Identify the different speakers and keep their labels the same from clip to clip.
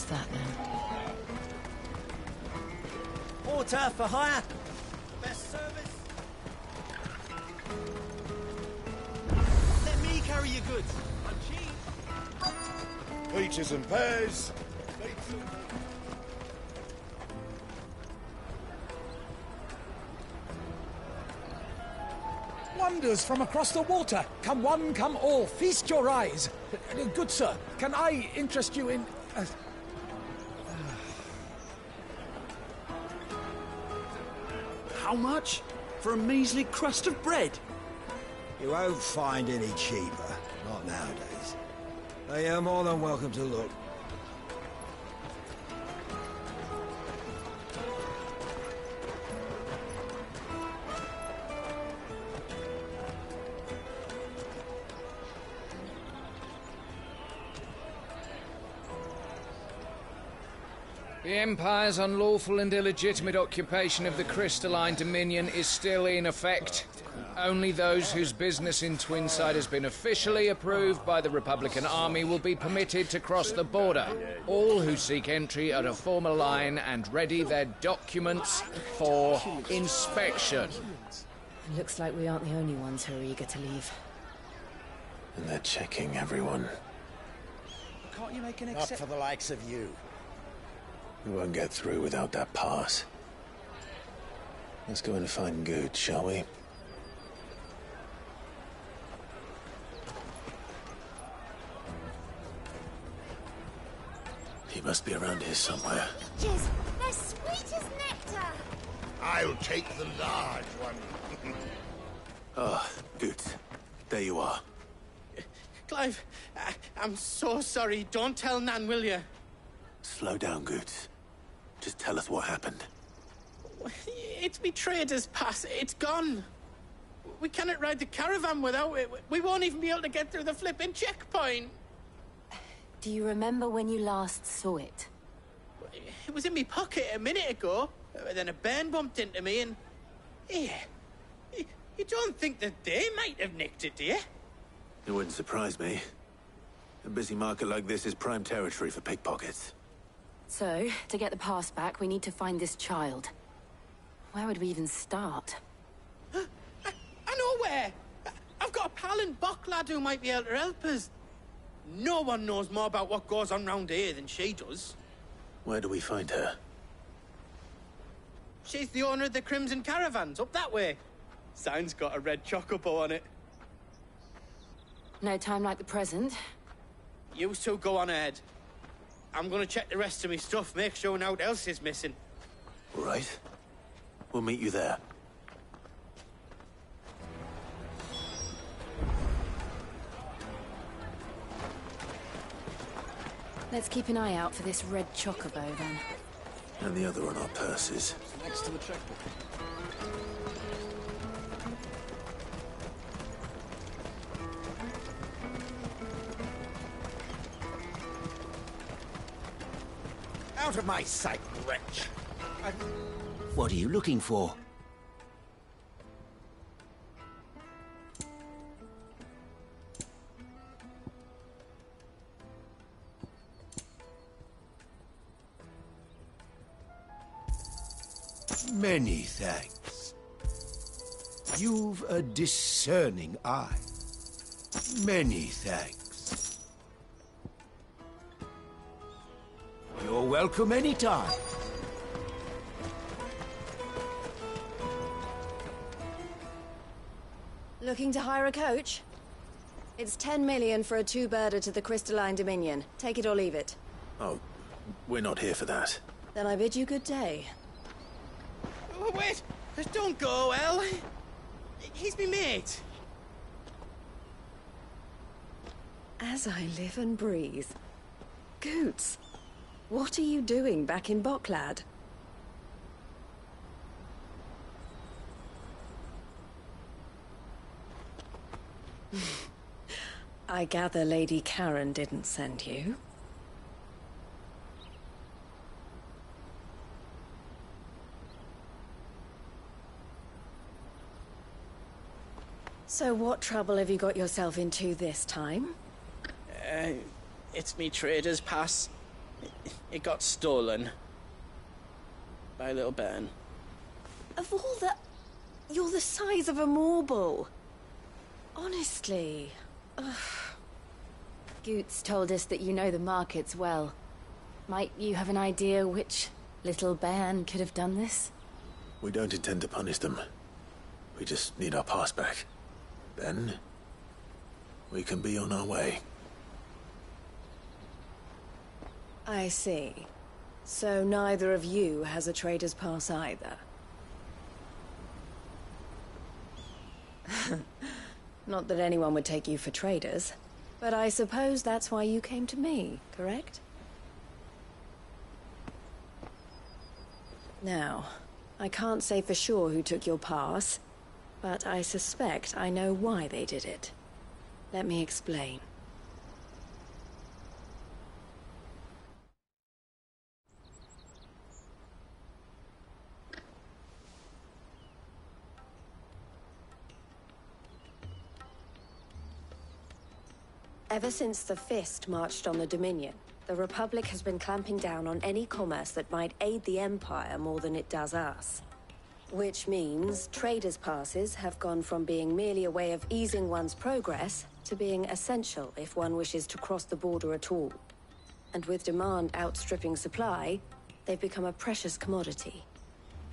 Speaker 1: What's that now?
Speaker 2: Water for hire. Best service. Let me carry your goods. I'm cheap.
Speaker 3: Peaches and pears.
Speaker 4: Wonders from across the water. Come one, come all. Feast your eyes. Good sir, can I interest you in...
Speaker 2: How much? For a measly crust of bread?
Speaker 5: You won't find any cheaper. Not nowadays. They are more than welcome to look.
Speaker 6: The Empire's unlawful and illegitimate occupation of the crystalline dominion is still in effect. Only those whose business in Twinside has been officially approved by the Republican Army will be permitted to cross the border. All who seek entry are to form a line and ready their documents for inspection.
Speaker 1: Looks like we aren't the only ones who are eager to leave.
Speaker 7: And they're checking everyone.
Speaker 2: Can't you make an
Speaker 5: Not for the likes of you.
Speaker 7: We won't get through without that pass. Let's go in and find Good, shall we? He must be around here somewhere.
Speaker 8: Peaches! They're sweet as nectar!
Speaker 3: I'll take the large one.
Speaker 7: Ah, Good. There you are.
Speaker 9: Clive, I'm so sorry. Don't tell Nan, will you?
Speaker 7: Slow down, Good. Just tell us what happened.
Speaker 9: It's me trader's pass. It's gone. We cannot ride the caravan without it. We won't even be able to get through the flipping checkpoint.
Speaker 1: Do you remember when you last saw it?
Speaker 9: It was in my pocket a minute ago. Then a bairn bumped into me and... Yeah. You don't think that they might have nicked it, do you?
Speaker 7: It wouldn't surprise me. A busy market like this is prime territory for pickpockets.
Speaker 1: So, to get the pass back, we need to find this child. Where would we even start?
Speaker 9: I know where! I've got a pal in Bock lad who might be able to help us. No one knows more about what goes on round here than she does.
Speaker 7: Where do we find her?
Speaker 9: She's the owner of the Crimson Caravans, up that way. Sign's got a red chocobo on it.
Speaker 1: No time like the present.
Speaker 9: You two go on ahead. I'm gonna check the rest of my stuff, make sure no one else is missing.
Speaker 7: Right. We'll meet you there.
Speaker 1: Let's keep an eye out for this red chocobo, then.
Speaker 7: And the other on our purses.
Speaker 2: Next to the checkbook.
Speaker 5: Out of my sight, wretch!
Speaker 10: What are you looking for?
Speaker 5: Many thanks. You've a discerning eye. Many thanks. You're welcome anytime.
Speaker 11: Looking to hire a coach? It's 10 million for a two-birder to the Crystalline Dominion. Take it or leave it.
Speaker 7: Oh, we're not here for that.
Speaker 11: Then I bid you good day.
Speaker 9: Oh, wait! Don't go, El. He's me mate.
Speaker 11: As I live and breathe. Goots, what are you doing back in Bocklad? I gather Lady Karen didn't send you. So what trouble have you got yourself into this time?
Speaker 9: It's me trader's pass. It got stolen. By a little bairn.
Speaker 11: Of all the... You're the size of a marble. Honestly. Ugh.
Speaker 1: Goots told us that you know the markets well. Might you have an idea which little bairn could have done this?
Speaker 7: We don't intend to punish them. We just need our pass back. Then, we can be on our way.
Speaker 11: I see. So neither of you has a trader's pass either. Not that anyone would take you for traders, but I suppose that's why you came to me, correct? Now, I can't say for sure who took your pass, but I suspect I know why they did it. Let me explain. Ever since the Fist marched on the Dominion, the Republic has been clamping down on any commerce that might aid the Empire more than it does us. Which means traders' passes have gone from being merely a way of easing one's progress to being essential if one wishes to cross the border at all. And with demand outstripping supply, they've become a precious commodity,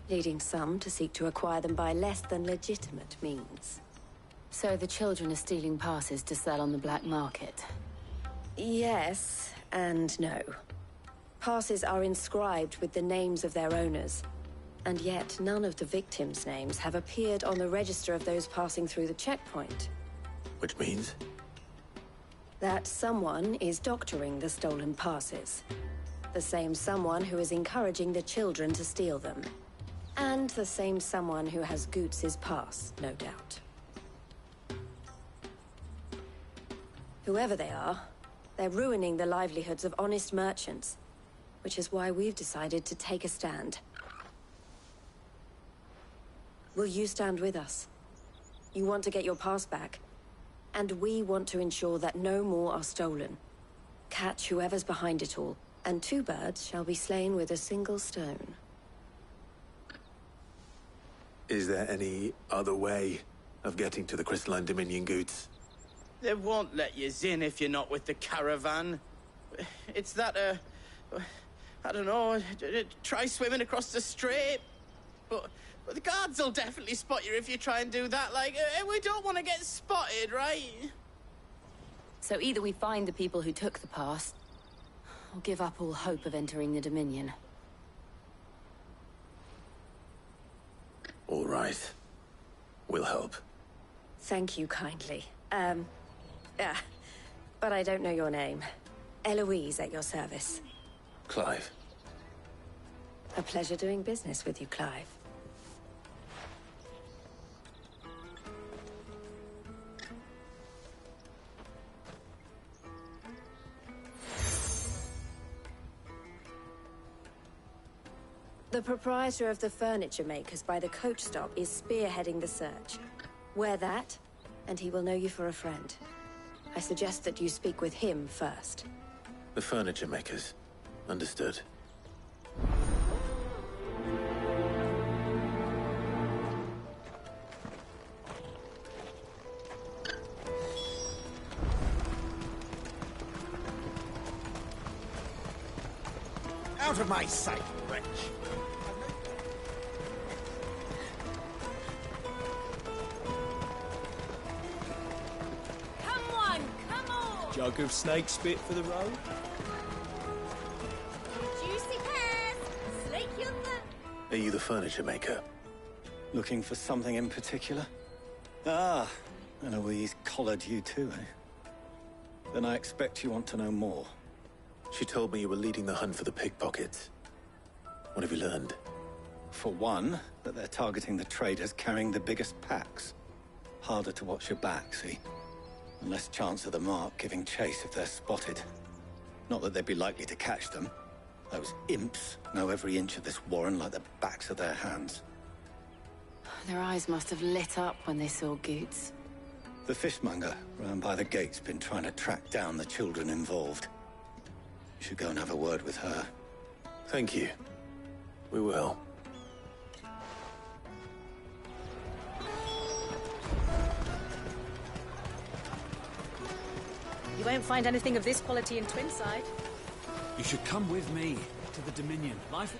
Speaker 11: leading some to seek to acquire them by less than legitimate means.
Speaker 1: So the children are stealing passes to sell on the black market?
Speaker 11: Yes, and no. Passes are inscribed with the names of their owners, and yet none of the victims' names have appeared on the register of those passing through the checkpoint.
Speaker 7: Which means?
Speaker 11: That someone is doctoring the stolen passes. The same someone who is encouraging the children to steal them. And the same someone who has Goots' pass, no doubt. Whoever they are, they're ruining the livelihoods of honest merchants, which is why we've decided to take a stand. Will you stand with us? You want to get your pass back, and we want to ensure that no more are stolen. Catch whoever's behind it all, and 2 birds shall be slain with a single stone.
Speaker 7: Is there any other way of getting to the Crystalline Dominion, Goots?
Speaker 9: They won't let you in if you're not with the caravan. It's that, I don't know, try swimming across the strait. But the guards will definitely spot you if you try and do that. Like, we don't want to get spotted, right?
Speaker 1: So either we find the people who took the pass, or give up all hope of entering the Dominion.
Speaker 7: All right. We'll help.
Speaker 11: Thank you kindly. But I don't know your name. Eloise at your service.
Speaker 7: Clive.
Speaker 11: A pleasure doing business with you, Clive. The proprietor of the furniture makers by the coach stop is spearheading the search. Wear that, and he will know you for a friend. I suggest that you speak with him first.
Speaker 7: The furniture makers. Understood.
Speaker 5: Out of my sight, wretch!
Speaker 12: Jug of snake spit for the road?
Speaker 8: Juicy pears! Slake your thumb!
Speaker 7: Are you the furniture maker?
Speaker 13: Looking for something in particular? Ah, Eloise collared you too, eh? Then I expect you want to know more.
Speaker 7: She told me you were leading the hunt for the pickpockets. What have you learned?
Speaker 13: For one, that they're targeting the traders carrying the biggest packs. Harder to watch your back, see? And less chance of the mark giving chase if they're spotted. Not that they'd be likely to catch them. Those imps know every inch of this warren like the backs of their hands.
Speaker 1: Their eyes must have lit up when they saw Goots.
Speaker 13: The fishmonger round by the gate's been trying to track down the children involved. You should go and have a word with her.
Speaker 7: Thank you. We will.
Speaker 14: You won't find anything of this quality in Twinside.
Speaker 2: You should come with me to the Dominion. Life...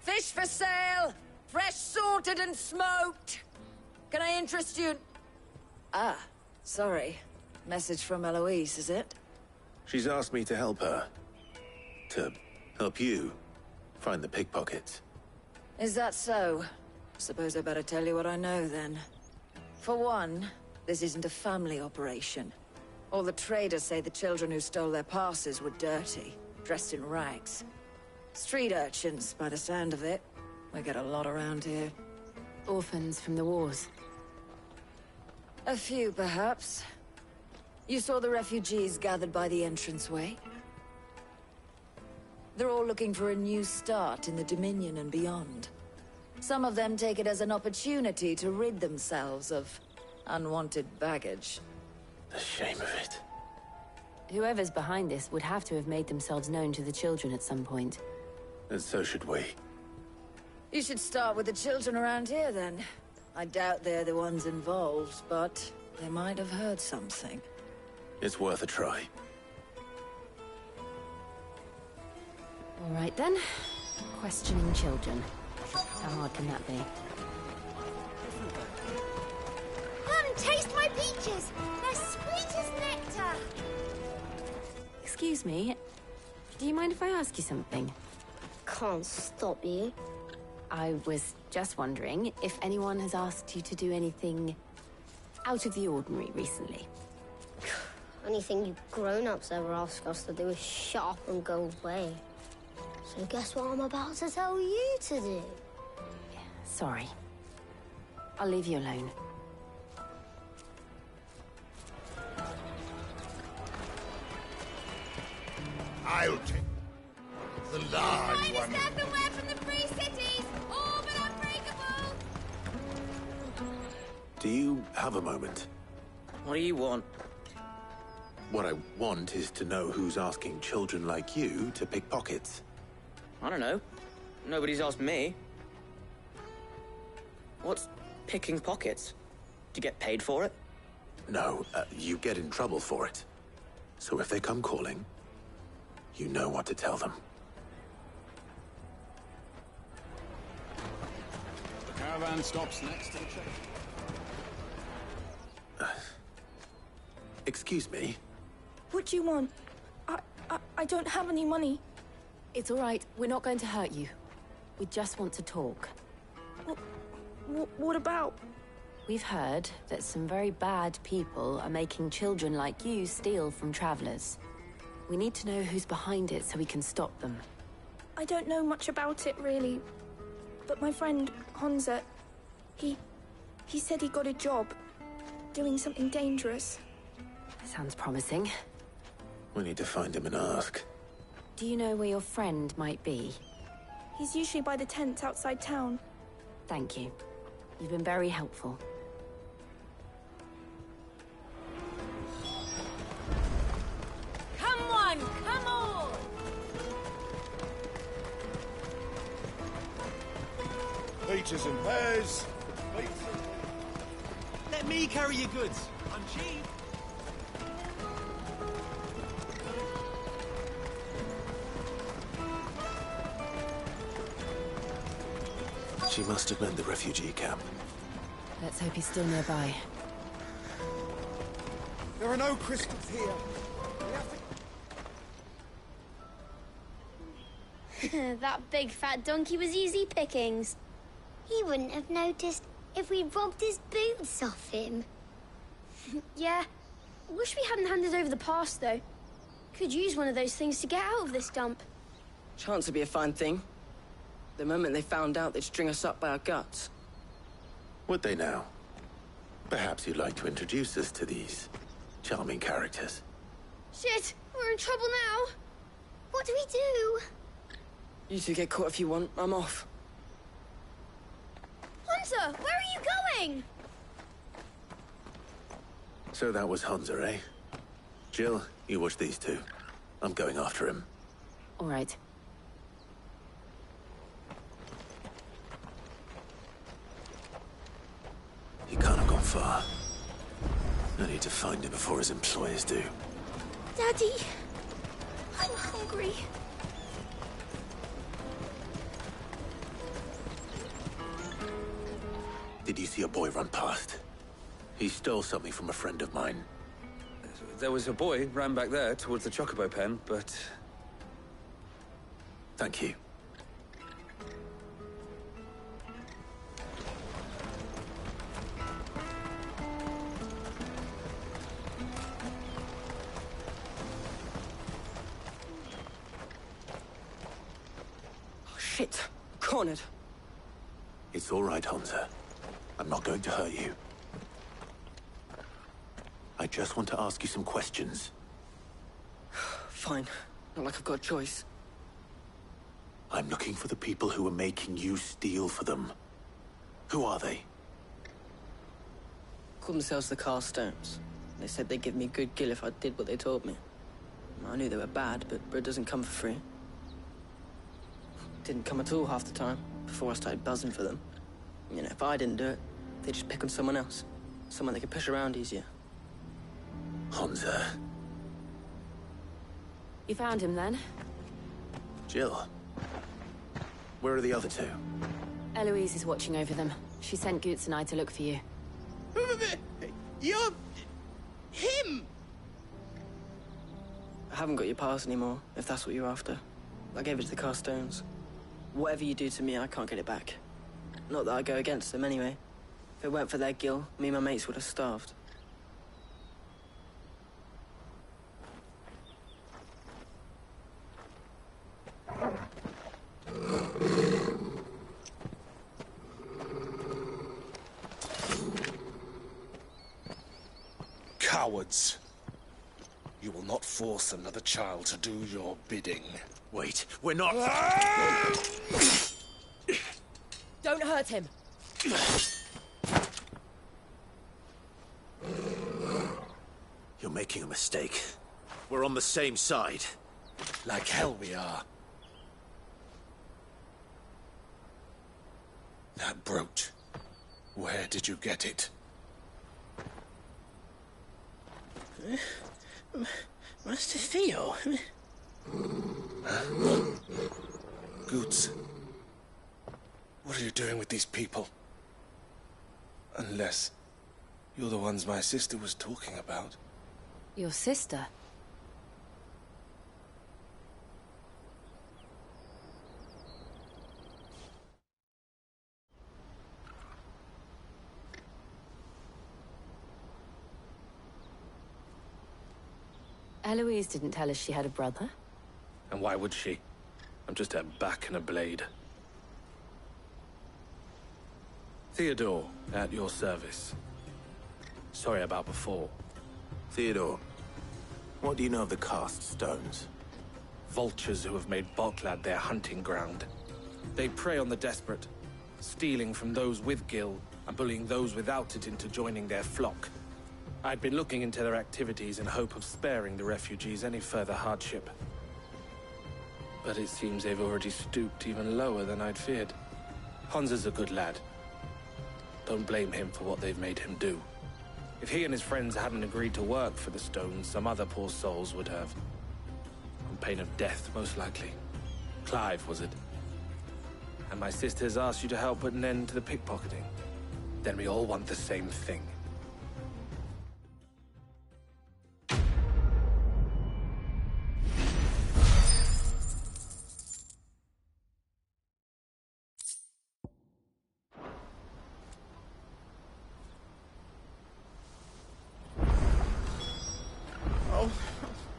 Speaker 15: Fish for sale! Fresh salted and smoked! Can I interest you? Ah, sorry. Message from Eloise, is it?
Speaker 7: She's asked me to help her. To help you find the pickpockets.
Speaker 15: Is that so? Suppose I better tell you what I know, then. For one, this isn't a family operation. All the traders say the children who stole their passes were dirty, dressed in rags. Street urchins, by the sound of it. We get a lot around here.
Speaker 1: Orphans from the wars.
Speaker 15: A few, perhaps. You saw the refugees gathered by the entranceway? They're all looking for a new start in the Dominion and beyond. Some of them take it as an opportunity to rid themselves of unwanted baggage.
Speaker 7: The shame of it.
Speaker 1: Whoever's behind this would have to have made themselves known to the children at some point.
Speaker 7: And so should we.
Speaker 15: You should start with the children around here, then. I doubt they're the ones involved, but they might have heard something.
Speaker 7: It's worth a try.
Speaker 1: All right, then. Questioning children. How hard can that be?
Speaker 8: Come, taste my peaches! They're sweet as nectar!
Speaker 1: Excuse me. Do you mind if I ask you something?
Speaker 8: Can't stop you.
Speaker 1: I was just wondering if anyone has asked you to do anything out of the ordinary recently.
Speaker 8: Anything you grown-ups ever ask us to do is shut up and go away. So guess what I'm about to tell you to do?
Speaker 1: Sorry. I'll leave you alone.
Speaker 3: I'll take the large
Speaker 8: Finest
Speaker 3: one.
Speaker 8: earthenware from the Free Cities! All but unbreakable!
Speaker 7: Do you have a moment?
Speaker 9: What do you want?
Speaker 7: What I want is to know who's asking children like you to pick pockets.
Speaker 9: I don't know. Nobody's asked me. What's picking pockets? Do you get paid for it?
Speaker 7: No, you get in trouble for it. So if they come calling, you know what to tell them.
Speaker 2: The caravan stops next to the train.
Speaker 7: Excuse me?
Speaker 16: What do you want? I don't have any money.
Speaker 1: It's all right. We're not going to hurt you. We just want to talk.
Speaker 16: What about?
Speaker 1: We've heard that some very bad people are making children like you steal from travelers. We need to know who's behind it so we can stop them.
Speaker 16: I don't know much about it, really. But my friend, Hansa, he said he got a job doing something dangerous.
Speaker 1: Sounds promising.
Speaker 7: We need to find him and ask.
Speaker 1: Do you know where your friend might be?
Speaker 16: He's usually by the tents outside town.
Speaker 1: Thank you. You've been very helpful.
Speaker 15: Come on, come on!
Speaker 3: Peaches and pears.
Speaker 2: Let me carry your goods. I'm cheap.
Speaker 7: She must have meant the refugee camp.
Speaker 1: Let's hope he's still nearby.
Speaker 5: There are no crystals here.
Speaker 8: That big fat donkey was easy pickings. He wouldn't have noticed if we robbed his boots off him.
Speaker 17: Yeah. Wish we hadn't handed over the pass, though. Could use one of those things to get out of this dump.
Speaker 18: Chance would be a fine thing. The moment they found out, they'd string us up by our guts.
Speaker 7: Would they now? Perhaps you'd like to introduce us to these charming characters.
Speaker 17: Shit, we're in trouble now.
Speaker 8: What do we do?
Speaker 18: You two get caught if you want. I'm off.
Speaker 17: Hunter, where are you going?
Speaker 7: So that was Hansa, eh? Jill, you watch these two. I'm going after him.
Speaker 1: All right.
Speaker 7: He can't have gone far. I need to find him before his employers do.
Speaker 17: Daddy, I'm hungry.
Speaker 7: Did you see a boy run past? He stole something from a friend of mine.
Speaker 19: There was a boy ran back there towards the Chocobo pen, but...
Speaker 7: Thank you.
Speaker 18: Oh, shit. Cornered.
Speaker 7: It's all right, Hansa. I'm not going to hurt you. I just want to ask you some questions.
Speaker 18: Fine. Not like I've got a choice.
Speaker 7: I'm looking for the people who are making you steal for them. Who are they?
Speaker 18: Called themselves the Carstones. They said they'd give me good gill if I did what they told me. I knew they were bad, but bread doesn't come for free. Didn't come at all half the time, before I started buzzing for them. You know, if I didn't do it, they'd just pick on someone else. Someone they could push around easier.
Speaker 7: Hansa.
Speaker 1: You found him then?
Speaker 7: Jill. Where are the other two?
Speaker 1: Eloise is watching over them. She sent Goots and I to look for you.
Speaker 9: You're... him!
Speaker 18: I haven't got your pass anymore, if that's what you're after. I gave it to the Carstones. Whatever you do to me, I can't get it back. Not that I go against them anyway. If it weren't for their gill, me and my mates would have starved.
Speaker 4: Cowards. You will not force another child to do your bidding.
Speaker 7: Wait, we're not...
Speaker 11: Don't hurt him.
Speaker 7: You're making a mistake. We're on the same side.
Speaker 4: Like hell we are. That brooch. Where did you get it?
Speaker 9: Master Theo?
Speaker 4: Goots. What are you doing with these people? Unless you're the ones my sister was talking about.
Speaker 1: Your sister? Eloise didn't tell us she had a brother.
Speaker 19: And why would she? I'm just her back and a blade. Theodore, at your service. Sorry about before.
Speaker 7: Theodore, what do you know of the cast stones?
Speaker 19: Vultures who have made Boklad their hunting ground. They prey on the desperate, stealing from those with gill and bullying those without it into joining their flock. I'd been looking into their activities in hope of sparing the refugees any further hardship. But it seems they've already stooped even lower than I'd feared. Hansa's a good lad. Don't blame him for what they've made him do. If he and his friends hadn't agreed to work for the stones, some other poor souls would have. On pain of death, most likely. Clive, was it? And my sisters asked you to help put an end to the pickpocketing. Then we all want the same thing.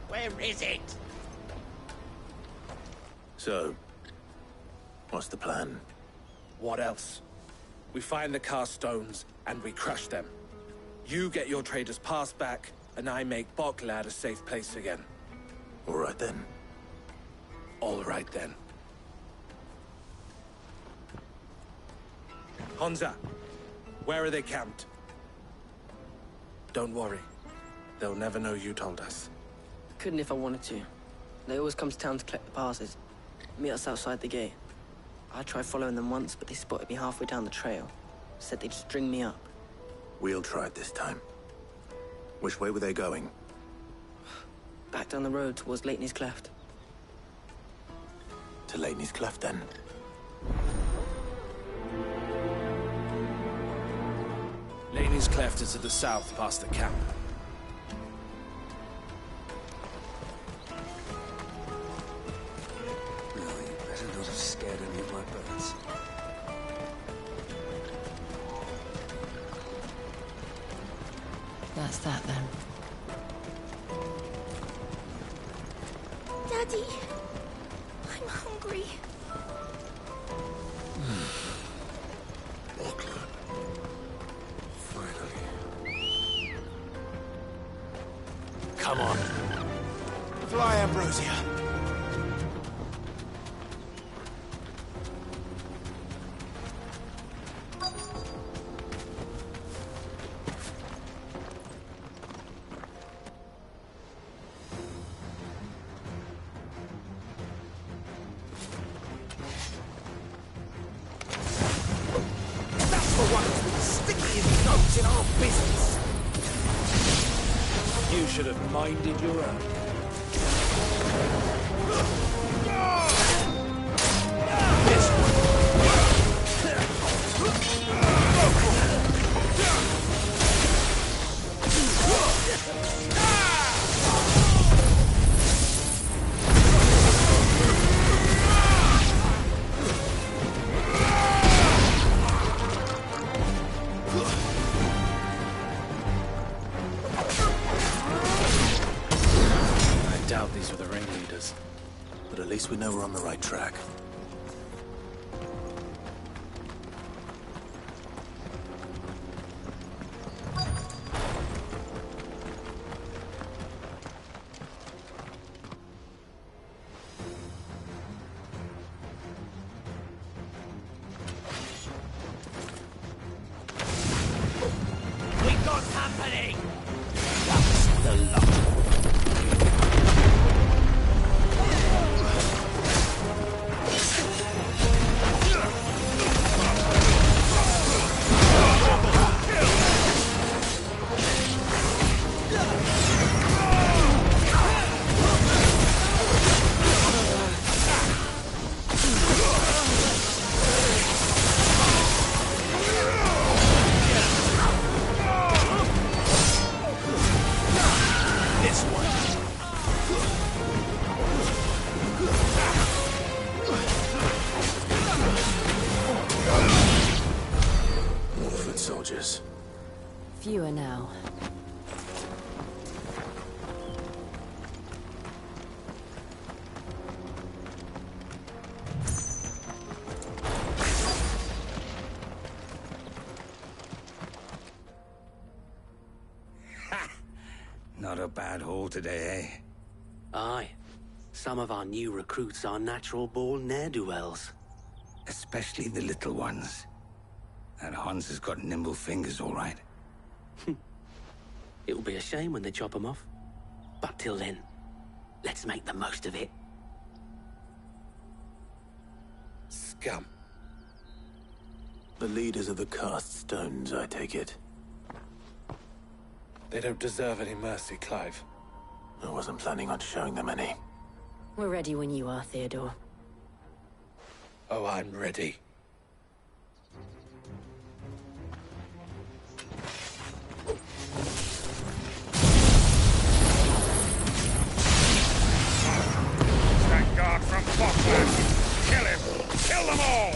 Speaker 9: Where is it?
Speaker 7: So, what's the plan?
Speaker 19: What else? We find the cast stones, and we crush them. You get your trader's pass back, and I make Boklad a safe place again.
Speaker 7: All right then.
Speaker 19: All right then. Hansa, where are they camped? Don't worry. They'll never know you told us.
Speaker 18: Couldn't if I wanted to. They always come to town to collect the passes. Meet us outside the gate. I tried following them once, but they spotted me halfway down the trail. Said they'd string me up.
Speaker 7: We'll try it this time. Which way were they going?
Speaker 18: Back down the road towards Lateney's Cleft.
Speaker 7: To Lateney's Cleft, then.
Speaker 19: Lateney's Cleft is to the south, past the camp.
Speaker 5: No, you better not have scared any of my birds.
Speaker 1: That's that, then.
Speaker 16: Daddy, I'm hungry.
Speaker 3: Finally.
Speaker 19: Come on.
Speaker 3: Fly, Ambrosia.
Speaker 4: In our business. You should have minded your own. This
Speaker 19: These were the ringleaders.
Speaker 7: But at least we know we're on the right track.
Speaker 4: We got company! That's the luck.
Speaker 7: Soldiers.
Speaker 1: Fewer now.
Speaker 5: Not a bad haul today, eh?
Speaker 10: Aye. Some of our new recruits are natural-born ne'er-do-wells.
Speaker 5: Especially the little ones. That Hans has got nimble fingers, all right.
Speaker 10: It'll be a shame when they chop them off. But till then, let's make the most of it.
Speaker 19: Scum.
Speaker 7: The leaders of the cast stones, I take it.
Speaker 19: They don't deserve any mercy, Clive.
Speaker 7: I wasn't planning on showing them any.
Speaker 1: We're ready when you are, Theodore.
Speaker 19: Oh, I'm ready.
Speaker 3: That guard from Bockland! Kill him! Kill them all!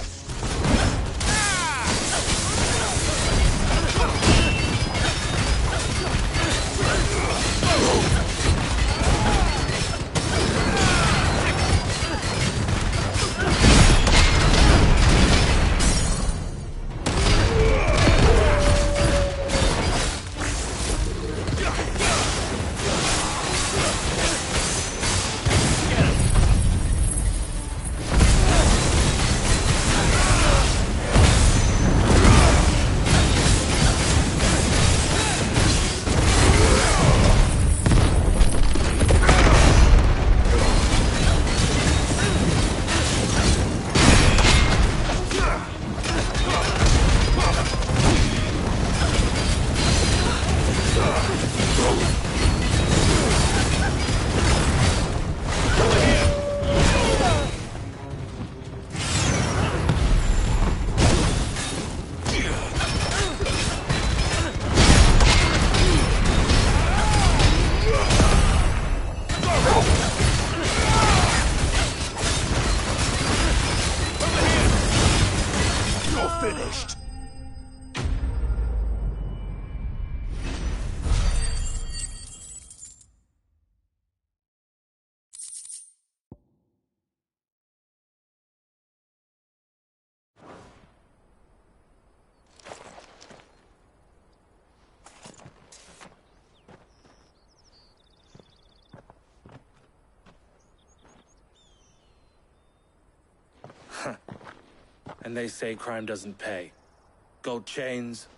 Speaker 19: And they say crime doesn't pay. Gold chains,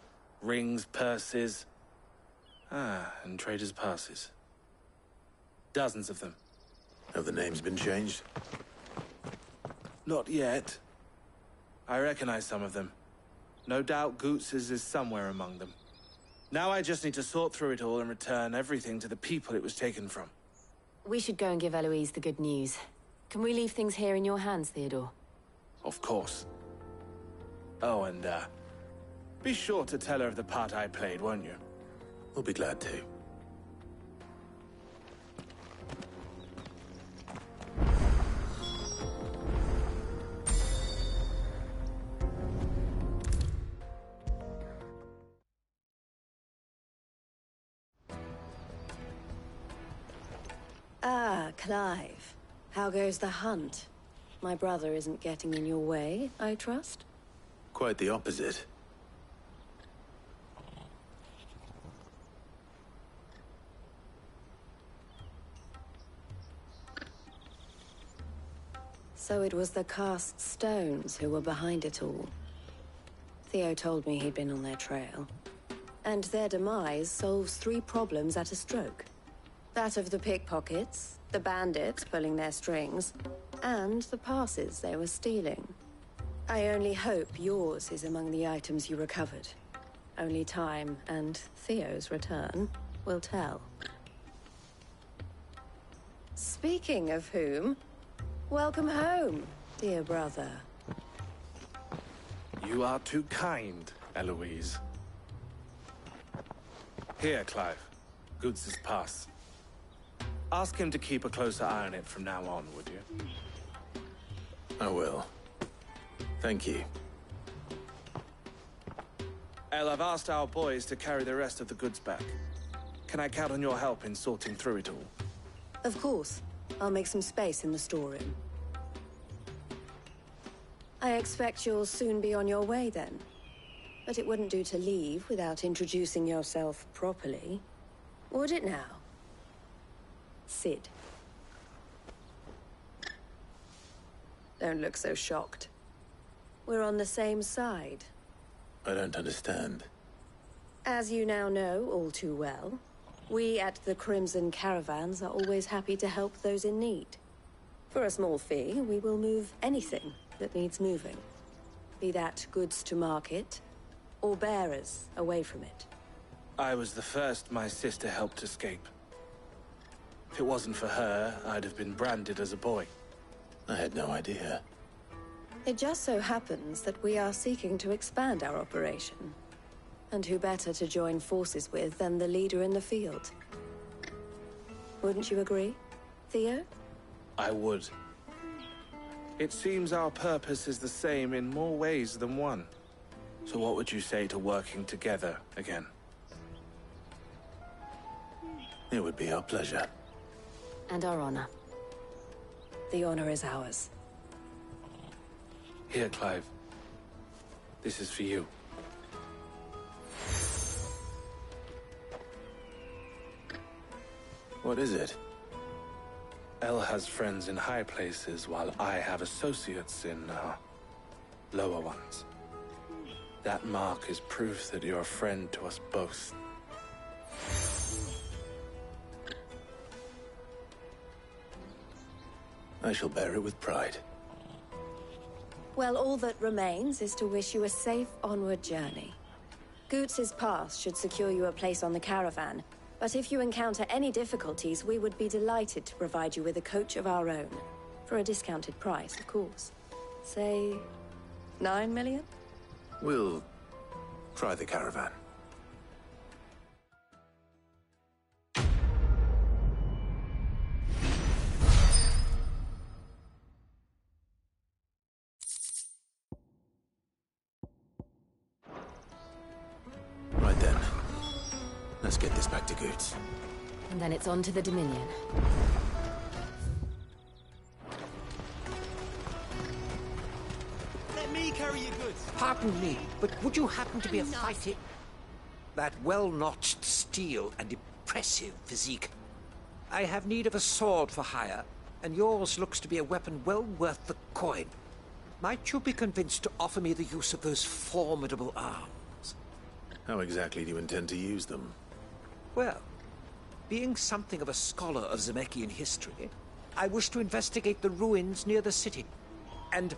Speaker 19: rings, purses. And traders' passes. Dozens of them.
Speaker 7: Have the names been changed?
Speaker 19: Not yet. I recognize some of them. No doubt Goots's is somewhere among them. Now I just need to sort through it all and return everything to the people it was taken from.
Speaker 1: We should go and give Eloise the good news. Can we leave things here in your hands, Theodore?
Speaker 19: Of course. Oh, and, be sure to tell her of the part I played, won't you?
Speaker 7: We'll be glad to.
Speaker 11: Ah, Clive. How goes the hunt? My brother isn't getting in your way, I trust?
Speaker 7: Quite the opposite.
Speaker 11: So it was the cast stones who were behind it all. Theo told me he'd been on their trail. And their demise solves 3 problems at a stroke. That of the pickpockets, the bandits pulling their strings, and the passes they were stealing. I only hope yours is among the items you recovered. Only time and Theo's return will tell. Speaking of whom, welcome home, dear brother.
Speaker 19: You are too kind, Eloise. Here, Clive. Goods' pass. Ask him to keep a closer eye on it from now on, would you?
Speaker 7: I will. Thank you.
Speaker 19: El, I've asked our boys to carry the rest of the goods back. Can I count on your help in sorting through it all?
Speaker 11: Of course. I'll make some space in the storeroom. I expect you'll soon be on your way then. But it wouldn't do to leave without introducing yourself properly. Would it now? Sid. Don't look so shocked. We're on the same side.
Speaker 7: I don't understand.
Speaker 11: As you now know all too well, we at the Crimson Caravans are always happy to help those in need. For a small fee, we will move anything that needs moving. Be that goods to market, or bearers away from it.
Speaker 19: I was the first my sister helped escape. If it wasn't for her, I'd have been branded as a boy.
Speaker 7: I had no idea.
Speaker 11: It just so happens that we are seeking to expand our operation. And who better to join forces with than the leader in the field? Wouldn't you agree, Theo?
Speaker 19: I would. It seems our purpose is the same in more ways than one. So what would you say to working together again?
Speaker 7: It would be our pleasure.
Speaker 1: And our honor.
Speaker 11: The honor is ours.
Speaker 19: Here, Clive. This is for you.
Speaker 7: What is it?
Speaker 19: El has friends in high places, while I have associates in, lower ones. That mark is proof that you're a friend to us both.
Speaker 7: I shall bear it with pride.
Speaker 11: Well, all that remains is to wish you a safe onward journey. Goots's pass should secure you a place on the caravan, but if you encounter any difficulties, we would be delighted to provide you with a coach of our own. For a discounted price, of course. Say, 9 million?
Speaker 7: We'll try the caravan. Right then. Let's get this back to Goots.
Speaker 1: And then it's on to the Dominion.
Speaker 4: Let me carry your goods. Pardon me, but would you happen to be a fighting? That well-notched steel and impressive physique. I have need of a sword for hire, and yours looks to be a weapon well worth the coin. Might you be convinced to offer me the use of those formidable arms?
Speaker 7: How exactly do you intend to use them?
Speaker 4: Well, being something of a scholar of Zemeckis history, I wish to investigate the ruins near the city. And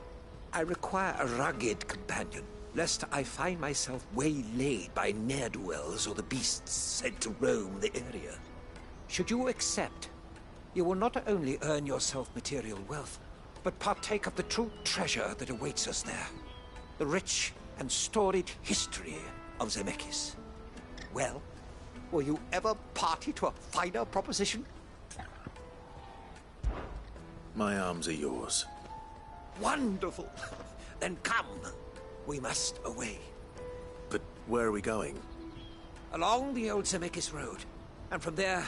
Speaker 4: I require a rugged companion, lest I find myself waylaid by ne'er-do-wells or the beasts sent to roam the area. Should you accept, you will not only earn yourself material wealth, but partake of the true treasure that awaits us there. The rich and storied history of Zemeckis. Well, will you ever party to a finer proposition?
Speaker 7: My arms are yours.
Speaker 4: Wonderful! Then come. We must away.
Speaker 7: But where are we going?
Speaker 4: Along the old Zemeckis Road, and from there,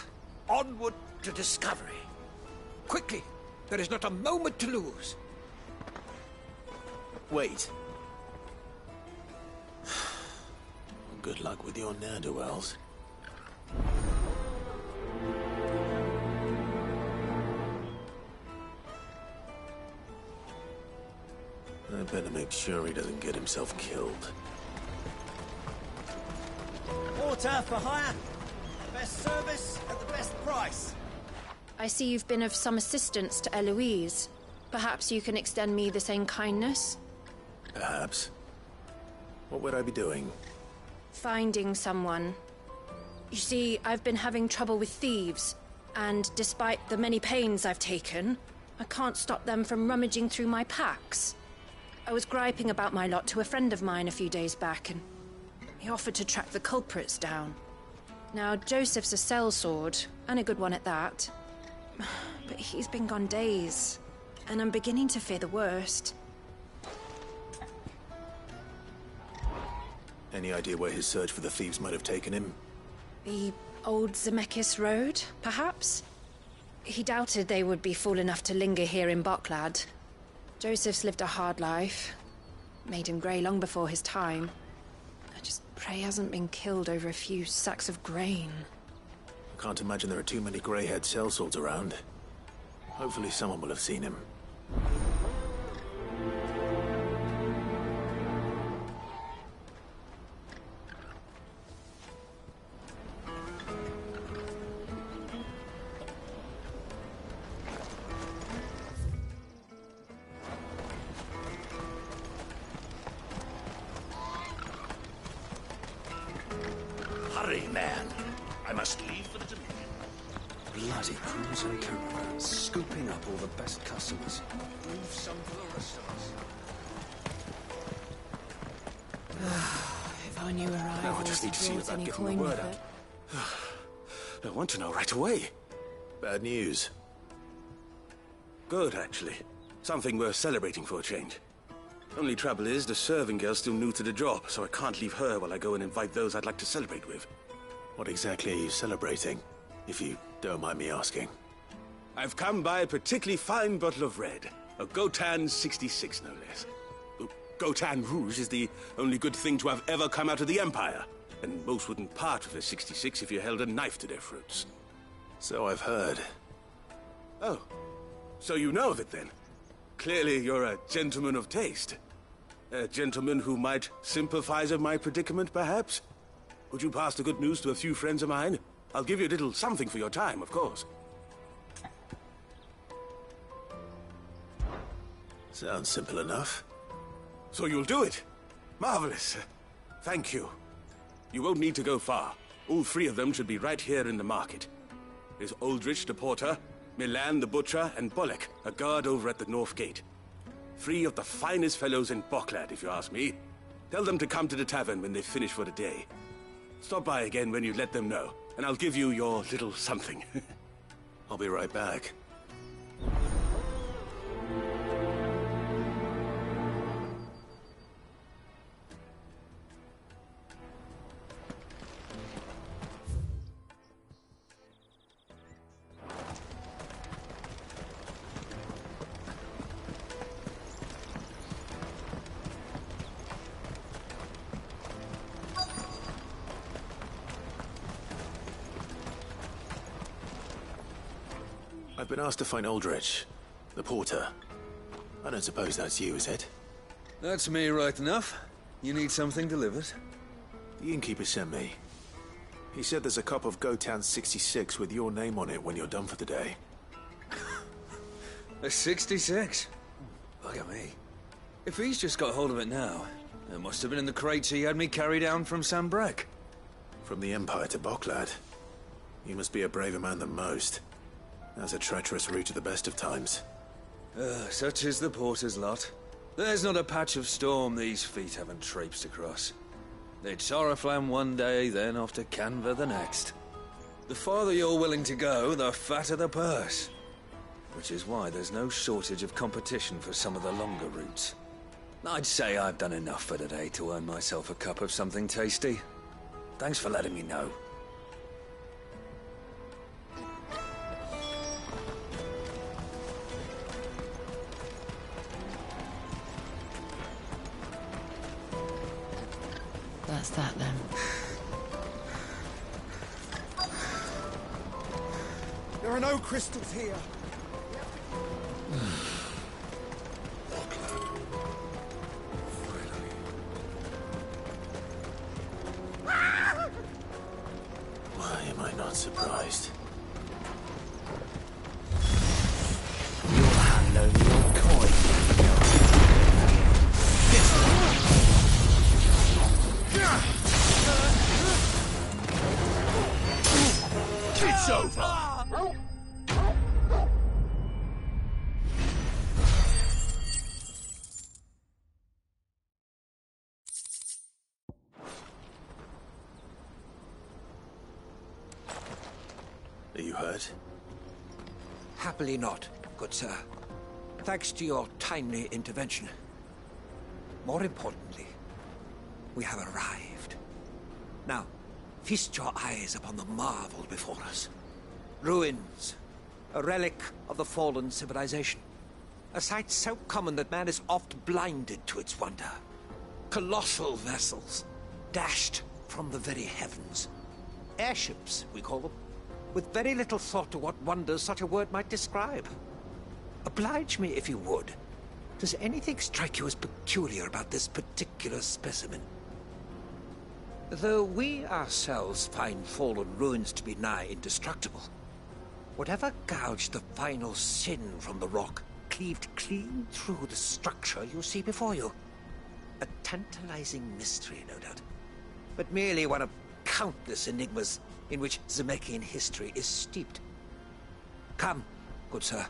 Speaker 4: onward to discovery. Quickly! There is not a moment to lose.
Speaker 7: Wait. Good luck with your ne'er-do-wells. I better make sure he doesn't get himself killed.
Speaker 20: Water for hire. Best service at the best price.
Speaker 16: I see you've been of some assistance to Eloise. Perhaps you can extend me the same kindness?
Speaker 7: Perhaps. What would I be doing?
Speaker 16: Finding someone. You see, I've been having trouble with thieves, and despite the many pains I've taken, I can't stop them from rummaging through my packs. I was griping about my lot to a friend of mine a few days back, and he offered to track the culprits down. Now, Joseph's a sellsword, and a good one at that. But he's been gone days, and I'm beginning to fear the worst.
Speaker 7: Any idea where his search for the thieves might have taken him?
Speaker 16: The old Zemeckis Road, perhaps? He doubted they would be fool enough to linger here in Boklad. Joseph's lived a hard life. Made him grey long before his time. I just pray he hasn't been killed over a few sacks of grain.
Speaker 7: I can't imagine there are too many grey-haired sellswords around. Hopefully someone will have seen him.
Speaker 2: Hurry, man. I must leave for the Dominion.
Speaker 12: Bloody crews and caravans, scooping up all the best customers.
Speaker 2: Leave some for the rest of us.
Speaker 16: If I knew where I
Speaker 7: Now I
Speaker 16: was,
Speaker 7: just need to see
Speaker 16: brought
Speaker 7: about
Speaker 16: any
Speaker 7: getting the
Speaker 16: coin
Speaker 7: word
Speaker 16: with
Speaker 7: out.
Speaker 16: it.
Speaker 7: I want to know right away. Bad news.
Speaker 21: Good, actually. Something worth celebrating for a change. Only trouble is, the serving girl's still new to the job, so I can't leave her while I go and invite those I'd like to celebrate with.
Speaker 7: What exactly are you celebrating, if you don't mind me asking?
Speaker 21: I've come by a particularly fine bottle of red. A Gotan 66, no less. Gotan Rouge is the only good thing to have ever come out of the Empire. And most wouldn't part with a 66 if you held a knife to their throats.
Speaker 7: So I've heard.
Speaker 21: Oh, so you know of it then? Clearly you're a gentleman of taste. A gentleman who might sympathize with my predicament, perhaps? Would you pass the good news to a few friends of mine? I'll give you a little something for your time, of course.
Speaker 7: Sounds simple enough.
Speaker 21: So you'll do it? Marvelous. Thank you. You won't need to go far. All three of them should be right here in the market. There's Aldrich the porter, Milan the butcher, and Bolek, a guard over at the north gate. Three of the finest fellows in Boklad, if you ask me. Tell them to come to the tavern when they've finished for the day. Stop by again when you let them know, and I'll give you your little something.
Speaker 7: I'll be right back. I've been asked to find Aldrich, the porter. I don't suppose that's you, is it?
Speaker 5: That's me right enough. You need something delivered?
Speaker 7: The innkeeper sent me. He said there's a cup of Gotown 66 with your name on it when you're done for the day.
Speaker 5: A 66? Look at me. If he's just got hold of it now, it must have been in the crates he had me carry down from Sambrek.
Speaker 7: From the Empire to Boklad. You must be a braver man than most. That's a treacherous route at the best of times.
Speaker 5: Such is the porter's lot. There's not a patch of storm these feet haven't traipsed across. It's Oriflamme one day, then off to Canva the next. The farther you're willing to go, the fatter the purse. Which is why there's no shortage of competition for some of the longer routes. I'd say I've done enough for today to earn myself a cup of something tasty. Thanks for letting me know.
Speaker 1: That's that then.
Speaker 6: There are no crystals here.
Speaker 7: Why am I not surprised?
Speaker 2: You'll hand over your coin. It's over!
Speaker 7: Are you hurt?
Speaker 4: Happily not, good sir. Thanks to your timely intervention. More importantly, we have arrived. Now, feast your eyes upon the marvel before us. Ruins, a relic of the fallen civilization. A sight so common that man is oft blinded to its wonder. Colossal vessels, dashed from the very heavens. Airships, we call them, with very little thought to what wonders such a word might describe. Oblige me if you would. Does anything strike you as peculiar about this particular specimen? Though we ourselves find fallen ruins to be nigh indestructible, whatever gouged the final sin from the rock cleaved clean through the structure you see before you. A tantalizing mystery, no doubt, but merely one of countless enigmas in which Zemeckis history is steeped. Come, good sir.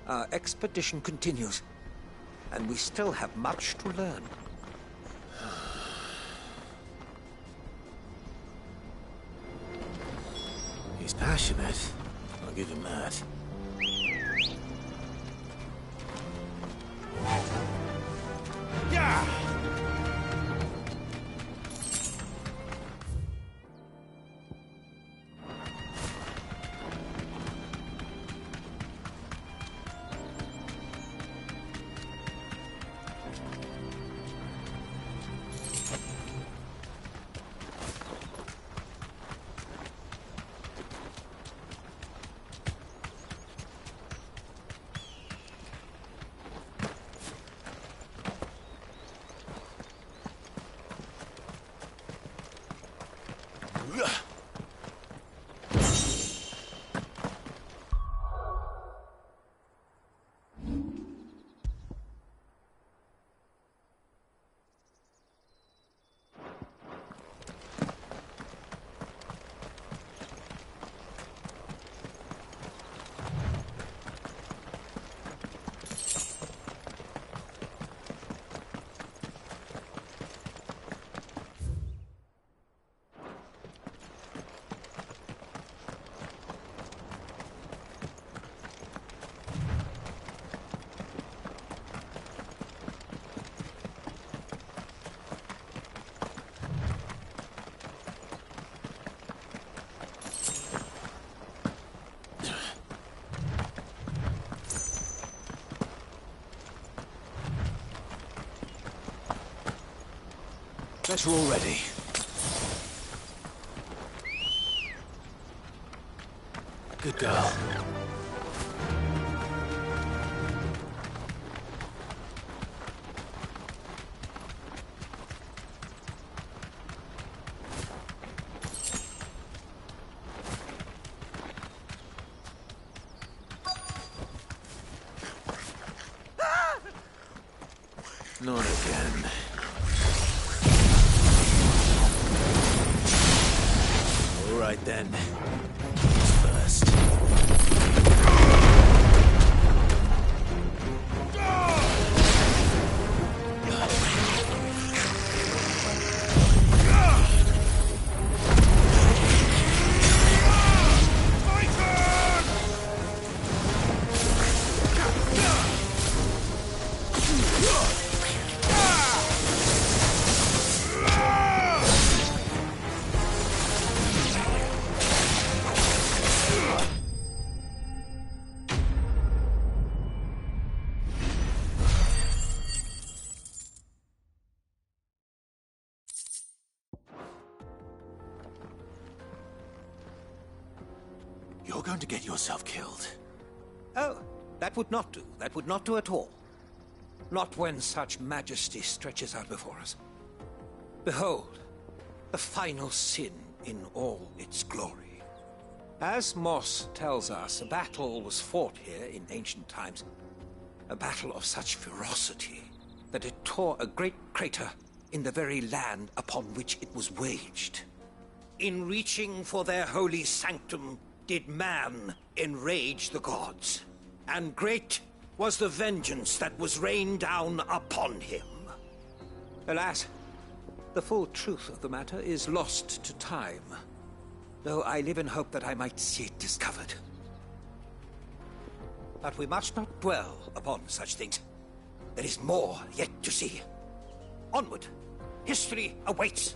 Speaker 4: Our expedition continues, and we still have much to learn.
Speaker 7: He's passionate. I'll give him that.
Speaker 6: Yeah!
Speaker 5: Bet you're all ready.
Speaker 7: Good girl. Not again. All right then. Who's first? You're going to get yourself killed.
Speaker 4: Oh, that would not do. That would not do at all. Not when such majesty stretches out before us. Behold, the final sin in all its glory. As Moss tells us, a battle was fought here in ancient times. A battle of such ferocity that it tore a great crater in the very land upon which it was waged. In reaching for their holy sanctum, did man enrage the gods, and great was the vengeance that was rained down upon him. Alas, the full truth of the matter is lost to time, though I live in hope that I might see it discovered. But we must not dwell upon such things. There is more yet to see. Onward! History awaits!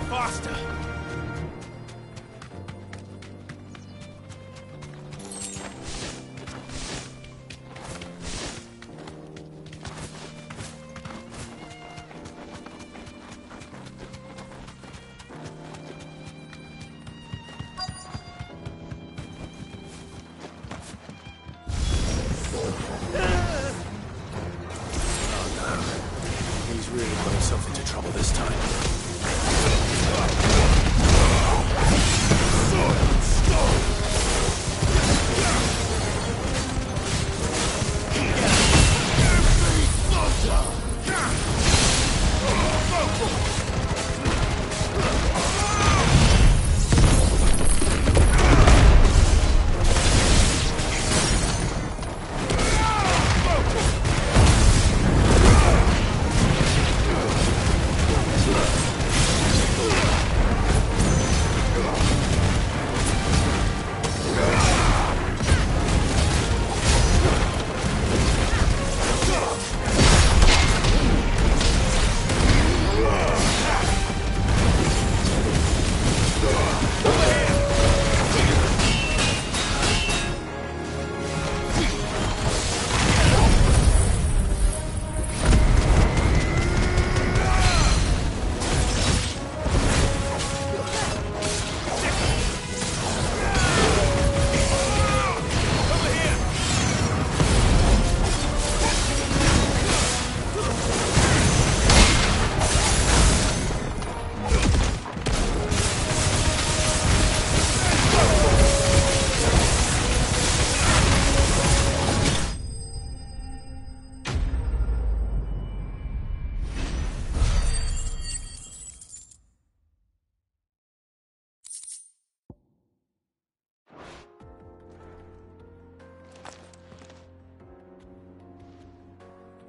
Speaker 21: Faster!
Speaker 7: He's really got himself into trouble this time.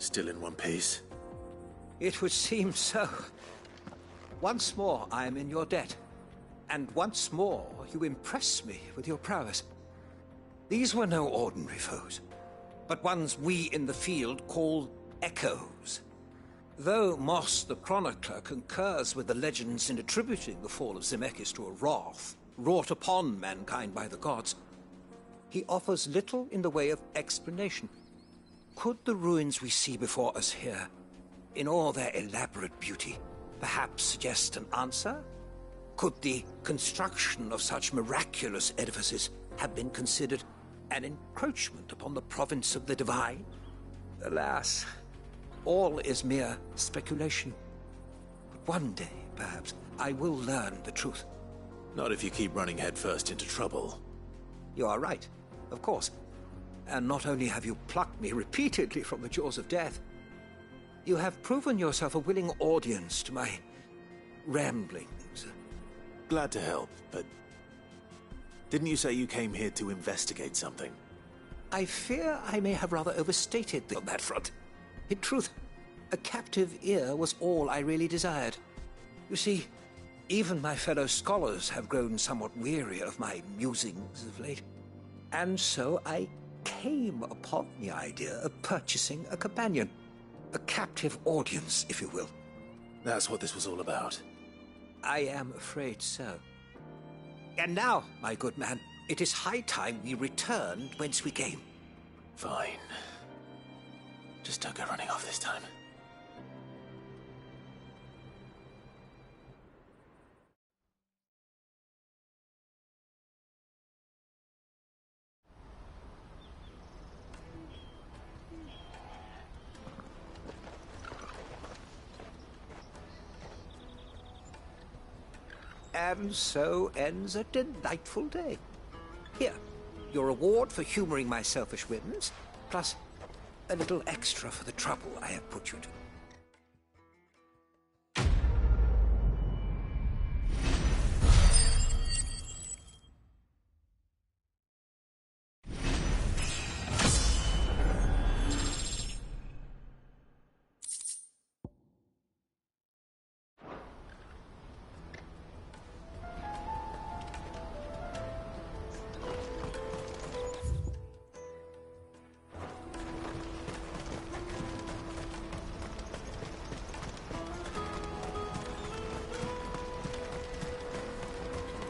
Speaker 7: Still in one piece?
Speaker 4: It would seem so. Once more I am in your debt, and once more you impress me with your prowess. These were no ordinary foes, but ones we in the field call echoes. Though Moss the Chronicler concurs with the legends in attributing the fall of Zemeckis to a wrath wrought upon mankind by the gods, he offers little in the way of explanation. Could the ruins we see before us here, in all their elaborate beauty, perhaps suggest an answer? Could the construction of such miraculous edifices have been considered an encroachment upon the province of the divine? Alas, all is mere speculation. But one day, perhaps, I will learn the truth.
Speaker 7: Not if you keep running headfirst into trouble.
Speaker 4: You are right, of course. And not only have you plucked me repeatedly from the jaws of death, you have proven yourself a willing audience to my ramblings.
Speaker 7: Glad to help, but didn't you say you came here to investigate something?
Speaker 4: I fear I may have rather overstated on that front. In truth, a captive ear was all I really desired. You see, even my fellow scholars have grown somewhat weary of my musings of late. And so I came upon the idea of purchasing a companion. A captive audience, if you will.
Speaker 7: That's what this was all about.
Speaker 4: I am afraid so. And now, my good man, it is high time we returned whence we came.
Speaker 7: Fine. Just don't go running off this time.
Speaker 4: And so ends a delightful day. Here, your reward for humoring my selfish whims, plus a little extra for the trouble I have put you to.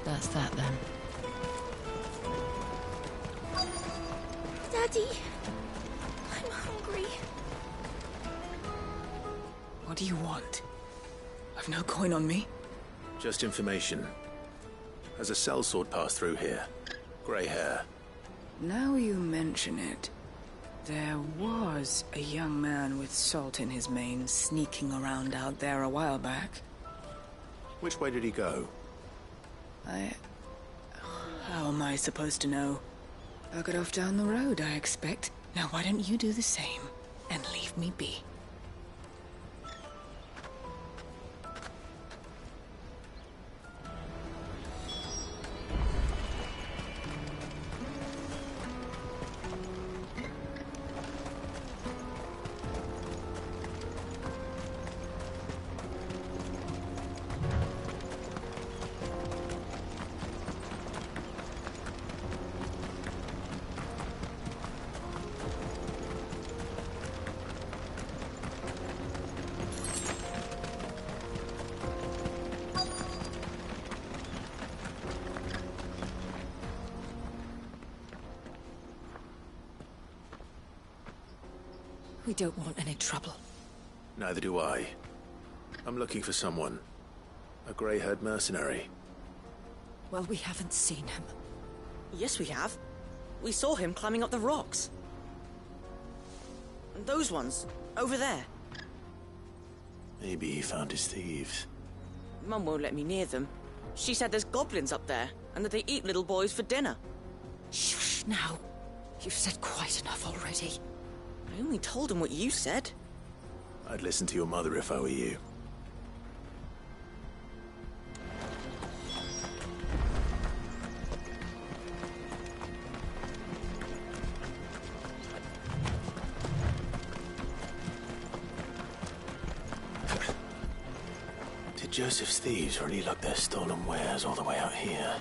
Speaker 1: That's that then.
Speaker 17: Daddy, I'm hungry.
Speaker 13: What do you want? I've no coin on me.
Speaker 7: Just information. Has a sellsword passed through here? Grey hair.
Speaker 13: Now you mention it, there was a young man with salt in his mane sneaking around out there a while back.
Speaker 7: Which way did he go?
Speaker 13: How am I supposed to know? I got off down the road, I expect. Now why don't you do the same and leave me be?
Speaker 1: We don't want any trouble.
Speaker 7: Neither do I. I'm looking for someone. A grey-haired mercenary.
Speaker 1: Well, we haven't seen him.
Speaker 22: Yes, we have. We saw him climbing up the rocks. And those ones, over there.
Speaker 7: Maybe he found his thieves.
Speaker 22: Mum won't let me near them. She said there's goblins up there, and that they eat little boys for dinner.
Speaker 1: Shush now. You've said quite enough already.
Speaker 22: I only told him what you said.
Speaker 7: I'd listen to your mother if I were you. Did Joseph's thieves really lug their stolen wares all the way out here?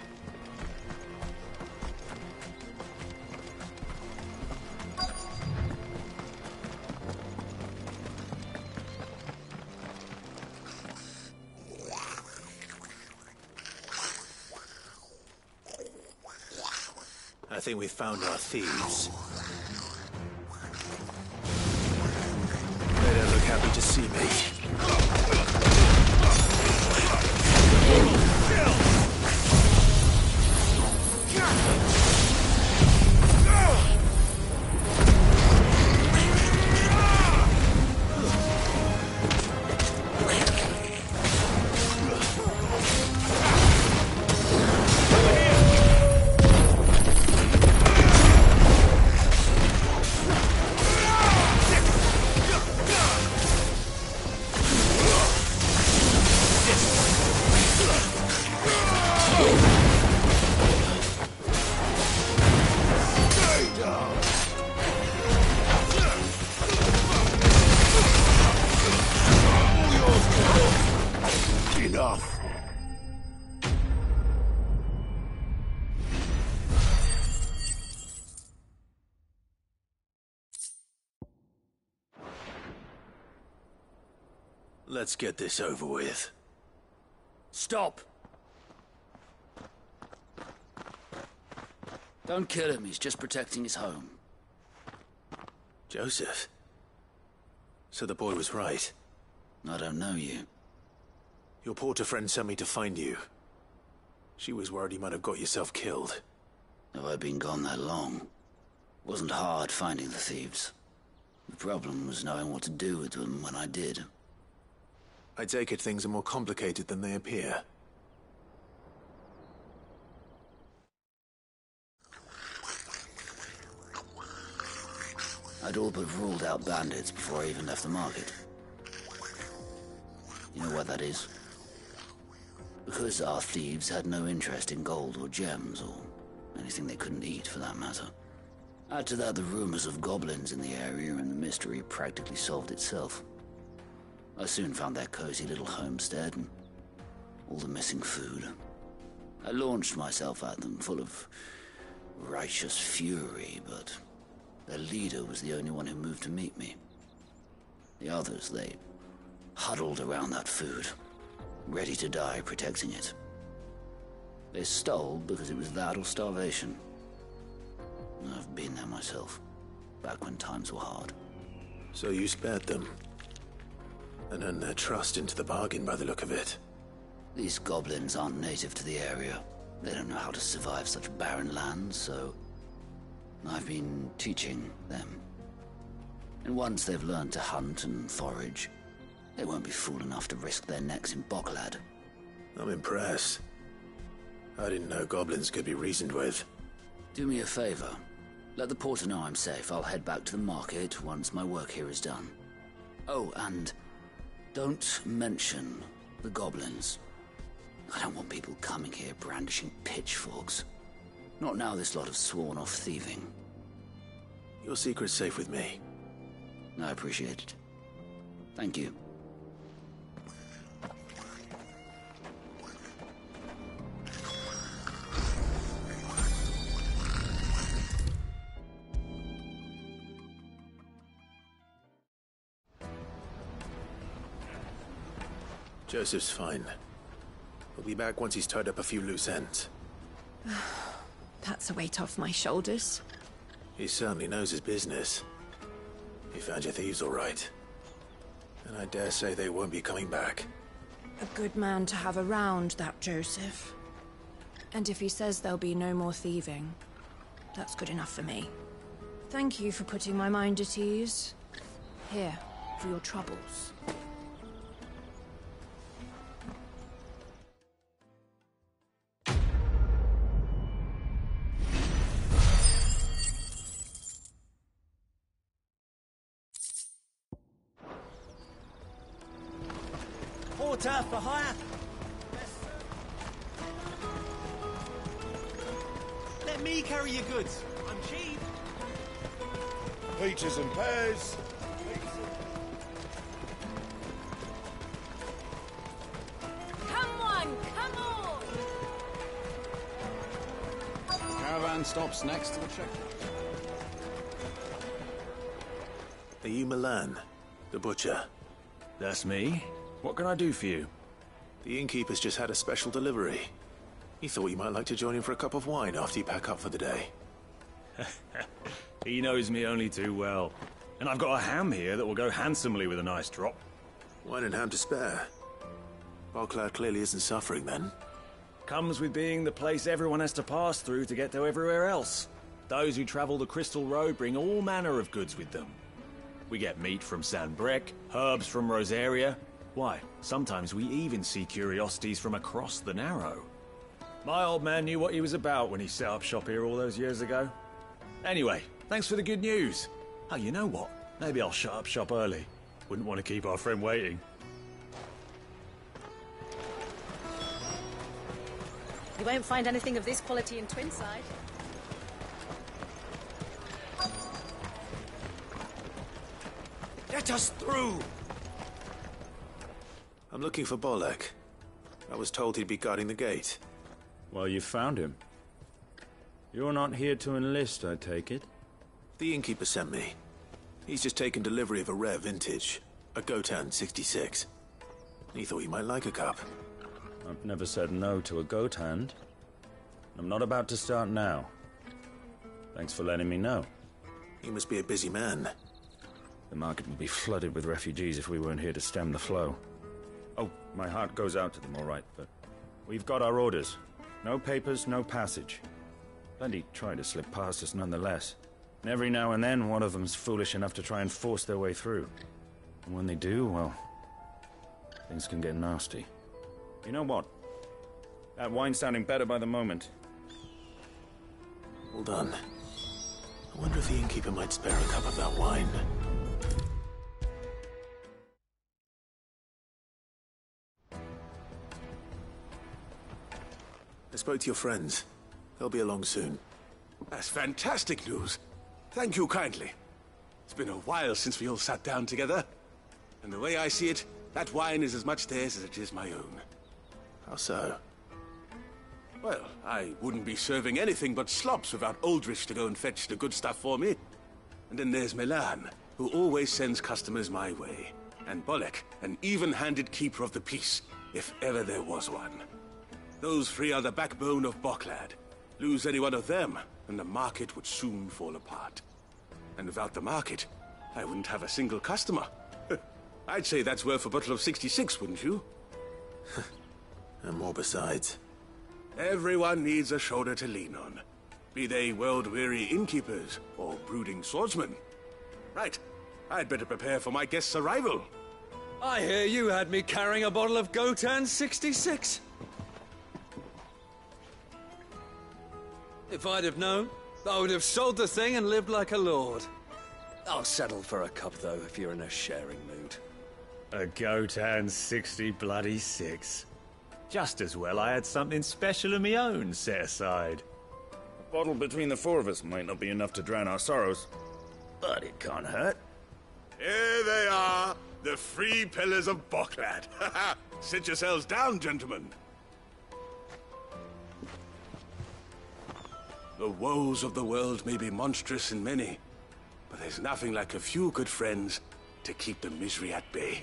Speaker 7: I think we've found our thieves. They don't look happy to see me. Let's get this over with.
Speaker 2: Stop! Don't kill him, he's just protecting his home.
Speaker 7: Joseph? So the boy was right.
Speaker 2: I don't know you.
Speaker 7: Your porter friend sent me to find you. She was worried you might have got yourself killed.
Speaker 2: Have I been gone that long? Wasn't hard finding the thieves. The problem was knowing what to do with them when I did.
Speaker 7: I take it things are more complicated than they appear.
Speaker 2: I'd all but ruled out bandits before I even left the market. You know why that is? Because our thieves had no interest in gold or gems, or anything they couldn't eat for that matter. Add to that the rumors of goblins in the area, and the mystery practically solved itself. I soon found their cozy little homestead and all the missing food. I launched myself at them, full of righteous fury, but their leader was the only one who moved to meet me. The others, they huddled around that food, ready to die protecting it. They stole because it was that or starvation. I've been there myself, back when times were hard.
Speaker 7: So you spared them? And earned their trust into the bargain by the look of it.
Speaker 2: These goblins aren't native to the area. They don't know how to survive such barren lands, so I've been teaching them. And once they've learned to hunt and forage, they won't be fool enough to risk their necks in Boklad.
Speaker 7: I'm impressed. I didn't know goblins could be reasoned with.
Speaker 2: Do me a favor. Let the porter know I'm safe. I'll head back to the market once my work here is done. Oh, and don't mention the goblins. I don't want people coming here brandishing pitchforks. Not now this lot have sworn off thieving.
Speaker 7: Your secret's safe with me.
Speaker 2: I appreciate it. Thank you.
Speaker 7: Joseph's fine. He'll be back once he's tied up a few loose ends.
Speaker 16: That's a weight off my shoulders.
Speaker 7: He certainly knows his business. He found your thieves all right. And I dare say they won't be coming back.
Speaker 16: A good man to have around, that Joseph. And if he says there'll be no more thieving, that's good enough for me. Thank you for putting my mind at ease. Here, for your troubles.
Speaker 20: Porter for hire. Let me carry your goods. I'm cheap.
Speaker 3: Peaches and pears.
Speaker 11: Come on, come on!
Speaker 12: Caravan stops next to the checkpoint.
Speaker 7: Are you Milan, the butcher?
Speaker 12: That's me. What can I do for you?
Speaker 7: The innkeeper's just had a special delivery. He thought you might like to join him for a cup of wine after you pack up for the day.
Speaker 12: He knows me only too well. And I've got a ham here that will go handsomely with a nice drop.
Speaker 7: Wine and ham to spare. Boklad clearly isn't suffering then.
Speaker 12: Comes with being the place everyone has to pass through to get to everywhere else. Those who travel the Crystal Road bring all manner of goods with them. We get meat from San Brec, herbs from Rosaria. Why, sometimes we even see curiosities from across the Narrow. My old man knew what he was about when he set up shop here all those years ago. Anyway, thanks for the good news. Oh, you know what? Maybe I'll shut up shop early. Wouldn't want to keep our friend waiting.
Speaker 14: You won't find anything of this quality in Twinside.
Speaker 4: Let us through!
Speaker 7: I'm looking for Bolek. I was told he'd be guarding the gate.
Speaker 15: Well, you found him. You're not here to enlist, I take it?
Speaker 7: The innkeeper sent me. He's just taken delivery of a rare vintage, a Gotan 66. He thought you might like a cup.
Speaker 15: I've never said no to a goat hand. I'm not about to start now. Thanks for letting me know.
Speaker 7: You must be a busy man.
Speaker 15: The market would be flooded with refugees if we weren't here to stem the flow. Oh, my heart goes out to them, all right, but we've got our orders. No papers, no passage. Plenty try to slip past us nonetheless. And every now and then, one of them's foolish enough to try and force their way through. And when they do, well, things can get nasty. You know what? That wine's sounding better by the moment.
Speaker 7: Hold on. I wonder if the innkeeper might spare a cup of that wine. I spoke to your friends. They'll be along soon.
Speaker 21: That's fantastic news. Thank you kindly. It's been a while since we all sat down together. And the way I see it, that wine is as much theirs as it is my own.
Speaker 7: How so?
Speaker 21: Well, I wouldn't be serving anything but slops without Aldrich to go and fetch the good stuff for me. And then there's Milan, who always sends customers my way. And Bolek, an even-handed keeper of the peace, if ever there was one. Those three are the backbone of Boklad. Lose any one of them, and the market would soon fall apart. And without the market, I wouldn't have a single customer. I'd say that's worth a bottle of 66, wouldn't you?
Speaker 7: And more besides.
Speaker 21: Everyone needs a shoulder to lean on. Be they world-weary innkeepers or brooding swordsmen. Right, I'd better prepare for my guest's arrival.
Speaker 5: I hear you had me carrying a bottle of Gotan 66. If I'd have known, I would have sold the thing and lived like a lord. I'll settle for a cup, though, if you're in a sharing mood.
Speaker 12: A Gotan 66. Just as well I had something special of my own set aside.
Speaker 15: A bottle between the four of us might not be enough to drown our sorrows, but it can't hurt.
Speaker 21: Here they are, the three pillars of Boklad. Sit yourselves down, gentlemen. The woes of the world may be monstrous in many, but there's nothing like a few good friends to keep the misery at bay.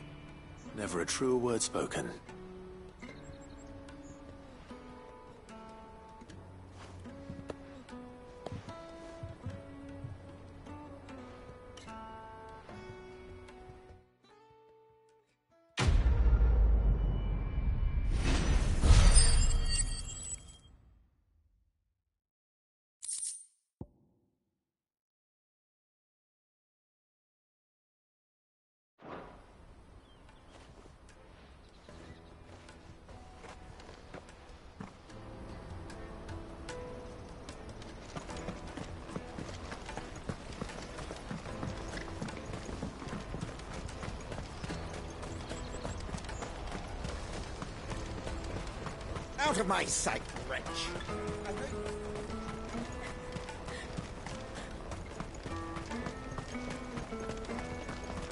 Speaker 7: Never a truer word spoken.
Speaker 6: Out of my sight, wretch!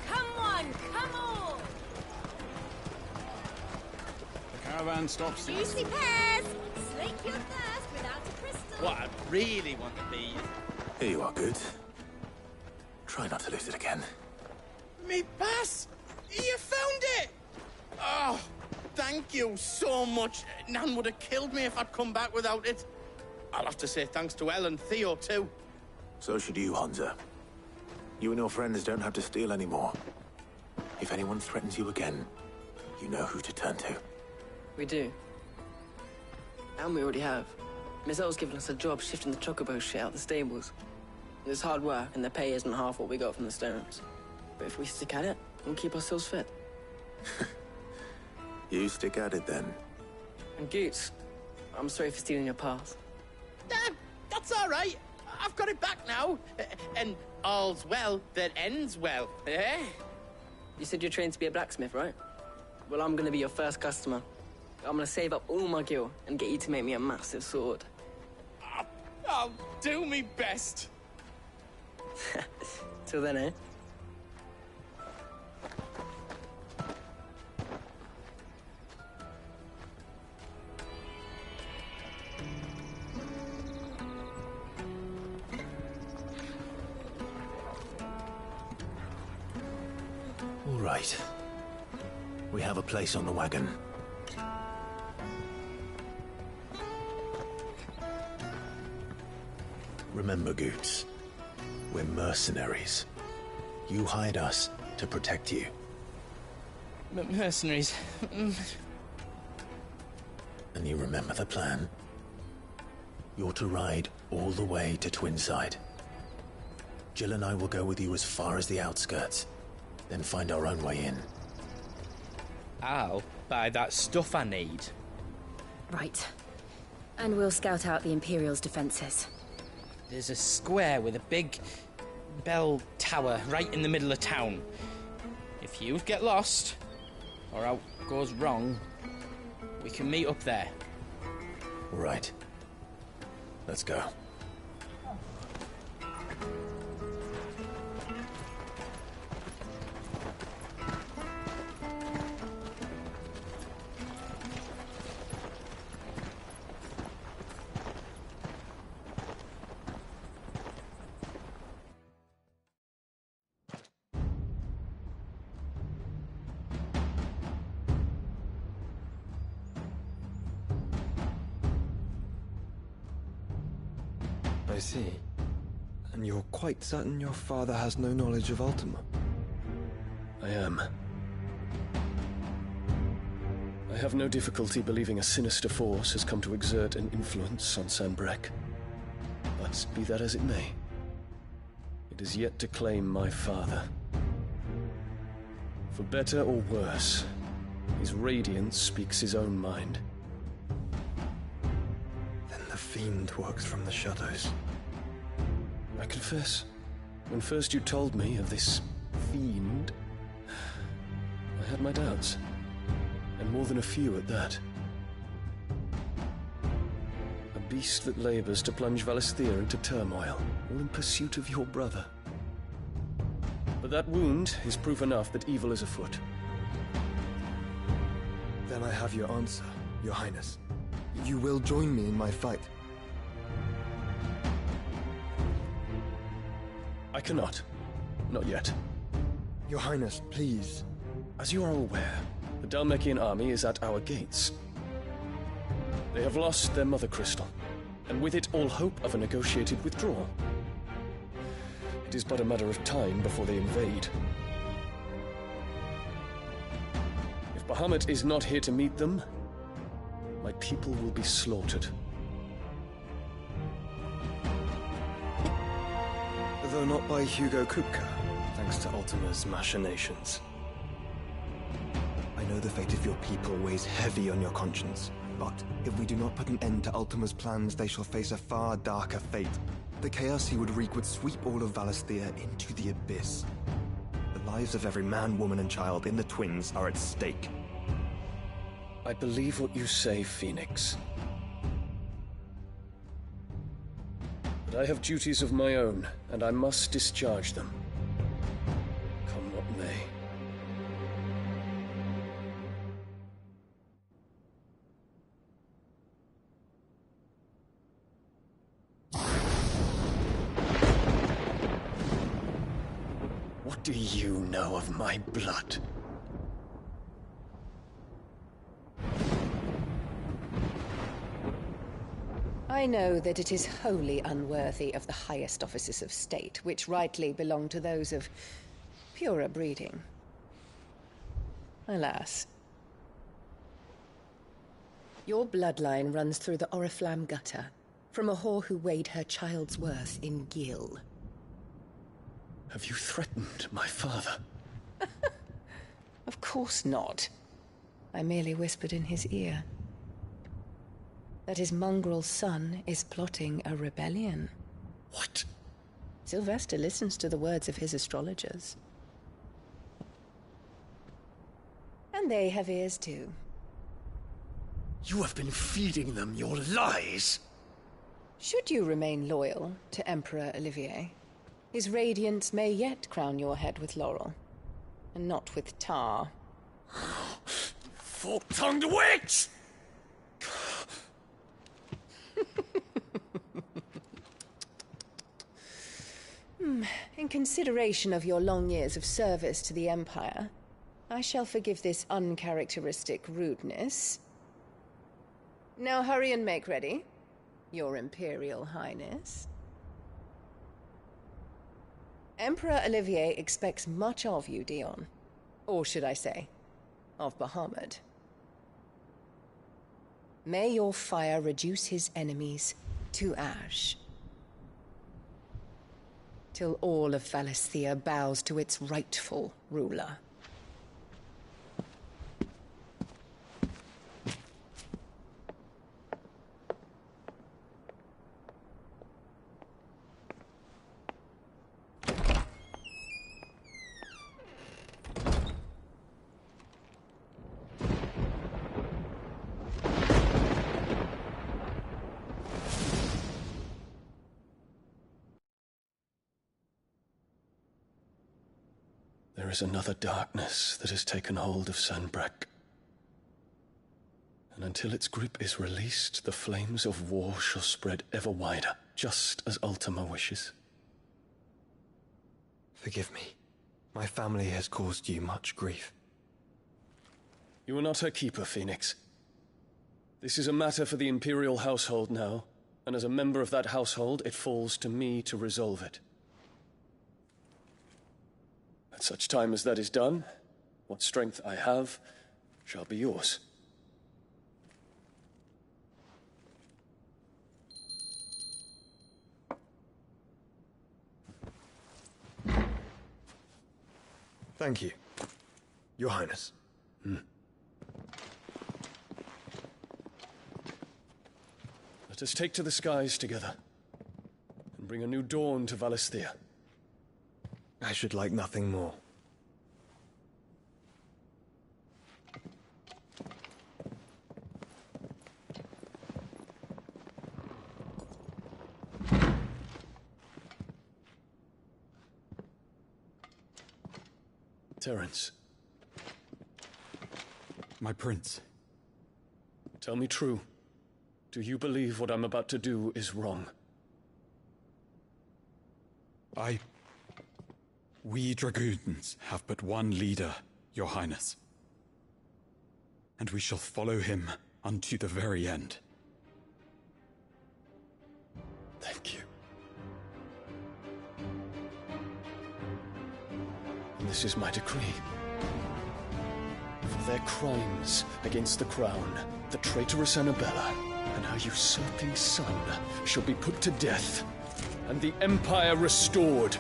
Speaker 14: Come on, come on!
Speaker 15: The caravan stops.
Speaker 14: Juicy pears! Slake your thirst without a crystal!
Speaker 20: What I really want to be...
Speaker 7: Here you are, good. Try not to lose it again.
Speaker 20: Me pass! You found it! Oh, thank you so much. Nan would have killed me if I'd come back without it. I'll have to say thanks to Elle and Theo, too.
Speaker 7: So should you, Hansa. You and your friends don't have to steal anymore. If anyone threatens you again, you know who to turn to.
Speaker 18: We do. And we already have. Miss Elle's given us a job shifting the chocobo shit out the stables. It's hard work, and the pay isn't half what we got from the Stones. But if we stick at it, we'll keep ourselves fit.
Speaker 7: You stick at it, then.
Speaker 18: And Goots, I'm sorry for stealing your pass.
Speaker 20: That's all right. I've got it back now. And all's well that ends well, eh?
Speaker 18: You said you're trained to be a blacksmith, right? Well, I'm gonna be your first customer. I'm gonna save up all my gil and get you to make me a massive sword.
Speaker 20: I'll do me best.
Speaker 18: Till then, eh?
Speaker 7: All right. We have a place on the wagon. Remember, Goots, we're mercenaries. You hired us to protect you.
Speaker 20: Mercenaries?
Speaker 7: And you remember the plan? You're to ride all the way to Twinside. Jill and I will go with you as far as the outskirts, then find our own way in.
Speaker 8: I'll buy that stuff I need.
Speaker 11: Right. And we'll scout out the Imperial's defenses.
Speaker 8: There's a square with a big bell tower right in the middle of town. If you get lost, or out goes wrong, we can meet up there.
Speaker 7: Right. Let's go.
Speaker 9: I see. And you're quite certain your father has no knowledge of Ultima?
Speaker 23: I am. I have no difficulty believing a sinister force has come to exert an influence on Sanbreque. But be that as it may, it is yet to claim my father. For better or worse, his radiance speaks his own mind.
Speaker 9: Then the Fiend works from the shadows.
Speaker 23: I confess, when first you told me of this Fiend, I had my doubts. And more than a few at that. A beast that labors to plunge Valisthea into turmoil, all in pursuit of your brother. But that wound is proof enough that evil is afoot.
Speaker 9: Then I have your answer, Your Highness. You will join me in my fight.
Speaker 23: I cannot. Not yet.
Speaker 9: Your Highness, please.
Speaker 23: As you are aware, the Dhalmekian army is at our gates. They have lost their mother crystal, and with it all hope of a negotiated withdrawal. It is but a matter of time before they invade. If Bahamut is not here to meet them, my people will be slaughtered.
Speaker 9: Though not by Hugo Kupka, thanks to Ultima's machinations. I know the fate of your people weighs heavy on your conscience, but if we do not put an end to Ultima's plans, they shall face a far darker fate. The chaos he would wreak would sweep all of Valisthea into the abyss. The lives of every man, woman, and child in the Twins are at stake.
Speaker 23: I believe what you say, Phoenix. But I have duties of my own, and I must discharge them. Come what may.
Speaker 7: What do you know of my blood?
Speaker 24: I know that it is wholly unworthy of the highest offices of state, which rightly belong to those of purer breeding. Alas. Your bloodline runs through the Oriflamme gutter, from a whore who weighed her child's worth in gil.
Speaker 23: Have you threatened my father?
Speaker 24: Of course not. I merely whispered in his ear that his mongrel son is plotting a rebellion.
Speaker 23: What?
Speaker 24: Sylvester listens to the words of his astrologers. And they have ears too.
Speaker 7: You have been feeding them your lies!
Speaker 24: Should you remain loyal to Emperor Olivier, his radiance may yet crown your head with laurel, and not with tar.
Speaker 7: Fork-tongued witch!
Speaker 24: In consideration of your long years of service to the Empire, I shall forgive this uncharacteristic rudeness. Now hurry and make ready, Your Imperial Highness. Emperor Olivier expects much of you, Dion. Or should I say, of Bahamut. May your fire reduce his enemies to ash, till all of Valisthea bows to its rightful ruler.
Speaker 23: There is another darkness that has taken hold of Sanbreque. And until its grip is released, the flames of war shall spread ever wider, just as Ultima wishes.
Speaker 9: Forgive me. My family has caused you much grief.
Speaker 23: You are not her keeper, Phoenix. This is a matter for the Imperial household now, and as a member of that household, it falls to me to resolve it. At such time as that is done, what strength I have shall be yours.
Speaker 9: Thank you, Your Highness.
Speaker 23: Let us take to the skies together, and bring a new dawn to Valisthea.
Speaker 9: I should like nothing more.
Speaker 23: Terence.
Speaker 10: My prince.
Speaker 23: Tell me true. Do you believe what I'm about to do is wrong?
Speaker 10: We dragoons have but one leader, Your Highness. And we shall follow him unto the very end.
Speaker 23: Thank you. And this is my decree. For their crimes against the crown, the traitorous Annabella and her usurping son shall be put to death, and the Empire restored.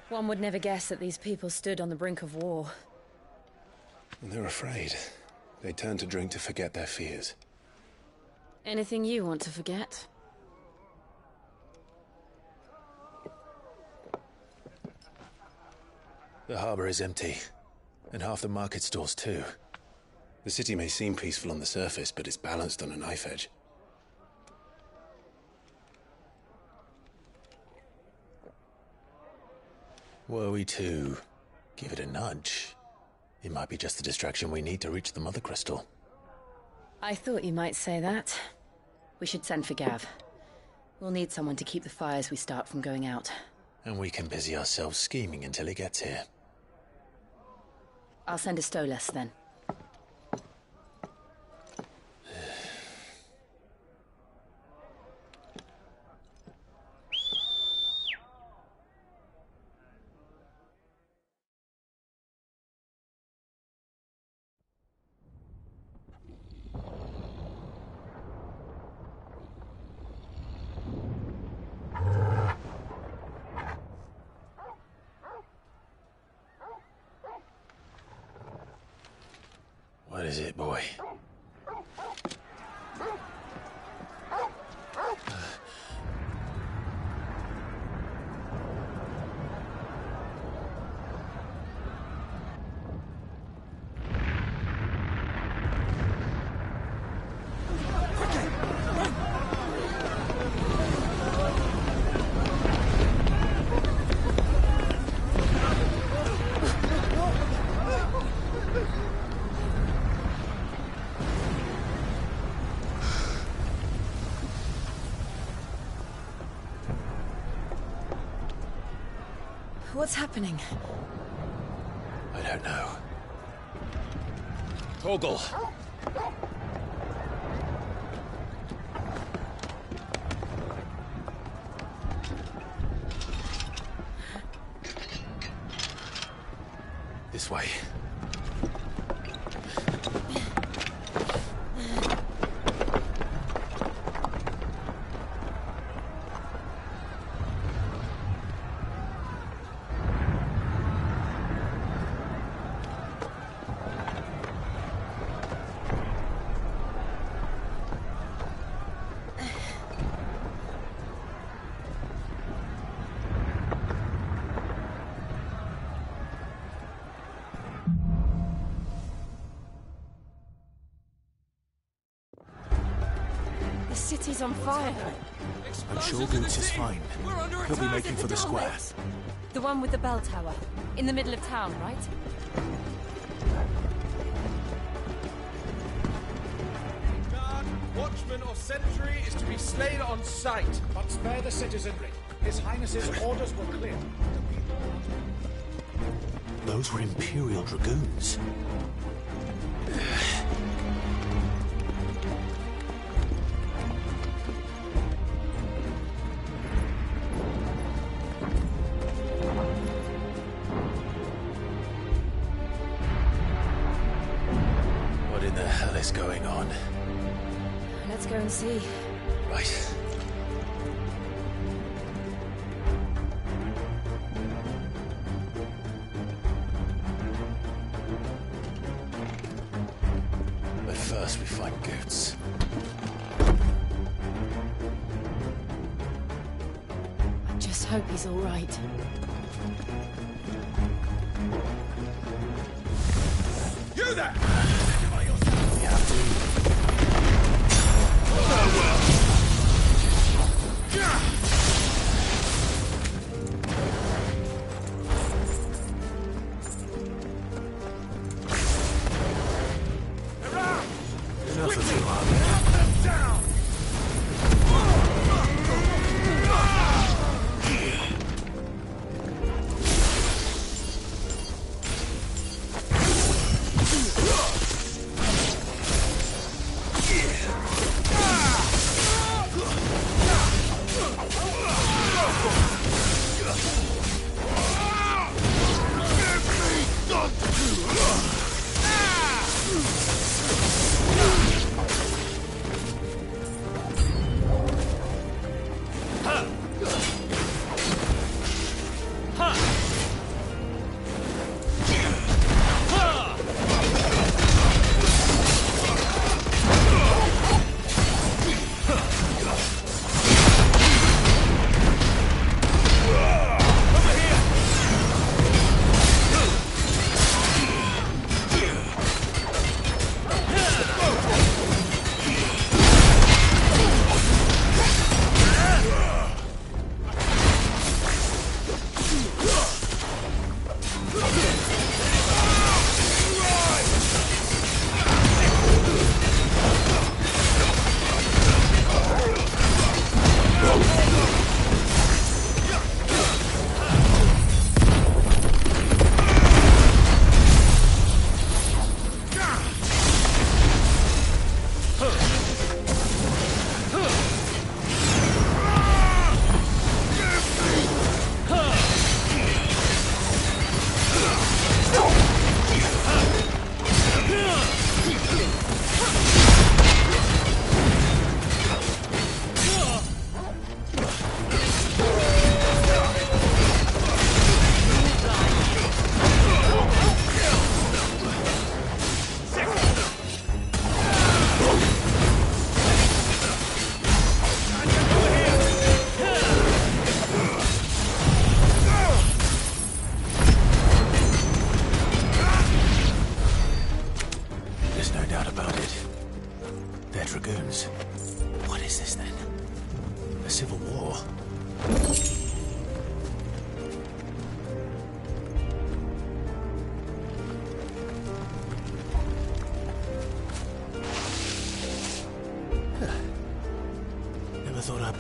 Speaker 1: One would never guess that these people stood on the brink of war.
Speaker 7: They're afraid. They turn to drink to forget their fears.
Speaker 1: Anything you want to forget?
Speaker 7: The harbor is empty, and half the market stalls too. The city may seem peaceful on the surface, but it's balanced on a knife edge. Were we to give it a nudge, it might be just the distraction we need to reach the Mother Crystal.
Speaker 1: I thought you might say that. We should send for Gav. We'll need someone to keep the fires we start from going out.
Speaker 7: And we can busy ourselves scheming until he gets here.
Speaker 1: I'll send a Stolas then.
Speaker 7: What is it, boy?
Speaker 24: What's happening?
Speaker 7: I don't know. Torgal! This way.
Speaker 24: The city's on fire.
Speaker 7: I'm sure Goots is fine. He'll be making for the square.
Speaker 1: The one with the bell tower. In the middle of town, right?
Speaker 13: Guard, watchman or sentry is to be slain on sight.
Speaker 17: But spare the citizenry. His Highness's orders were clear.
Speaker 7: Those were Imperial Dragoons. What in the hell is going on?
Speaker 1: Let's go and see.
Speaker 7: Right. But first we find Goots.
Speaker 1: I just hope he's all right.
Speaker 13: You there!
Speaker 7: We have to. Enough of you, Army.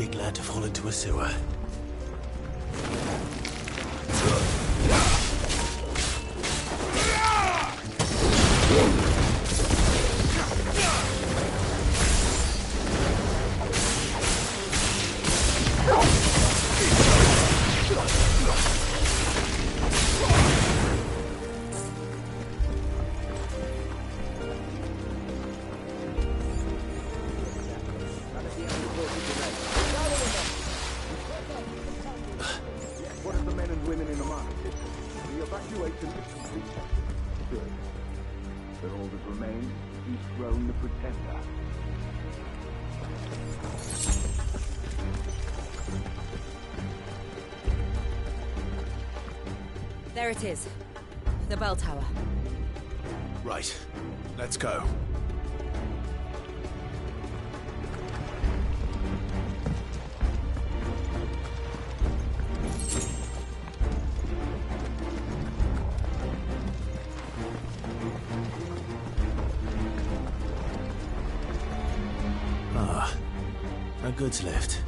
Speaker 7: be glad to fall into a sewer.
Speaker 2: What of the men and women in the market? The evacuation is complete. Good. Then all that remains is Throne the Pretender.
Speaker 16: There it is. The bell tower.
Speaker 7: Right. Let's go. Ah, a goods lift.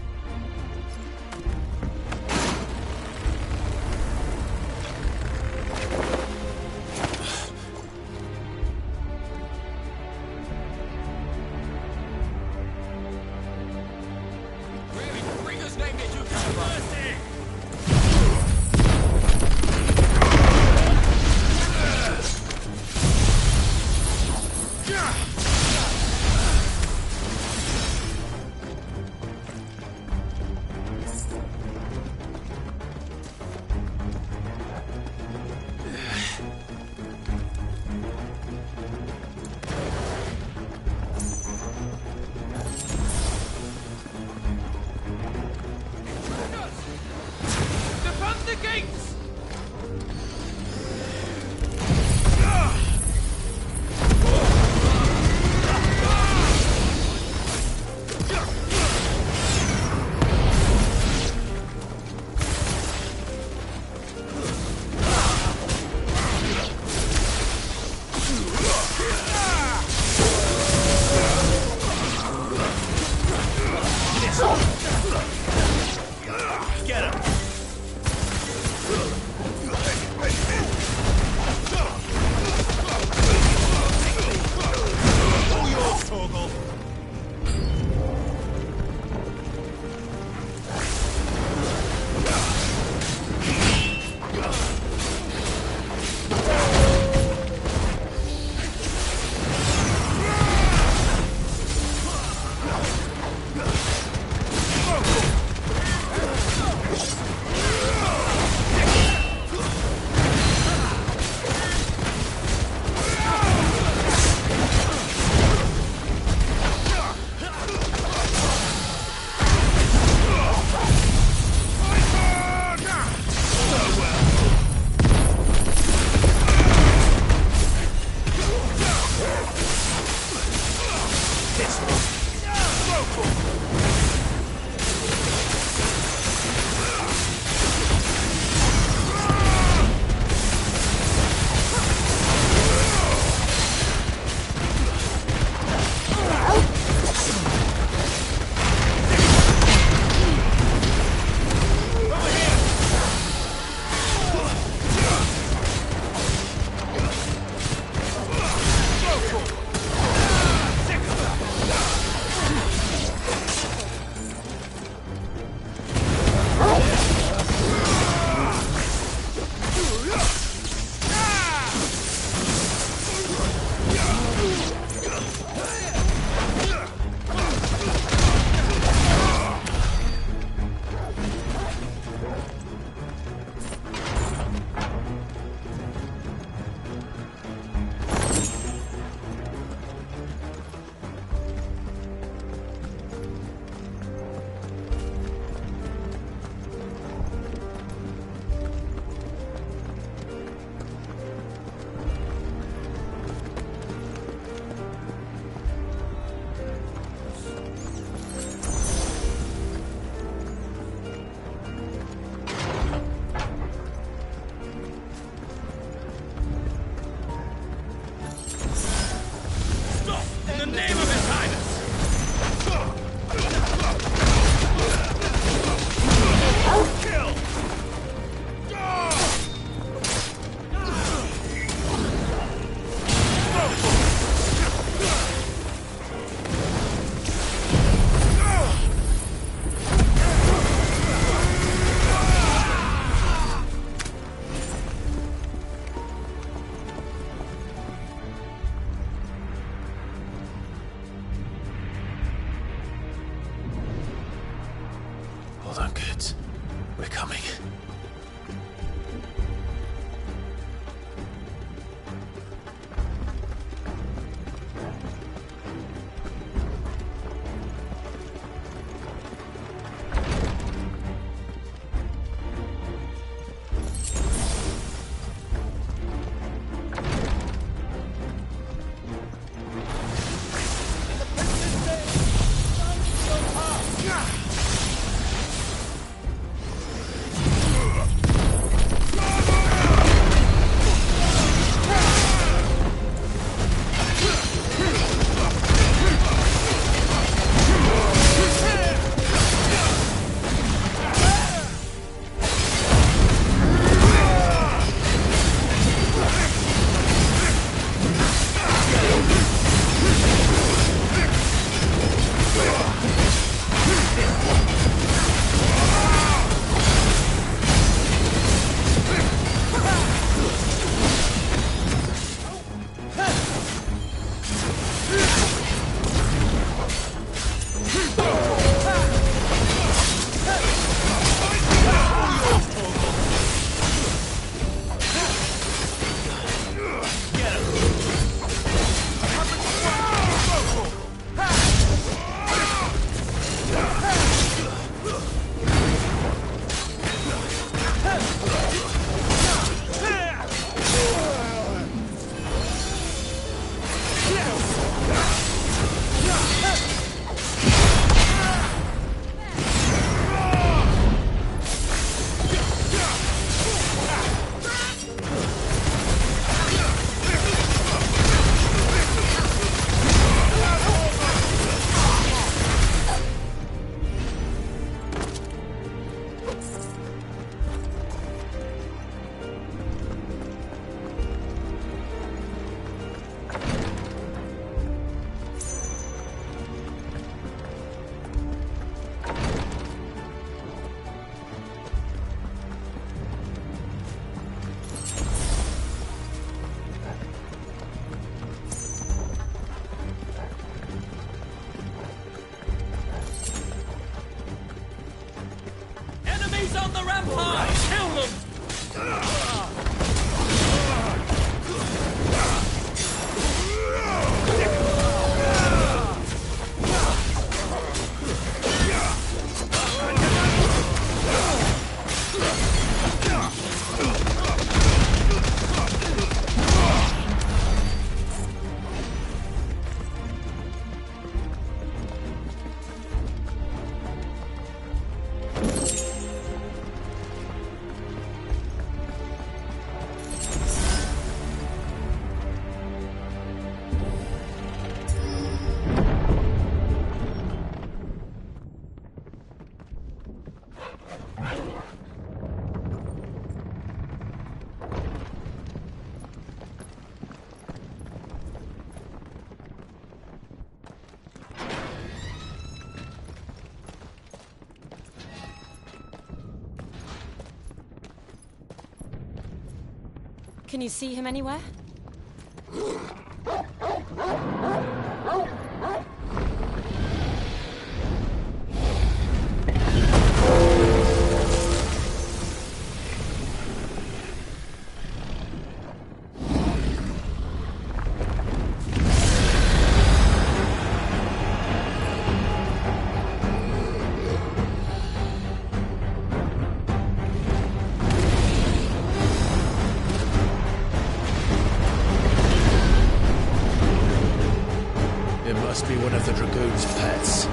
Speaker 14: Can you see him anywhere?
Speaker 7: It must be one of the Dragoon's pets.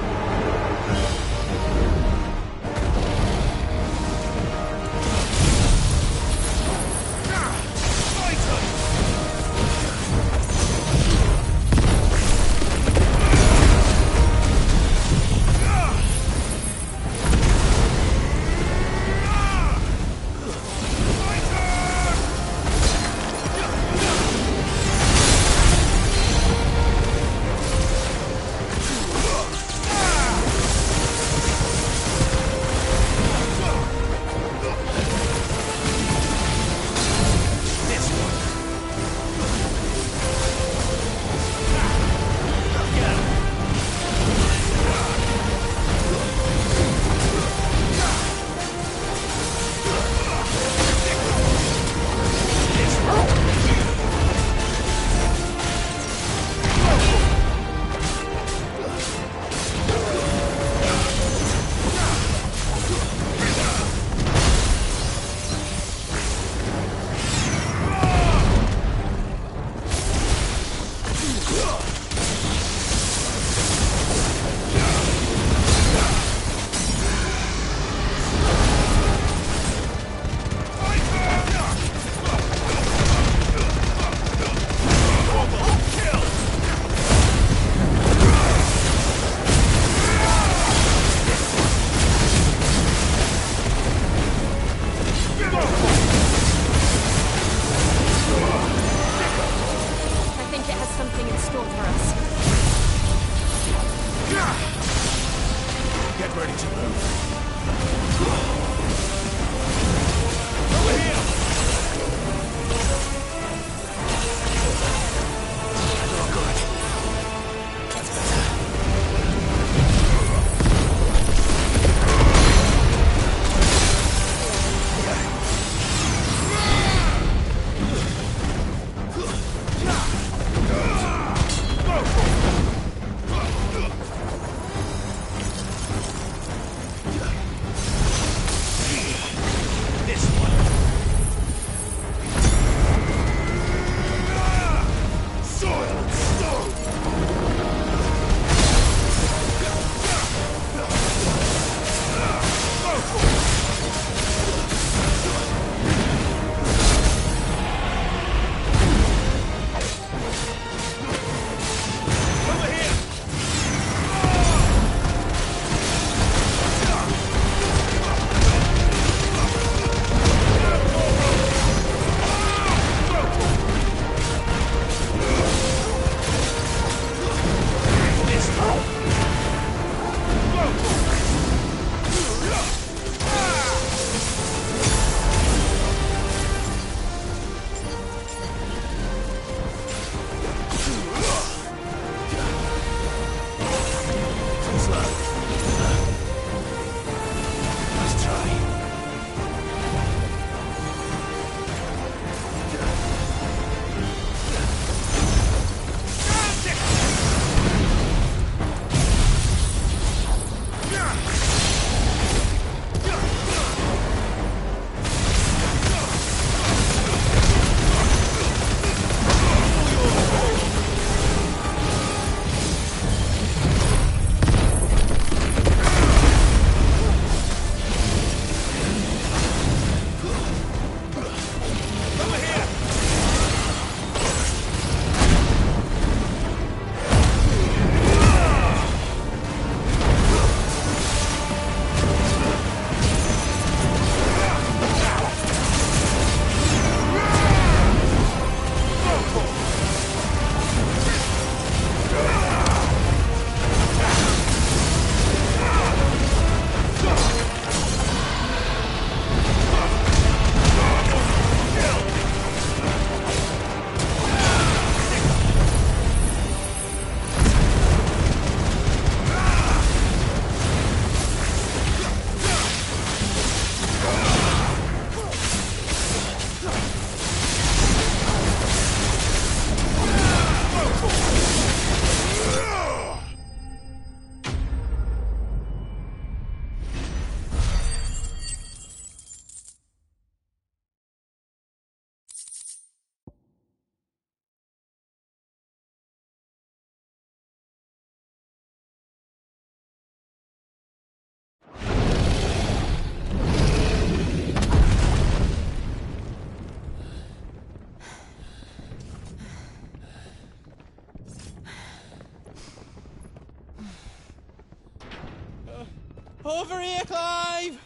Speaker 8: Over here, Clive!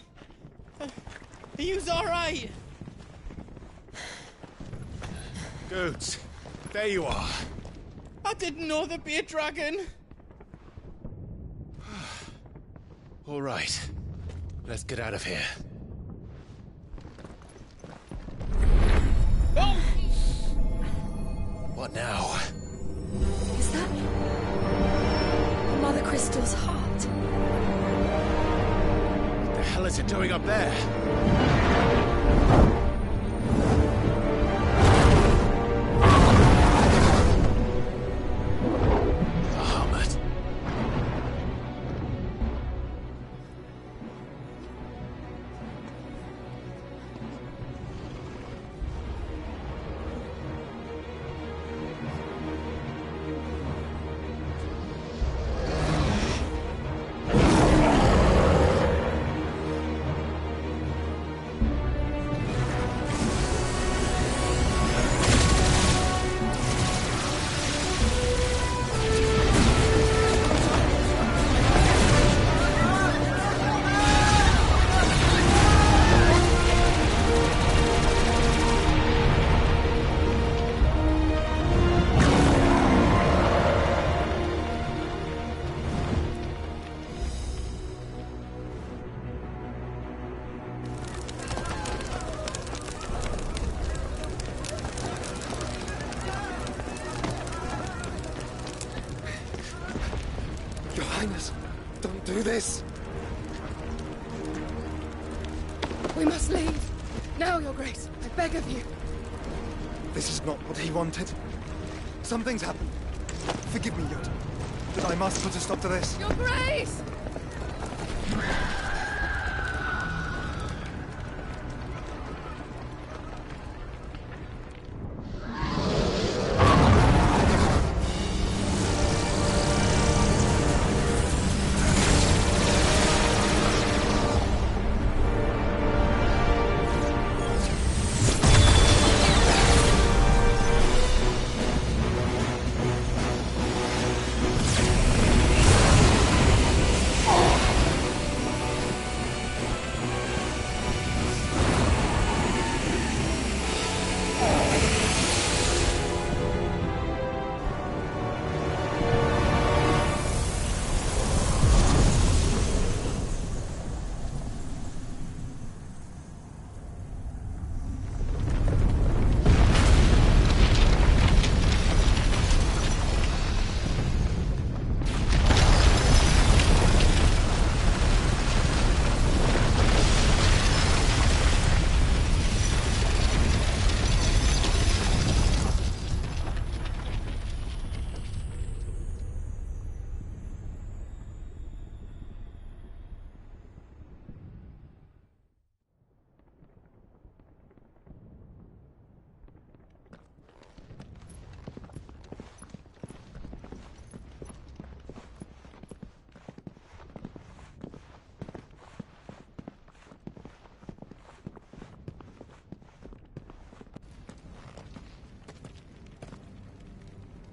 Speaker 8: Are you alright?
Speaker 21: Goods, there you are.
Speaker 8: I didn't know there'd be a dragon.
Speaker 7: All right. Let's get out of here.
Speaker 8: Oh!
Speaker 7: What now?
Speaker 24: Is that Mother Crystal's heart?
Speaker 7: What the hell is it doing up there? Bahamut.
Speaker 9: Your Highness, don't do this.
Speaker 24: We must leave. Now, Your Grace. I beg of you.
Speaker 9: This is not what he wanted. Something's happened. Forgive me, Yoda, but I must put a stop to this.
Speaker 24: Your Grace!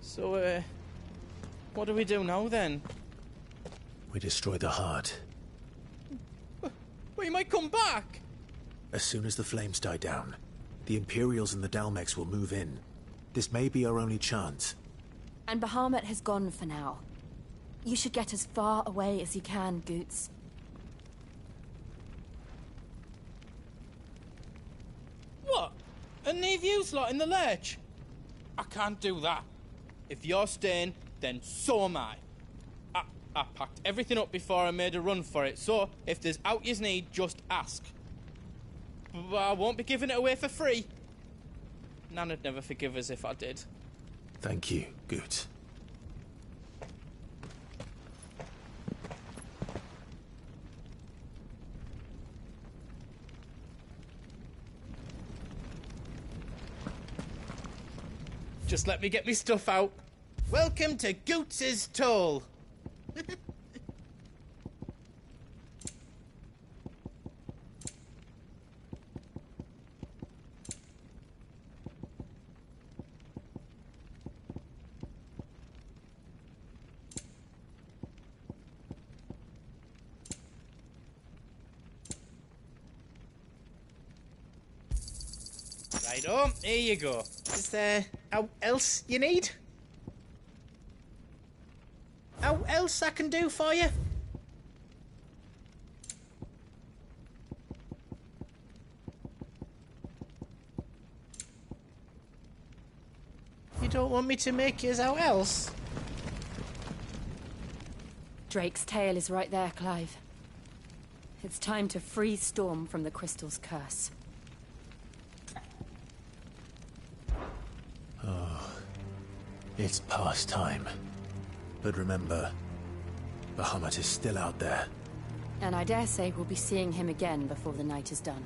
Speaker 8: So, what do we do now then?
Speaker 7: We destroy the heart.
Speaker 8: Well, you might come back!
Speaker 7: As soon as the flames die down, the Imperials and the Dalmex will move in. This may be our only chance.
Speaker 1: And Bahamut has gone for now. You should get as far away as you can, Goots.
Speaker 8: What? And leave you lot in the lurch? I can't do that. If you're staying, then so am I. I packed everything up before I made a run for it, so if there's out you need, just ask. But I won't be giving it away for free. Nan'd never forgive us if I did.
Speaker 7: Thank you, Goots.
Speaker 8: Just let me get me stuff out. Welcome to Goots's Toll. Righto, here you go. Is there out else you need? Out else I can do for you? You don't want me to make yours out else?
Speaker 1: Drake's tail is right there, Clive. It's time to free Storm from the Crystal's curse.
Speaker 7: Oh, it's past time. But remember, Bahamut is still out there.
Speaker 1: And I dare say we'll be seeing him again before the night is done.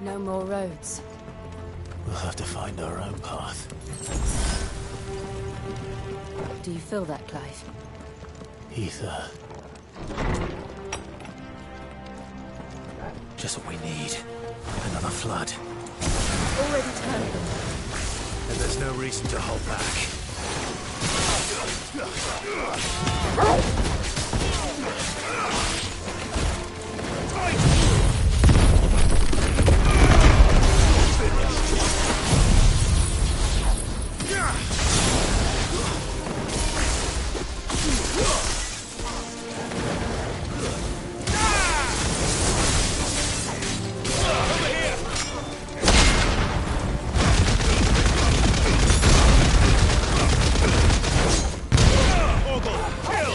Speaker 1: No more roads.
Speaker 7: We'll have to find our own path.
Speaker 1: Do you feel that, Clive?
Speaker 7: Ether. Just what we need. Another flood.
Speaker 1: Already turned them.
Speaker 7: And there's no reason to hold back.
Speaker 20: Kill!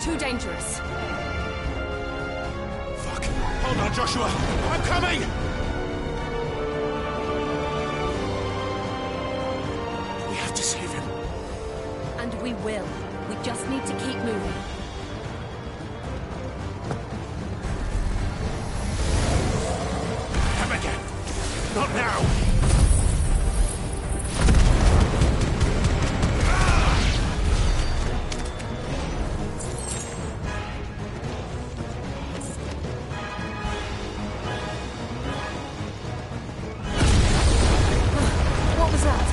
Speaker 14: too dangerous.
Speaker 21: Fuck. Hold on, Joshua. I'm coming! We have to save him.
Speaker 14: And we will. We just need to keep moving.
Speaker 21: Come again. Not now.
Speaker 14: What was that?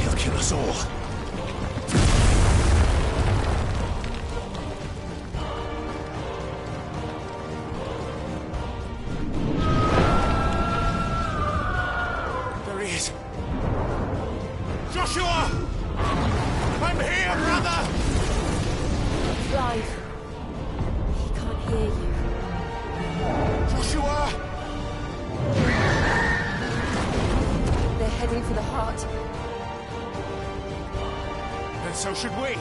Speaker 21: He'll kill us all. There he is. Joshua! I'm here, brother!
Speaker 14: Clive. He can't hear you.
Speaker 21: Joshua!
Speaker 14: They're heading for the heart.
Speaker 21: And so should we.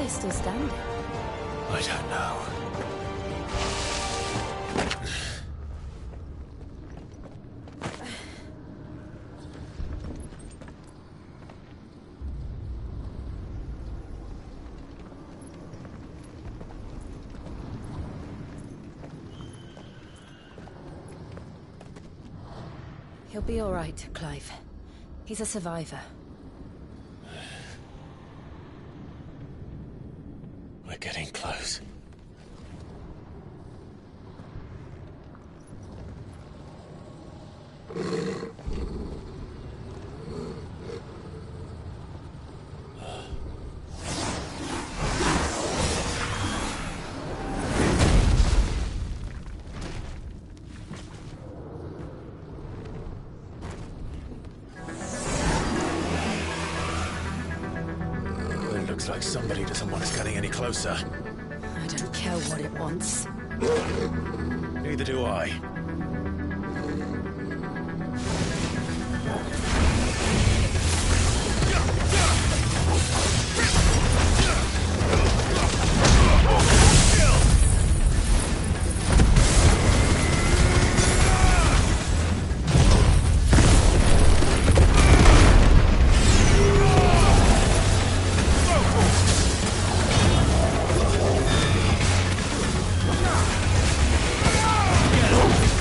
Speaker 1: Empire still standing?
Speaker 7: I don't know.
Speaker 1: He'll be all right, Clive. He's a survivor.
Speaker 7: We're getting close. Looks like somebody doesn't want us getting any closer.
Speaker 1: I don't care what it wants.
Speaker 7: Neither do I.
Speaker 2: Get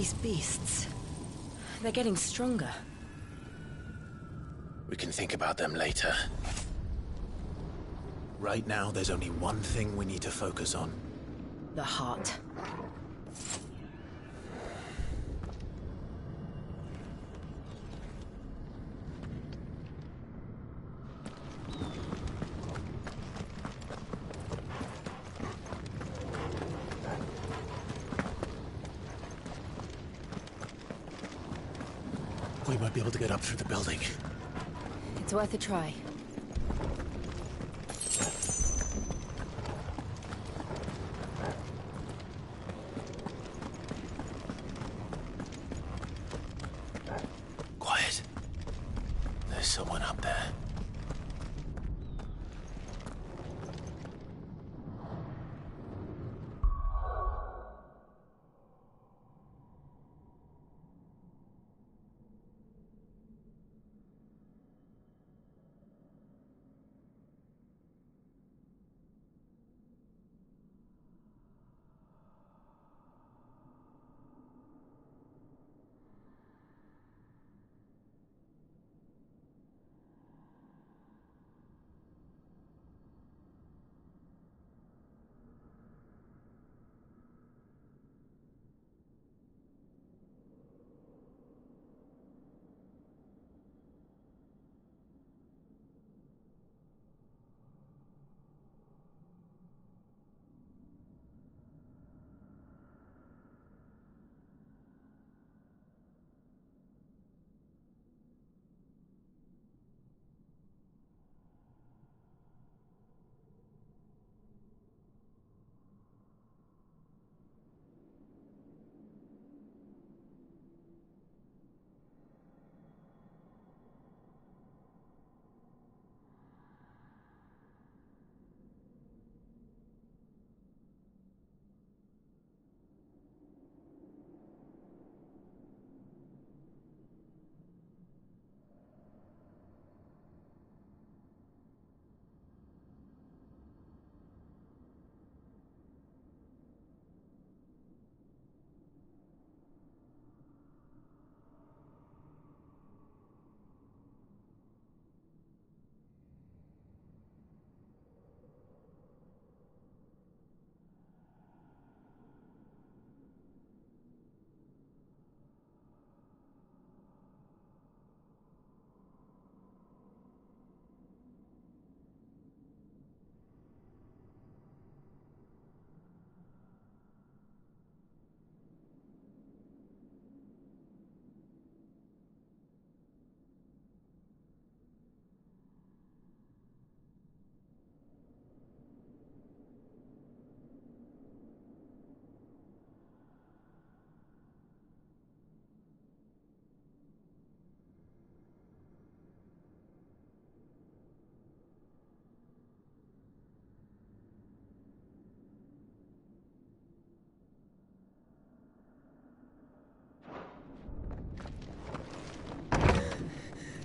Speaker 24: These beasts... they're getting stronger.
Speaker 7: We can think about them later. Right now, there's only one thing we need to focus on.
Speaker 24: The heart.
Speaker 7: We might be able to get up through the building.
Speaker 1: It's worth a try.
Speaker 7: Quiet. There's someone up there.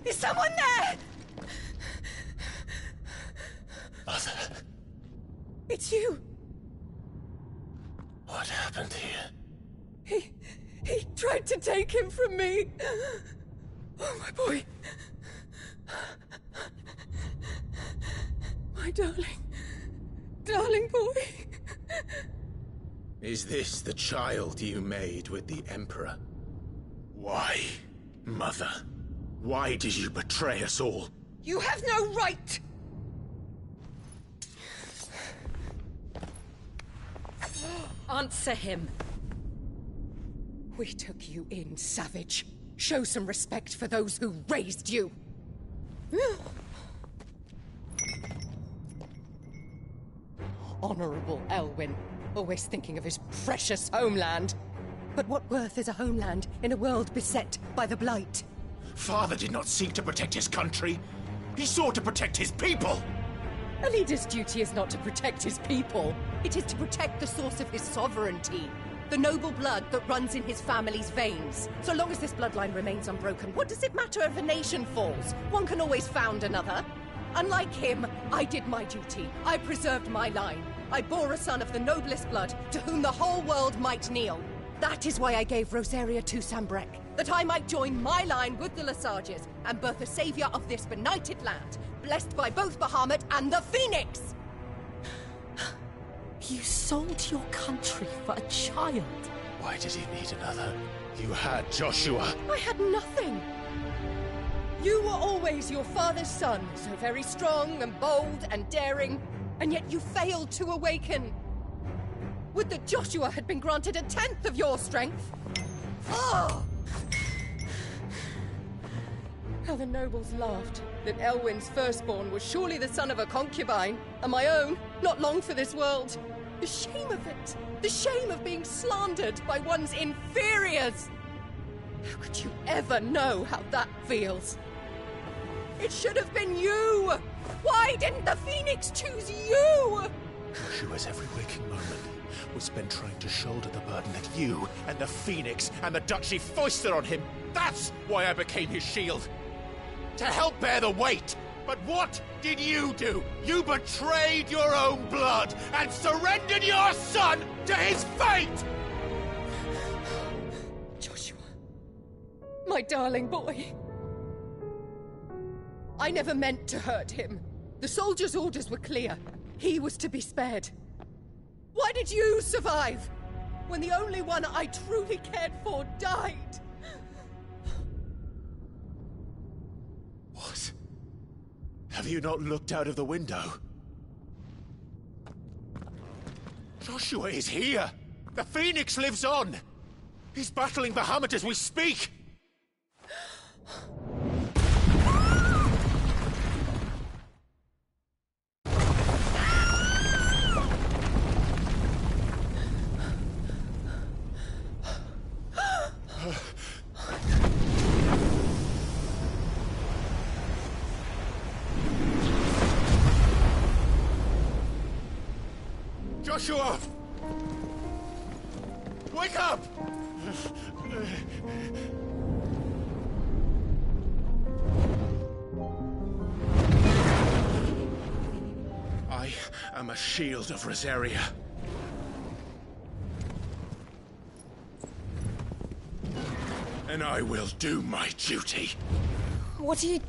Speaker 24: Is someone there?
Speaker 7: Mother.
Speaker 24: It's you.
Speaker 7: What happened here?
Speaker 24: He tried to take him from me. Oh, my boy. My darling boy.
Speaker 7: Is this the child you made with the Emperor? Why, Mother? Why did you betray us all?
Speaker 24: You have no right! Answer him. We took you in, savage. Show some respect for those who raised you. Honorable Elwyn, always thinking of his precious homeland. But what worth is a homeland in a world beset by the Blight?
Speaker 7: Father did not seek to protect his country. He sought to protect his people.
Speaker 24: A leader's duty is not to protect his people. It is to protect the source of his sovereignty. The noble blood that runs in his family's veins. So long as this bloodline remains unbroken, what does it matter if a nation falls? One can always found another. Unlike him, I did my duty. I preserved my line. I bore a son of the noblest blood, to whom the whole world might kneel. That is why I gave Rosaria to Sambrek, that I might join my line with the Lesages and birth a savior of this benighted land, blessed by both Bahamut and the Phoenix!
Speaker 3: You sold your country for a child.
Speaker 7: Why did he need another? You had Joshua.
Speaker 24: I had nothing. You were always your father's son, so very strong and bold and daring, and yet you failed to awaken. Would that Joshua had been granted 1/10 of your strength? Oh! How the nobles laughed that Elwyn's firstborn was surely the son of a concubine, and my own, not long for this world. The shame of it! The shame of being slandered by one's inferiors! How could you ever know how that feels? It should have been you! Why didn't the Phoenix choose you?
Speaker 7: Joshua's every waking moment was spent trying to shoulder the burden that you and the Phoenix and the Duchy foisted on him. That's why I became his shield. To help bear the weight. But what did you do? You betrayed your own blood and surrendered your son to his fate!
Speaker 24: Joshua. My darling boy. I never meant to hurt him. The soldiers' orders were clear. He was to be spared. Why did you survive when the only one I truly cared for died?
Speaker 7: What? Have you not looked out of the window? Joshua is here! The Phoenix lives on! He's battling Bahamut as we speak! Joshua! Wake up! I am a shield of Rosaria. And I will do my duty.
Speaker 24: What are you...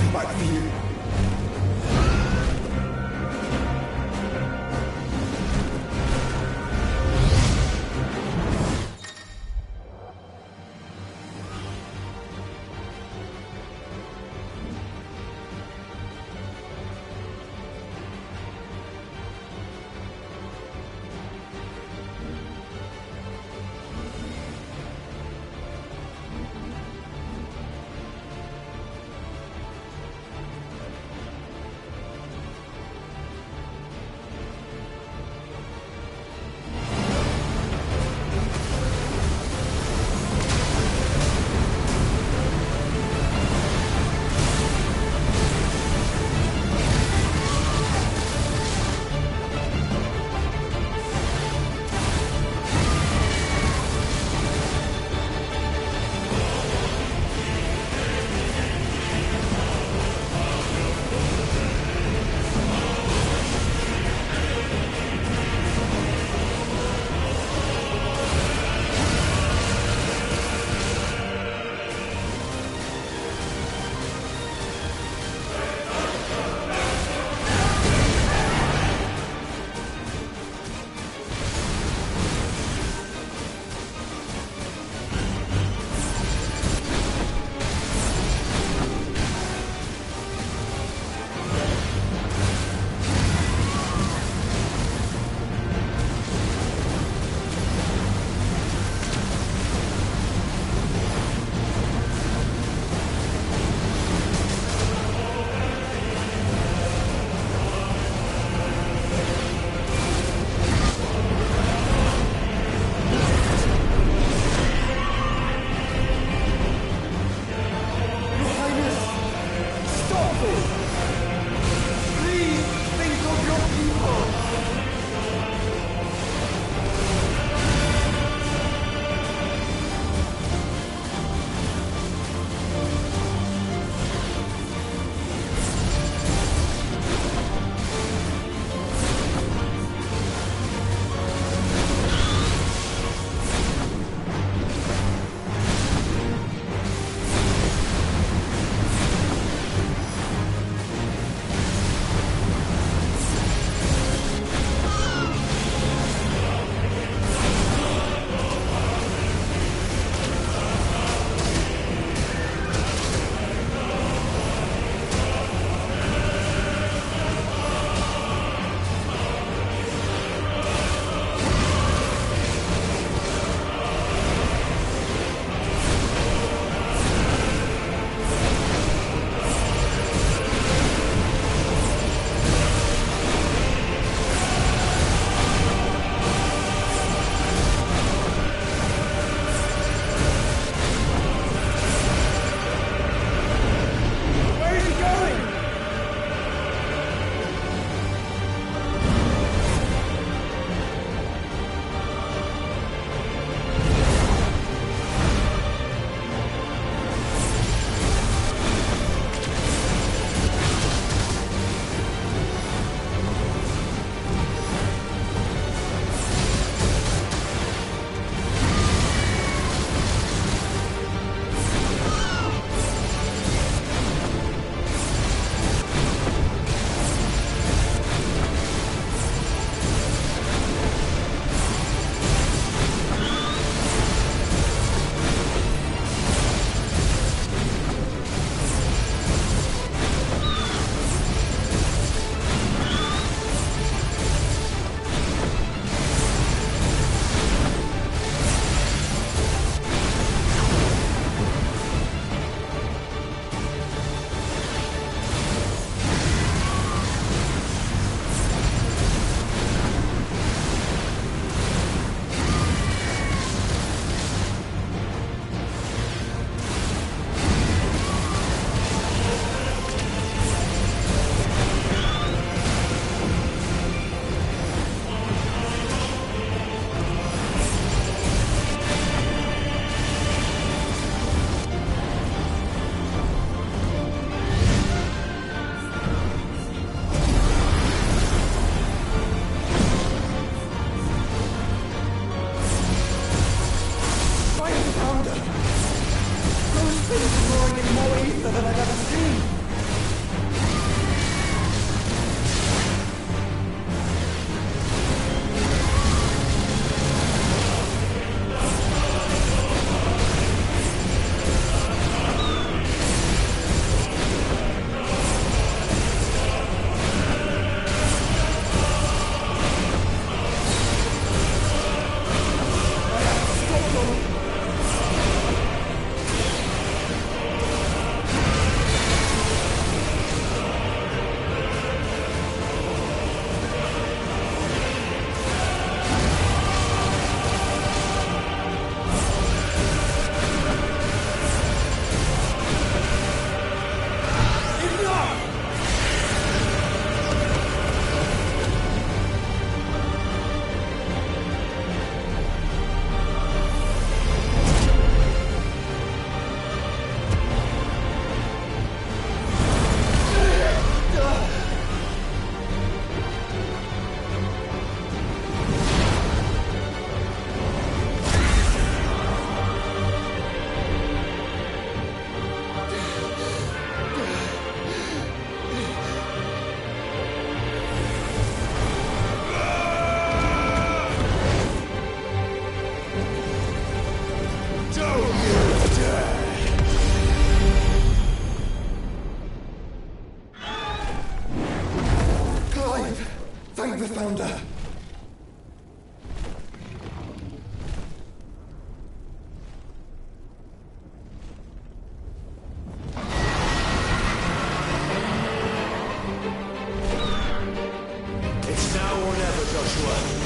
Speaker 9: nothing but fear. Thank the Founder!
Speaker 2: It's now or never, Joshua.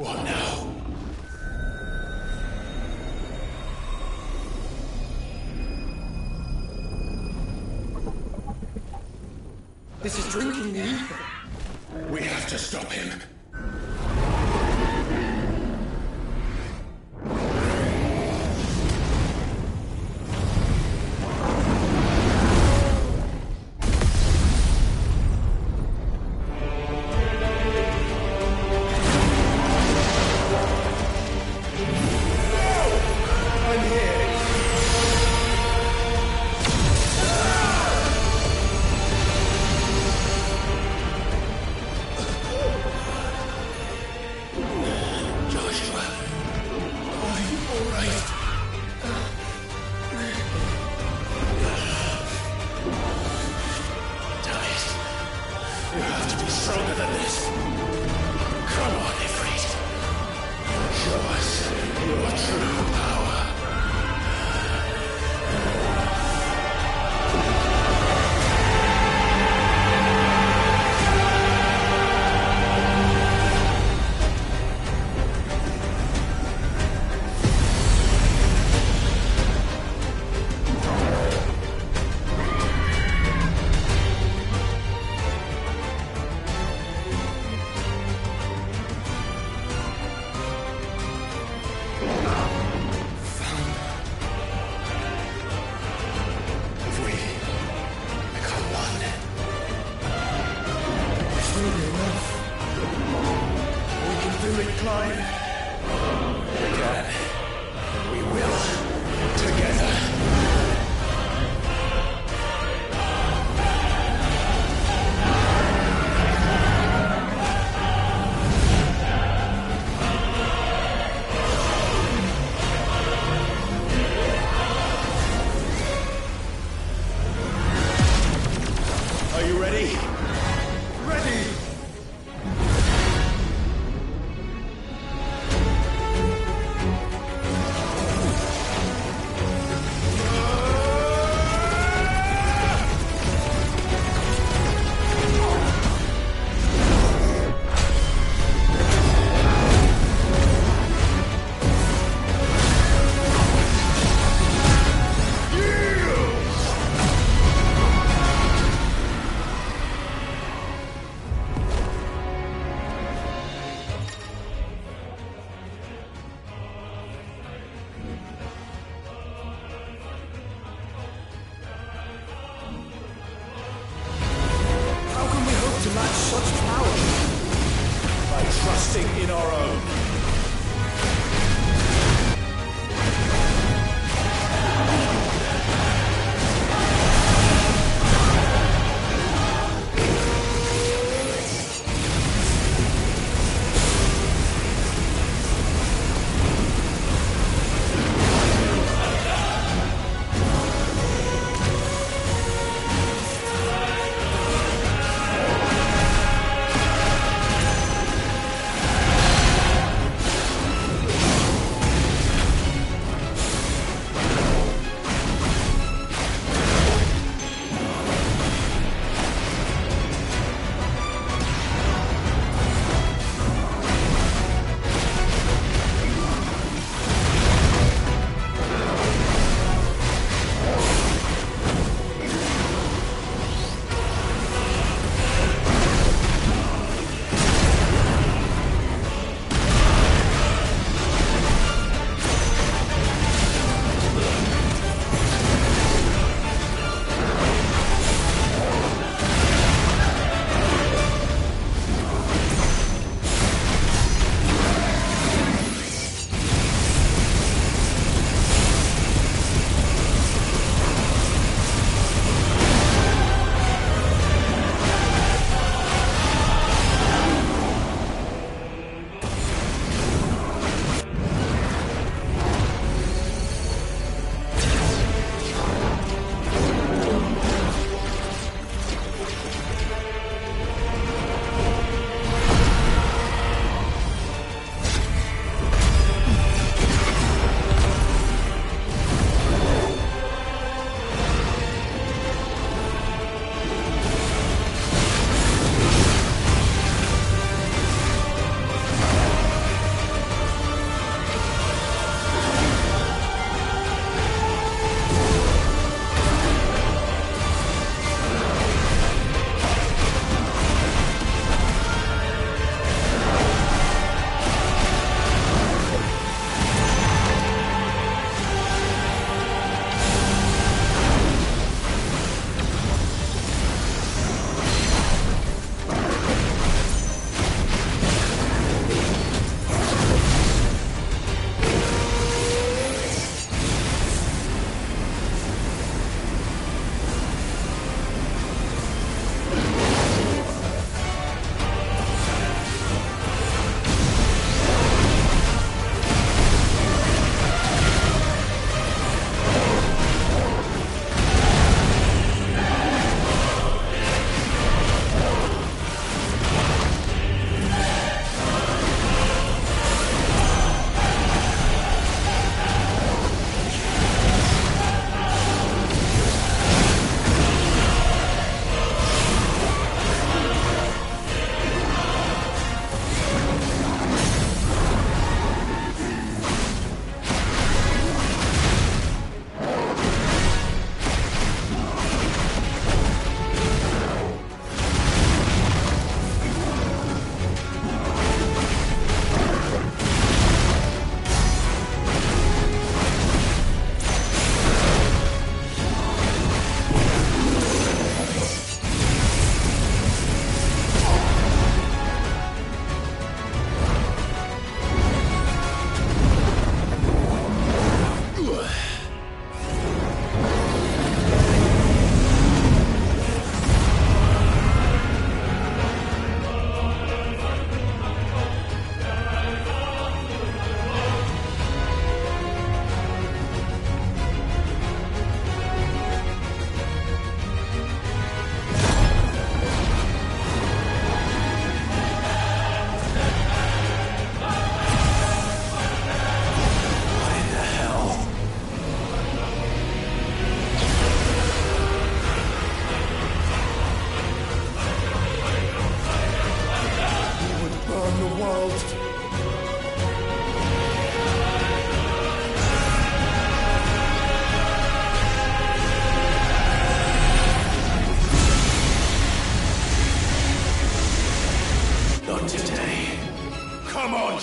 Speaker 7: What now?
Speaker 2: This is drinking the ether.
Speaker 7: We have to stop him.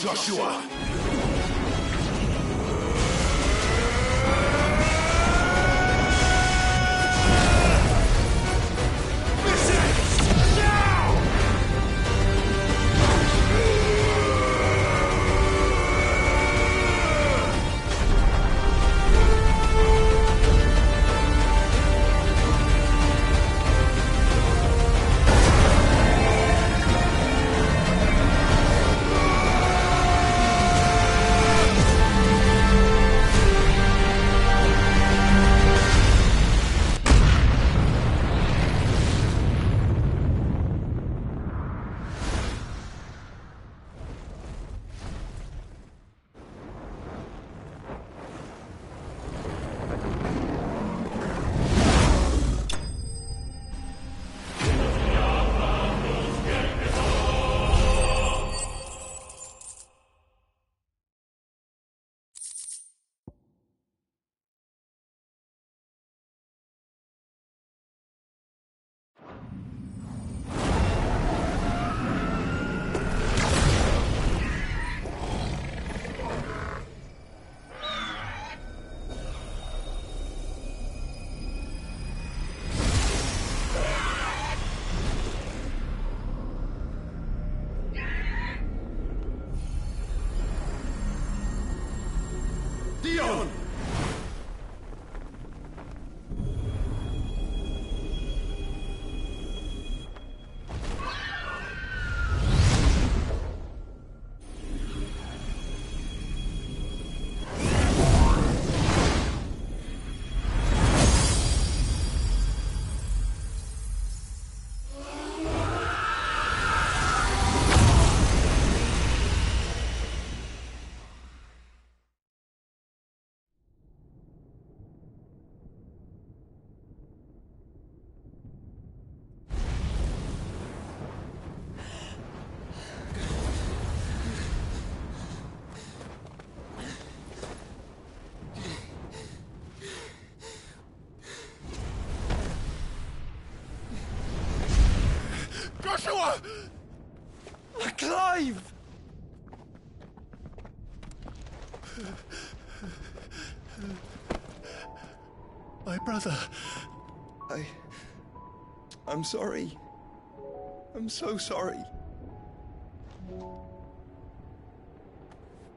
Speaker 2: Joshua! Joshua!
Speaker 9: Clive!
Speaker 7: My brother.
Speaker 9: I'm sorry. I'm so sorry.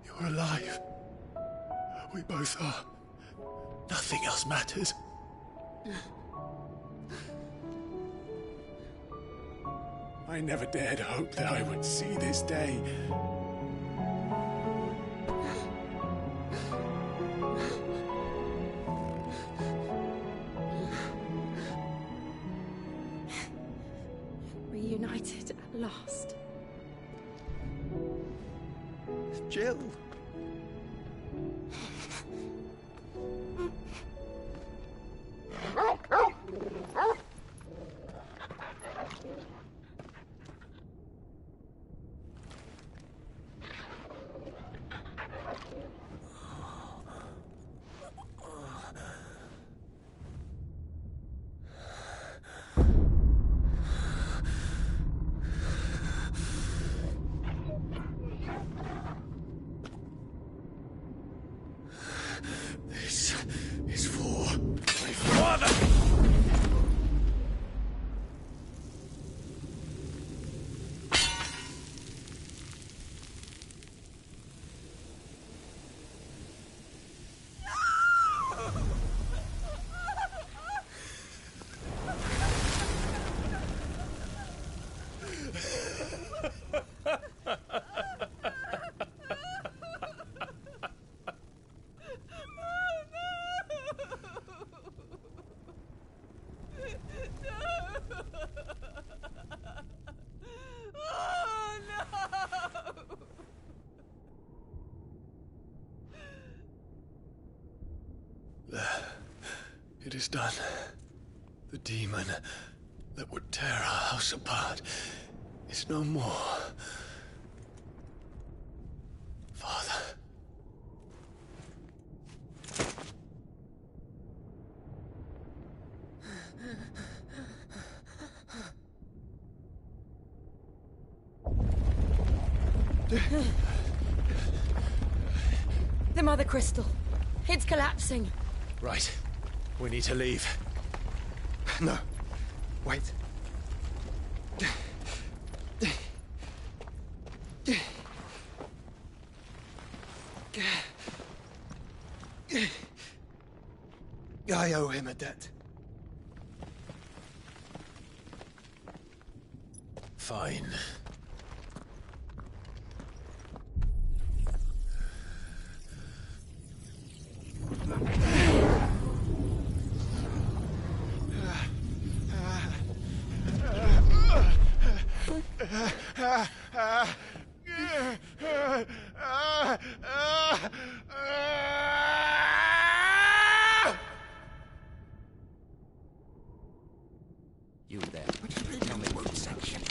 Speaker 7: You're alive. We both are. Nothing else matters.
Speaker 2: I never dared hope that I would see this day.
Speaker 11: Reunited at last.
Speaker 9: Jill.
Speaker 7: This is for my father! It is done. The demon that would tear our house apart is no more. Father.
Speaker 3: The Mother Crystal. It's collapsing.
Speaker 7: Right. We need to leave.
Speaker 9: No. Wait. I owe him a debt.
Speaker 7: Fine.
Speaker 4: You there. Tell me what section.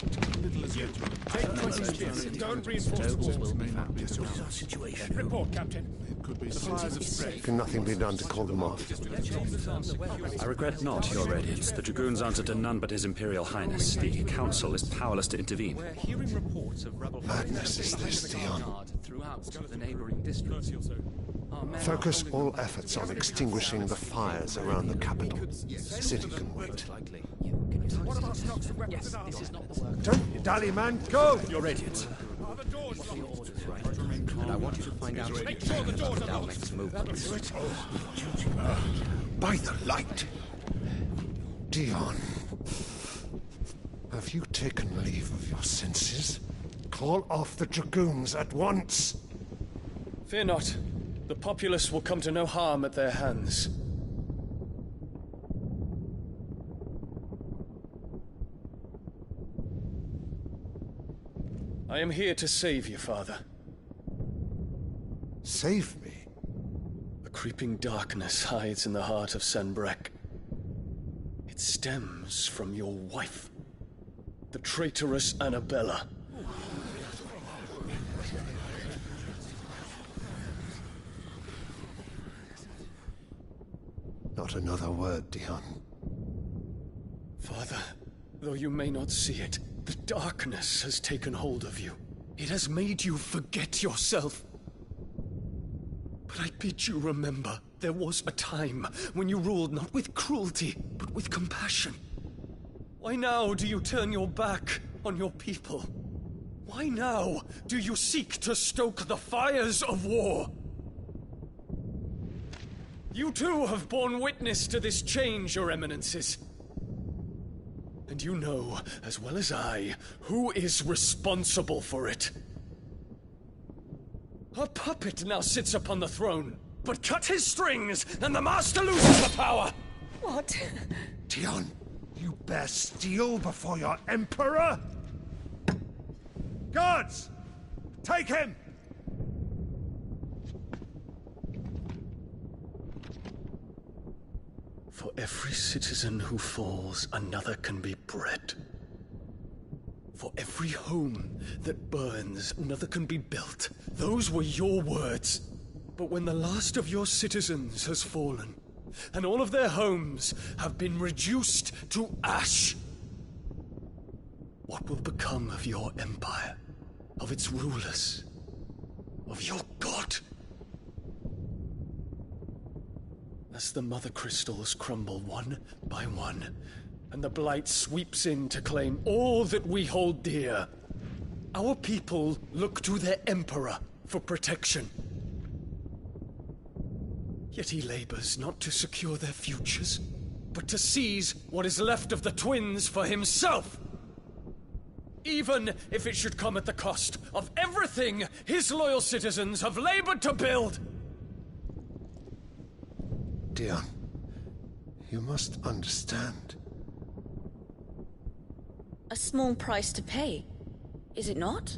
Speaker 17: Don't reinforce
Speaker 4: will be found.
Speaker 17: What is our situation? Report, Captain. It could be the fires of Spread.
Speaker 5: Can nothing be done to call them off?
Speaker 15: I regret not, Your Radiance. The Dragoons answer to none but His Imperial Highness. The Council is powerless to intervene.
Speaker 4: We're hearing reports of rebel
Speaker 5: Madness is this, Dion.
Speaker 4: throughout the neighboring districts.
Speaker 5: Focus all efforts on extinguishing the fires around the capital. The city can wait.
Speaker 4: Yes, this is not the work.
Speaker 5: Don't dally, man. Go!
Speaker 4: Your Radiance. What are your orders, right? And I want you to find out about Dalmek's movements.
Speaker 5: By the light! Dion. Have you taken leave of your senses? Call off the Dragoons at once!
Speaker 23: Fear not. The populace will come to no harm at their hands. I am here to save you, Father.
Speaker 5: Save me?
Speaker 23: A creeping darkness hides in the heart of Sanbrek. It stems from your wife, the traitorous Annabella.
Speaker 5: Not another word, Dion.
Speaker 23: Father, though you may not see it, the darkness has taken hold of you. It has made you forget yourself. But I bid you remember, there was a time when you ruled not with cruelty, but with compassion. Why now do you turn your back on your people? Why now do you seek to stoke the fires of war? You too have borne witness to this change, Your Eminences. And you know, as well as I, who is responsible for it. A puppet now sits upon the throne, but cut his strings, and the Master loses the power!
Speaker 3: What?
Speaker 5: Dion, you bear steel before your Emperor? Guards! Take him!
Speaker 23: For every citizen who falls, another can be bred. For every home that burns, another can be built. Those were your words. But when the last of your citizens has fallen, and all of their homes have been reduced to ash, what will become of your empire, of its rulers, of your god? As the Mother Crystals crumble one by one, and the Blight sweeps in to claim all that we hold dear, our people look to their Emperor for protection. Yet he labors not to secure their futures, but to seize what is left of the twins for himself! Even if it should come at the cost of everything his loyal citizens have labored to build!
Speaker 5: Dion, you must understand.
Speaker 19: A small price to pay, is it not?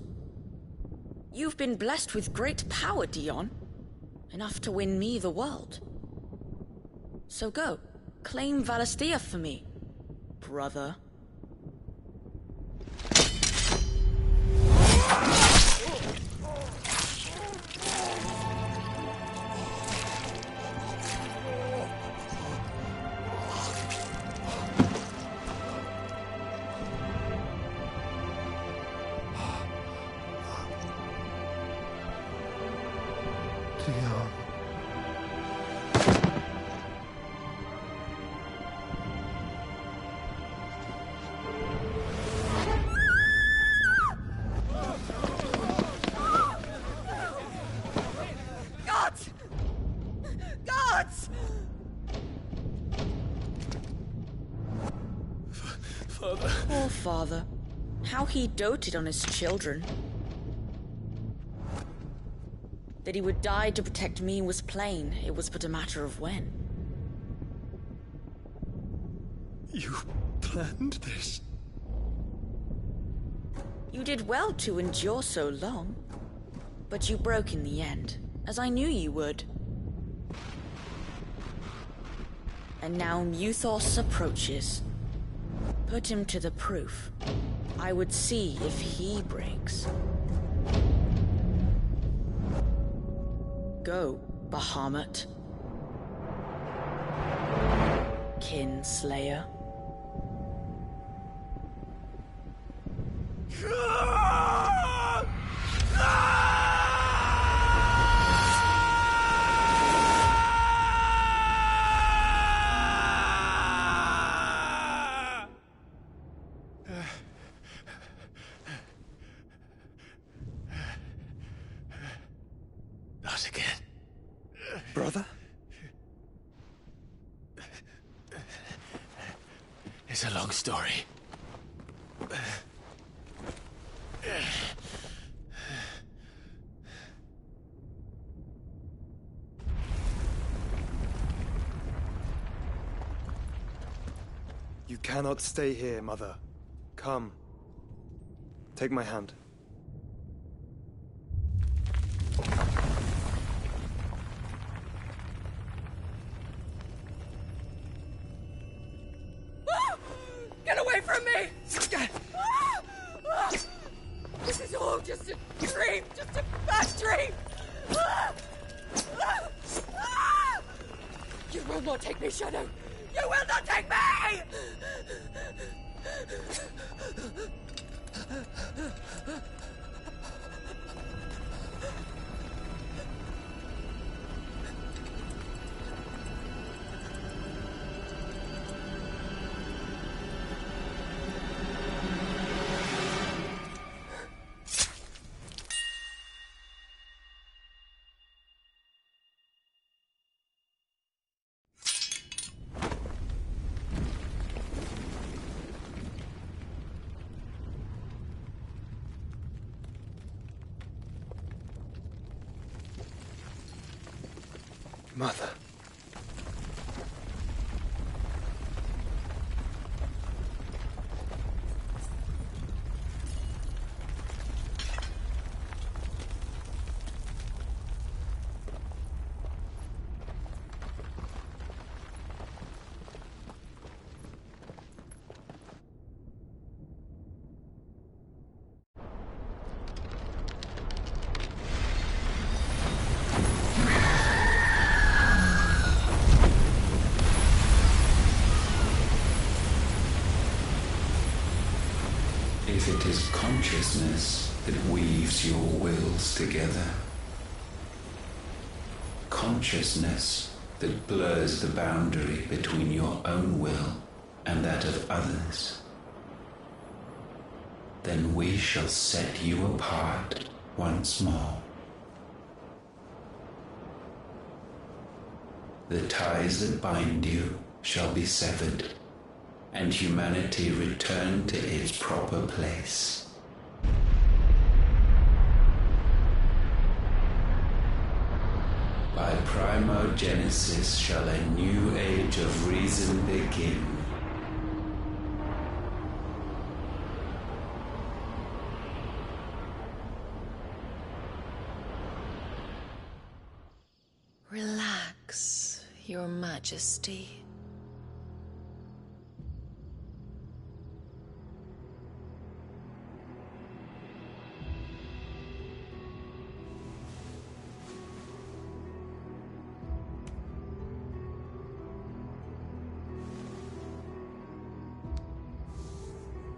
Speaker 19: You've been blessed with great power, Dion. Enough to win me the world. So go, claim Valisthea for me, brother.
Speaker 5: Dion.
Speaker 23: Father.
Speaker 19: Poor father. How he doted on his children. That he would die to protect me was plain. It was but a matter of when.
Speaker 23: You planned this?
Speaker 19: You did well to endure so long. But you broke in the end, as I knew you would. And now Muthos approaches. Put him to the proof. I would see if he breaks. Go, Bahamut. Kinslayer.
Speaker 7: Not again.
Speaker 9: Brother?
Speaker 7: It's a long story.
Speaker 9: You cannot stay here, Mother. Come. Take my hand.
Speaker 24: Get away from me! This is all just a dream, just a bad dream! You will not take me, Shadow! You will not take me!
Speaker 9: Mother.
Speaker 6: If it is consciousness that weaves your wills together, consciousness that blurs the boundary between your own will and that of others, then we shall set you apart once more. The ties that bind you shall be severed, and humanity return to its proper place. By primogenesis shall a new age of reason begin.
Speaker 1: Relax, Your Majesty.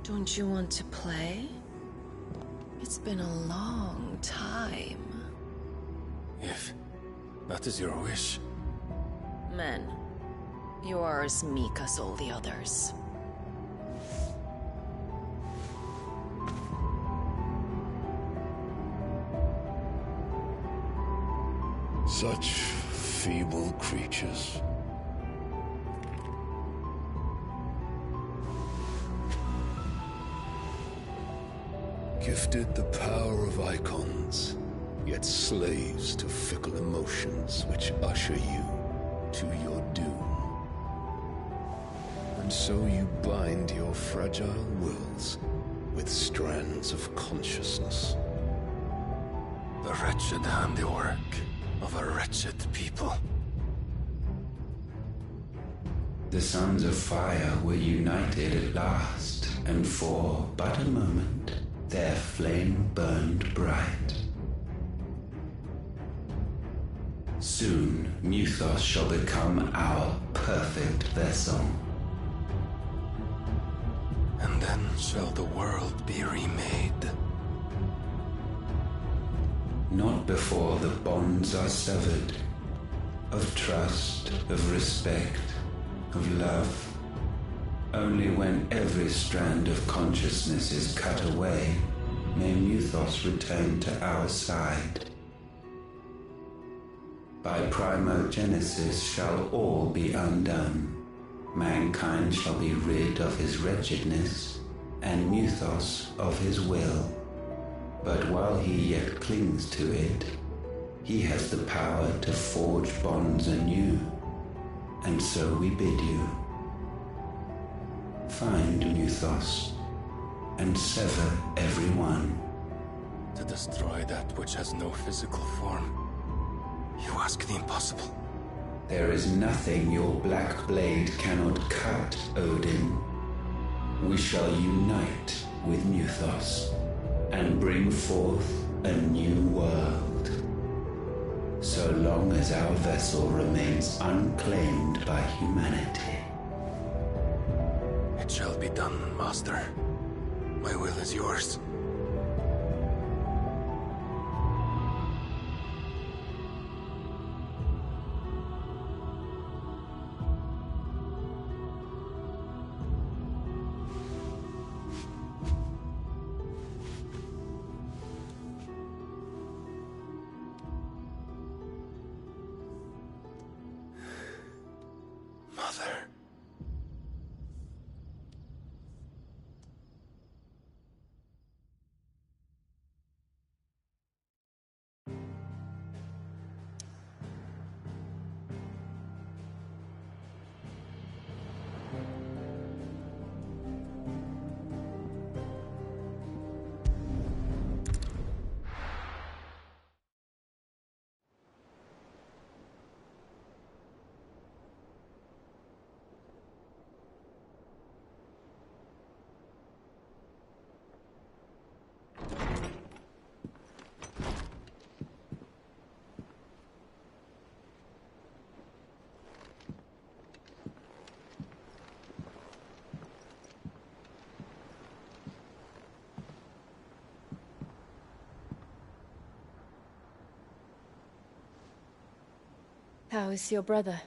Speaker 1: Don't you want to play? It's been a long time.
Speaker 7: If that is your wish.
Speaker 1: Men, you are as meek as all the others.
Speaker 12: Such feeble creatures. Gifted the power of icons, yet slaves to fickle emotions which usher you to your doom. And so you bind your fragile wills with strands of consciousness. The wretched handiwork of a wretched people.
Speaker 6: The sons of fire were united at last, and for but a moment their flame burned bright. Soon Muthos shall become our perfect vessel.
Speaker 12: And then shall the world be remade.
Speaker 6: Not before the bonds are severed, of trust, of respect, of love. Only when every strand of consciousness is cut away, may Muthos return to our side. By primogenesis shall all be undone. Mankind shall be rid of his wretchedness, and Muthos of his will. But while he yet clings to it, he has the power to forge bonds anew. And so we bid you, find Muthos, and sever every one.
Speaker 12: To destroy that which has no physical form, you ask the impossible.
Speaker 6: There is nothing your black blade cannot cut, Odin. We shall unite with Muthos, and bring forth a new world. So long as our vessel remains unclaimed by humanity.
Speaker 12: It shall be done, Master. My will is yours.
Speaker 1: How is your brother?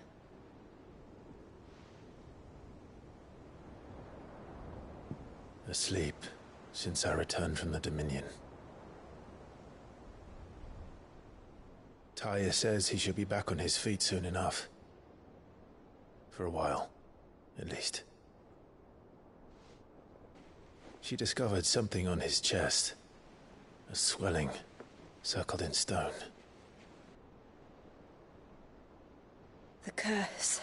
Speaker 7: Asleep since I returned from the Dominion. Taya says he should be back on his feet soon enough. For a while, at least. She discovered something on his chest. A swelling, circled in stone.
Speaker 1: The curse.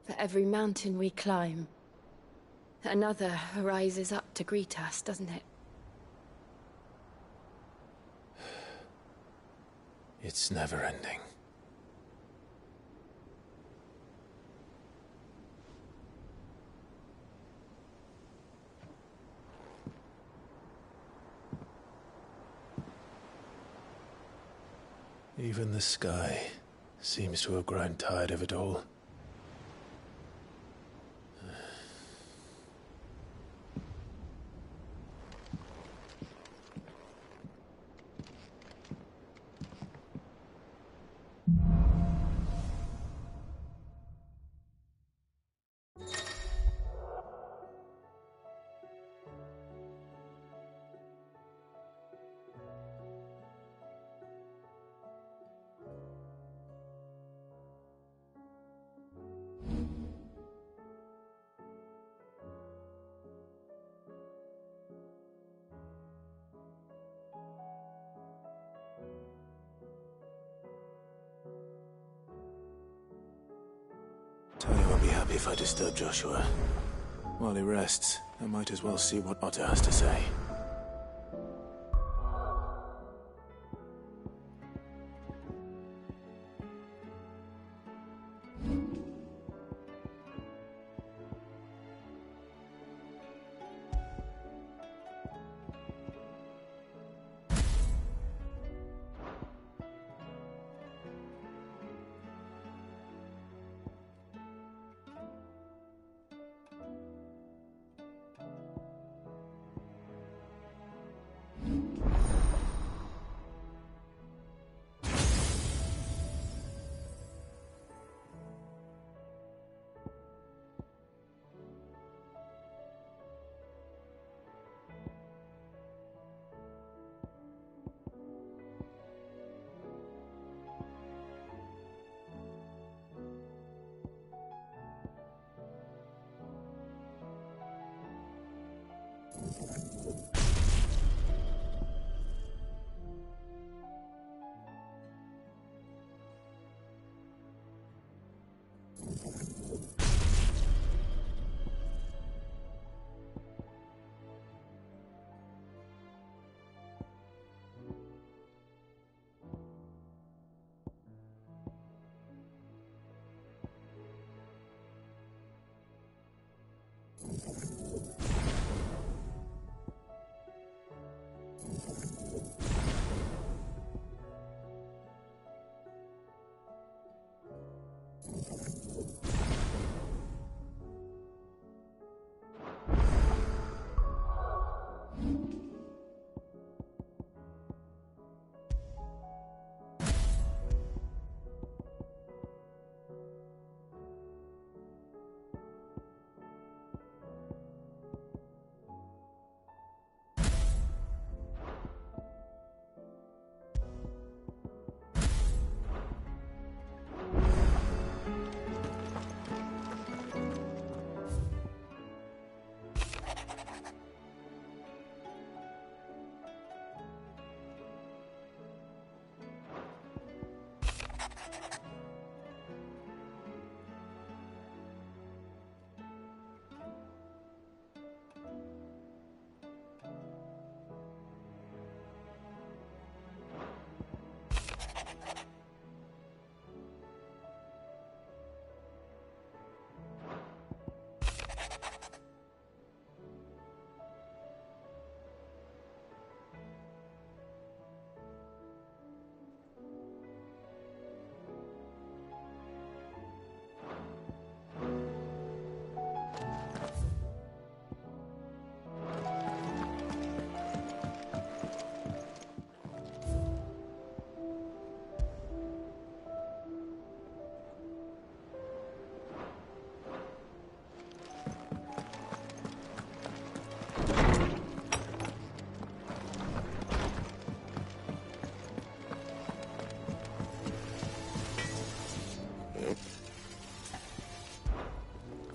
Speaker 1: For every mountain we climb, another rises up to greet us, doesn't it?
Speaker 7: It's never ending. Even the sky seems to have grown tired of it all. happy if I disturb Joshua. While he rests, I might as well see what Otter has to say.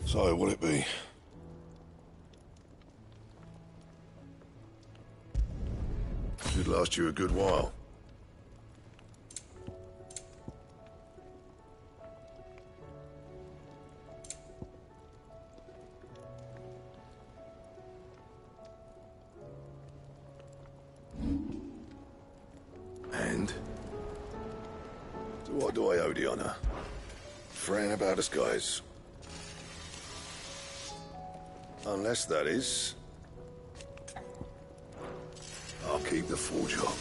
Speaker 12: So, will it be? Should last you a good while. And? So what do I owe the honor? Fretting about us guys. Unless that is... I'll keep the full job.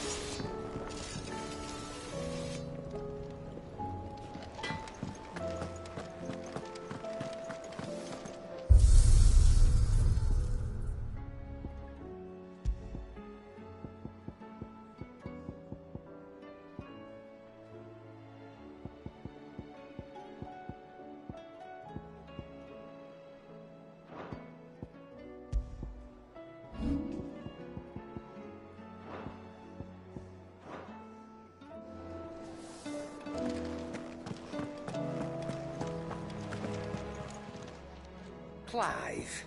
Speaker 10: Clive.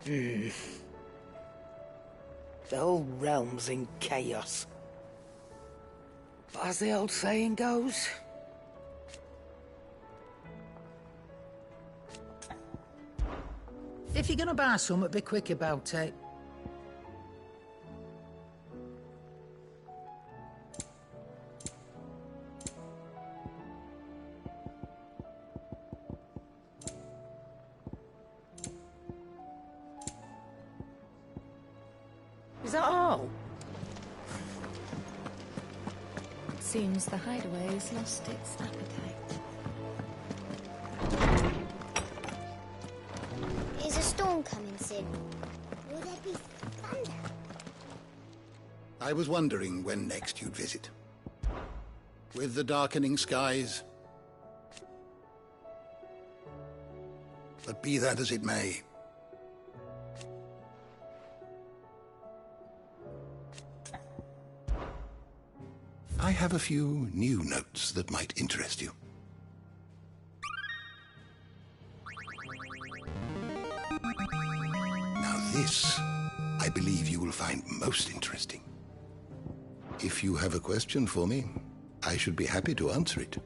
Speaker 10: The whole realm's in chaos. But as the old saying goes,
Speaker 13: If you're gonna buy some, be quick about it.
Speaker 24: Is that all?
Speaker 16: It seems the hideaway has lost its appetite.
Speaker 18: Is a storm coming soon? Will there be thunder?
Speaker 22: I was wondering when next you'd visit. With the darkening skies. But be that as it may, I have a few new notes that might interest you. Now this, I believe you will find most interesting. If you have a question for me, I should be happy to answer it.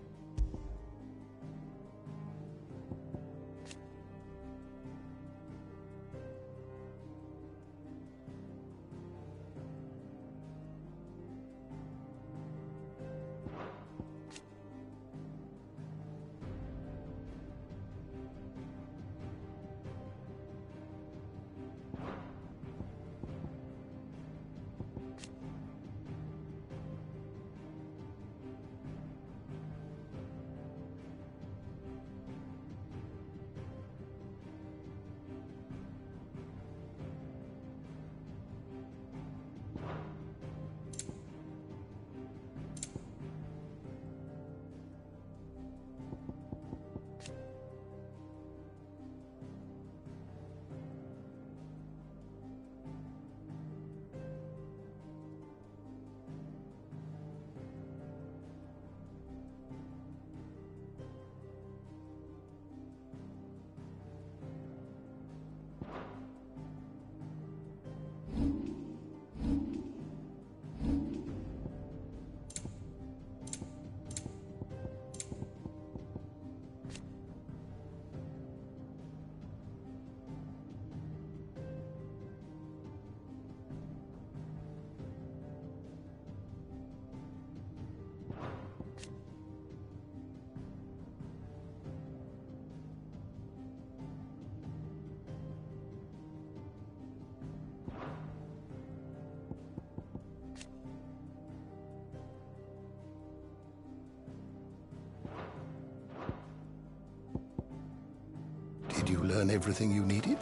Speaker 22: Did you learn everything you needed?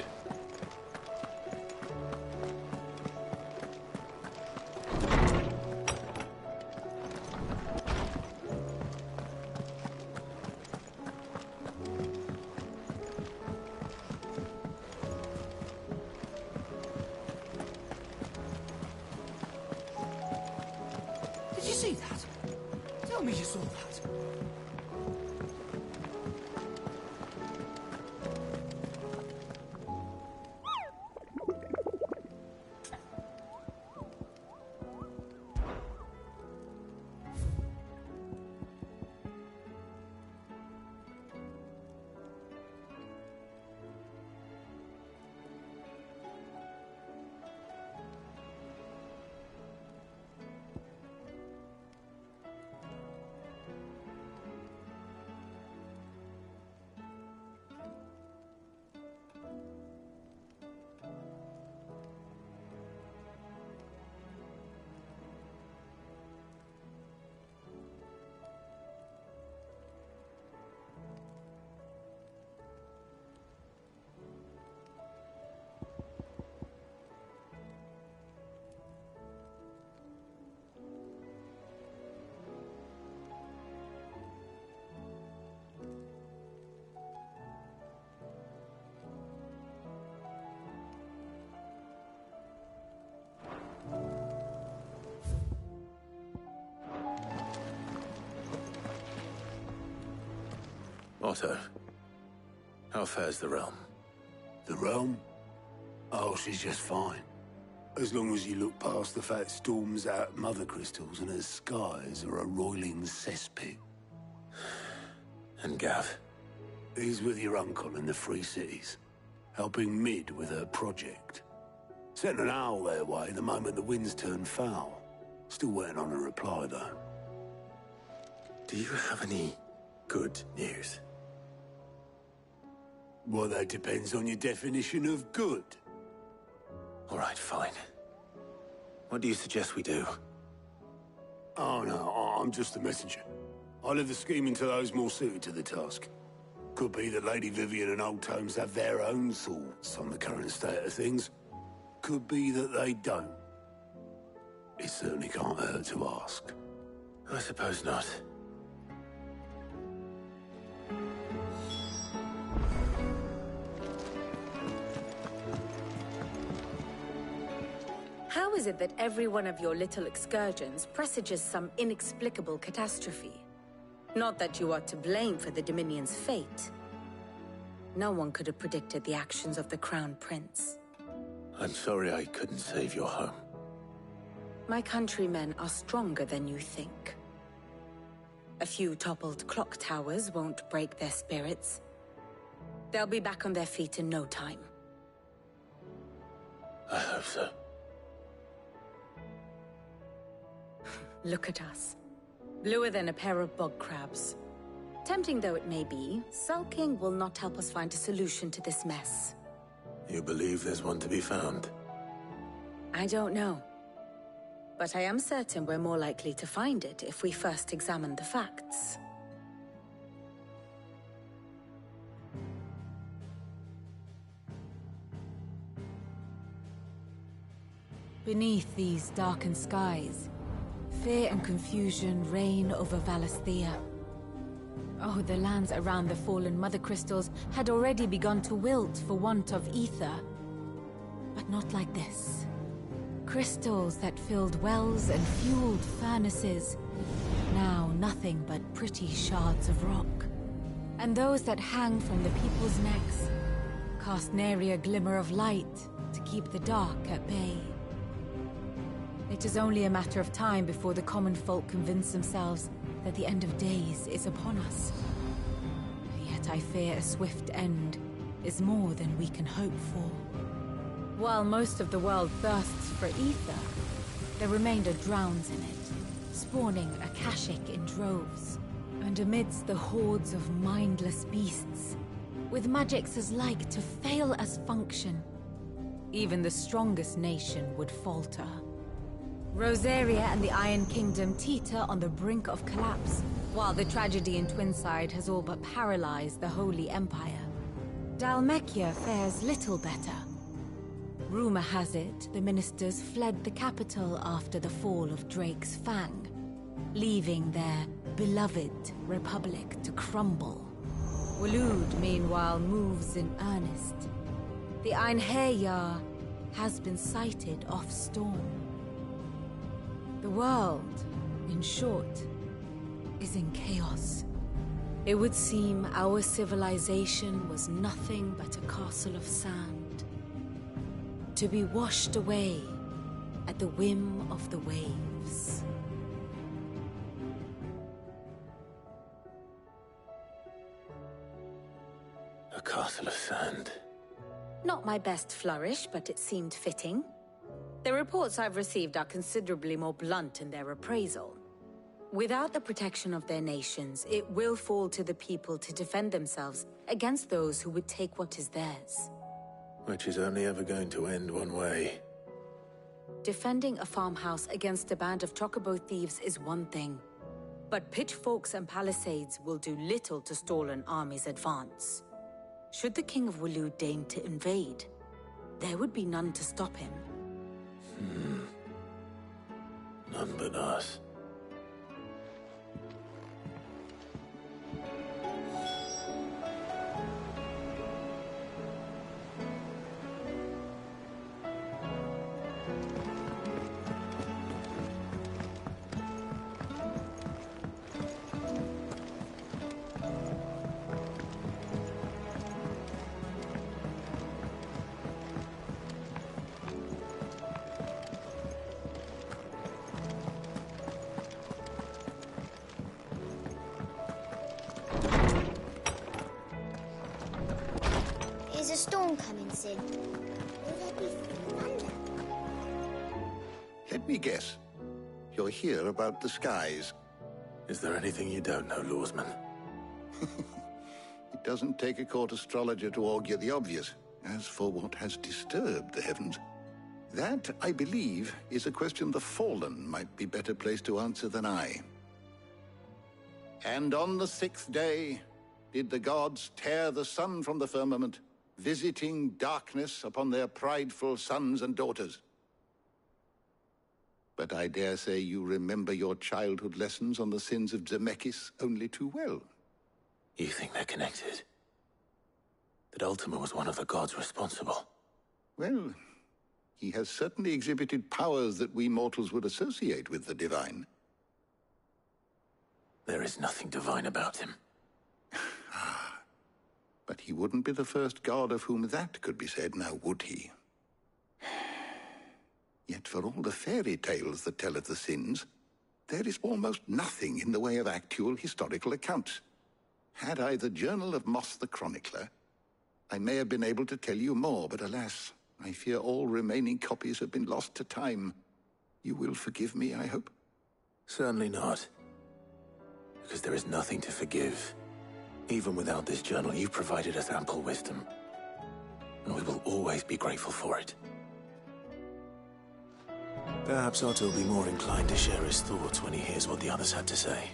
Speaker 13: Did you see that? Tell me you saw that.
Speaker 7: Otto, how fares the realm?
Speaker 25: The realm? Oh, she's just fine. As long as you look past the fat storms out mother crystals and her skies are a roiling cesspit.
Speaker 7: And Gav?
Speaker 25: He's with your uncle in the Free Cities. helping Mid with her project. Sent an owl their way the moment the winds turned foul. Still waiting on a reply, though.
Speaker 7: Do you have any good news?
Speaker 25: Well, that depends on your definition of good.
Speaker 7: All right, fine. What do you suggest we do?
Speaker 25: Oh, no, I'm just a messenger. I leave the scheming to those more suited to the task. Could be that Lady Vivian and Old Tomes have their own thoughts on the current state of things. Could be that they don't. It certainly can't hurt to ask.
Speaker 7: I suppose not.
Speaker 11: How is it that every one of your little excursions presages some inexplicable catastrophe? Not that you are to blame for the Dominion's fate. No one could have predicted the actions of the Crown Prince.
Speaker 7: I'm sorry I couldn't save your home.
Speaker 11: My countrymen are stronger than you think. A few toppled clock towers won't break their spirits. They'll be back on their feet in no time.
Speaker 7: I hope so.
Speaker 11: Look at us. Bluer than a pair of bog crabs. Tempting though it may be, sulking will not help us find a solution to this mess.
Speaker 7: You believe there's one to be found?
Speaker 11: I don't know. But I am certain we're more likely to find it if we first examine the facts.
Speaker 2: Beneath these darkened skies, fear and confusion reign over Valisthea. Oh, the lands around the fallen Mother Crystals had already begun to wilt for want of ether. But not like this. Crystals that filled wells and fueled furnaces, now nothing but pretty shards of rock. And those that hang from the people's necks cast nary a glimmer of light to keep the dark at bay. It is only a matter of time before the common folk convince themselves that the end of days is upon us. Yet I fear a swift end is more than we can hope for. While most of the world thirsts for ether, the remainder drowns in it, spawning Akashic in droves. And amidst the hordes of mindless beasts, with magics as like to fail as function, even the strongest nation would falter. Rosaria and the Iron Kingdom teeter on the brink of collapse, while the tragedy in Twinside has all but paralyzed the Holy Empire. Dhalmekia fares little better. Rumor has it the ministers fled the capital after the fall of Drake's Fang, leaving their beloved republic to crumble. Waloed, meanwhile, moves in earnest. The Einherjar has been sighted off Storm. The world, in short, is in chaos. It would seem our civilization was nothing but a castle of sand, to be washed away at the whim of the waves.
Speaker 7: A castle of sand.
Speaker 11: Not my best flourish, but it seemed fitting. The reports I've received are considerably more blunt in their appraisal. Without the protection of their nations, it will fall to the people to defend themselves against those who would take what is theirs.
Speaker 7: Which is only ever going to end one way.
Speaker 11: Defending a farmhouse against a band of chocobo thieves is one thing, but pitchforks and palisades will do little to stall an army's advance. Should the King of Waloed deign to invade, there would be none to stop him.
Speaker 7: None but us.
Speaker 18: Is a storm coming, Sid? Will there be thunder?
Speaker 22: Let me guess. You're here about the skies.
Speaker 7: Is there anything you don't know, Lawsman?
Speaker 22: It doesn't take a court astrologer to augur the obvious. As for what has disturbed the heavens, that, I believe, is a question the Fallen might be better placed to answer than I. And on the 6th day did the gods tear the sun from the firmament, visiting darkness upon their prideful sons and daughters. But I dare say you remember your childhood lessons on the sins of Zemeckis only too well.
Speaker 7: You think they're connected? That Ultima was one of the gods responsible?
Speaker 22: Well, he has certainly exhibited powers that we mortals would associate with the divine.
Speaker 7: There is nothing divine about him.
Speaker 22: But he wouldn't be the first god of whom that could be said, now would he? Yet for all the fairy tales that tell of the sins, there is almost nothing in the way of actual historical accounts. Had I the Journal of Moss the Chronicler, I may have been able to tell you more, but alas, I fear all remaining copies have been lost to time. You will forgive me, I hope?
Speaker 7: Certainly not. Because there is nothing to forgive. Even without this journal, you've provided us ample wisdom. And we will always be grateful for it. Perhaps Otto will be more inclined to share his thoughts when he hears what the others had to say.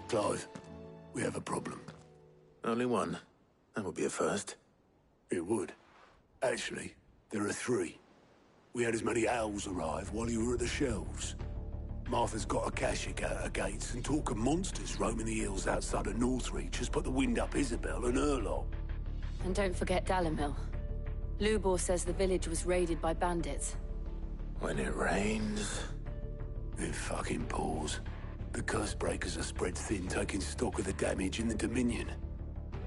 Speaker 25: Clive, we have a problem.
Speaker 7: Only one. That would be a first.
Speaker 25: It would. Actually, there are 3. We had as many owls arrive while you were at the shelves. Martha's got a Kashik out her gates, and talk of monsters roaming the hills outside of Northreach has put the wind up Isabel and her lot.
Speaker 1: And don't forget Dalimil. Lubor says the village was raided by bandits.
Speaker 7: When it rains...
Speaker 25: It fucking pours. The curse breakers are spread thin, taking stock of the damage in the Dominion.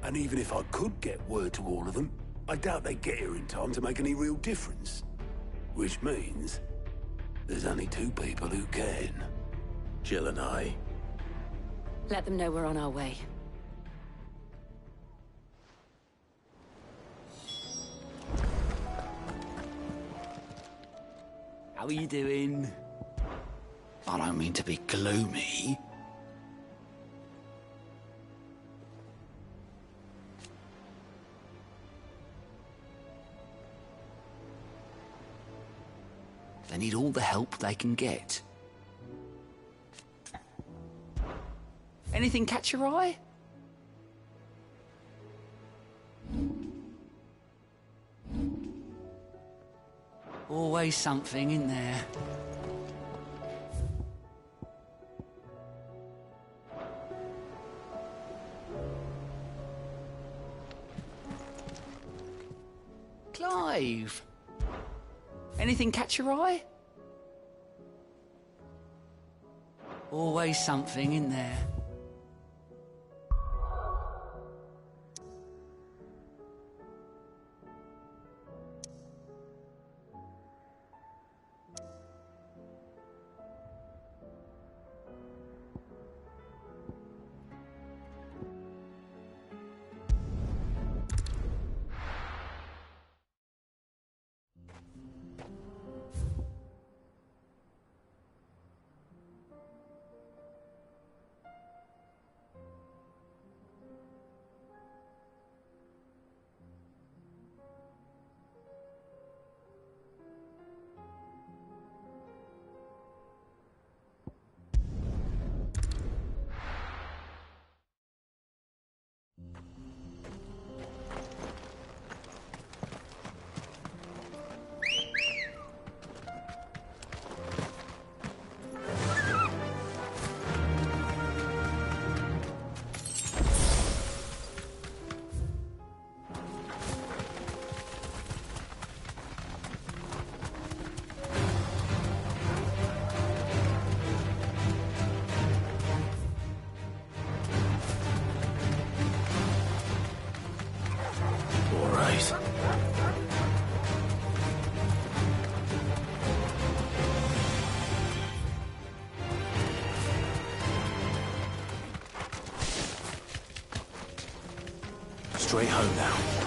Speaker 25: And even if I could get word to all of them, I doubt they'd get here in time to make any real difference. Which means there's only 2 people who can.
Speaker 7: Jill and I.
Speaker 1: Let them know we're on our way.
Speaker 13: How are you doing? I don't mean to be gloomy. They need all the help they can get. Anything catch your eye? Always something in there. Clive! Anything catch your eye? Always something in there.
Speaker 7: please. Straight home now.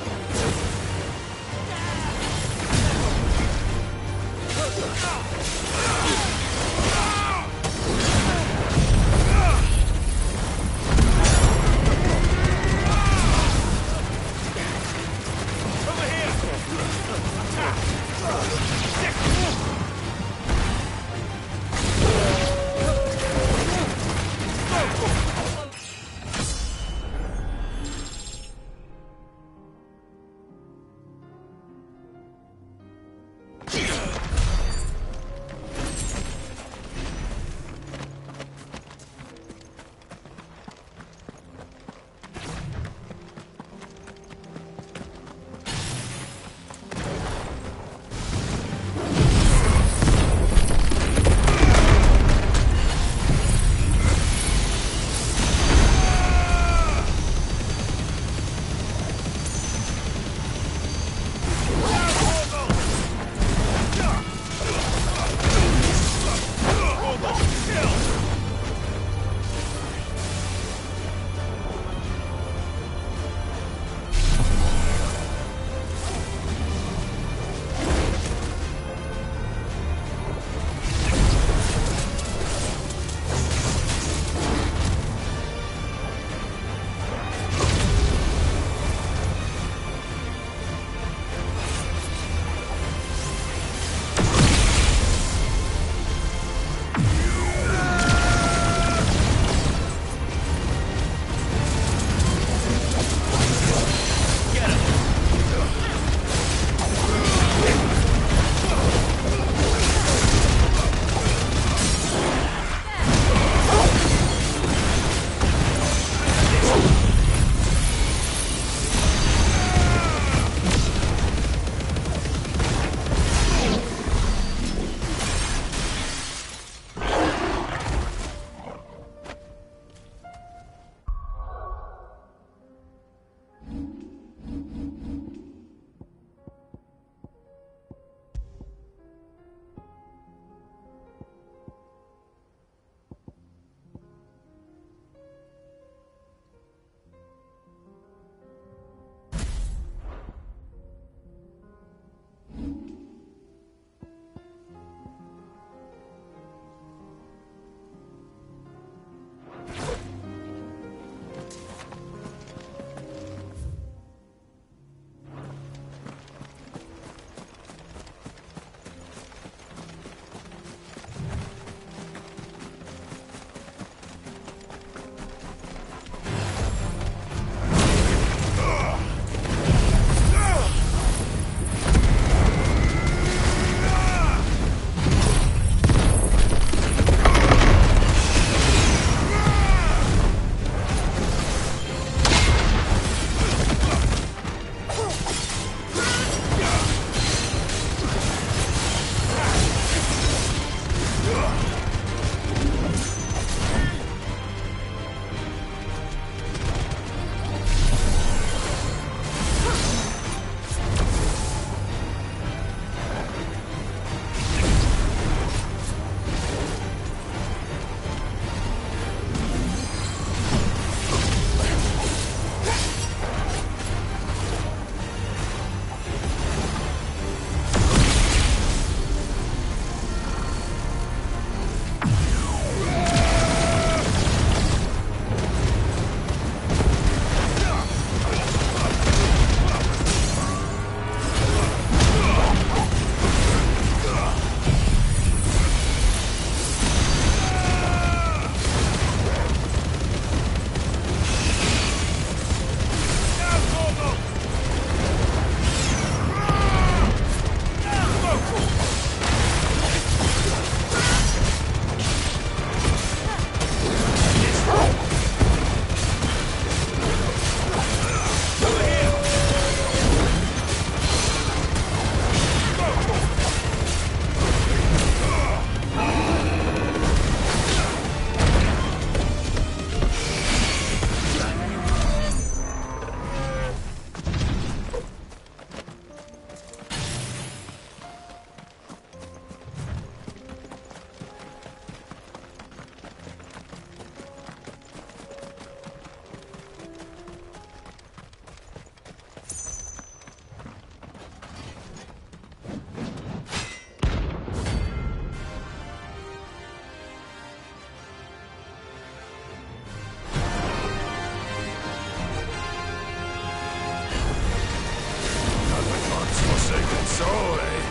Speaker 8: all, eh?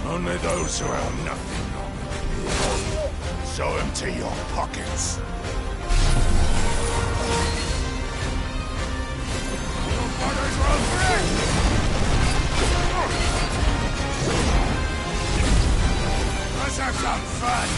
Speaker 8: Only those who have nothing. So empty your pockets. Your brothers will free! Let's have some fun!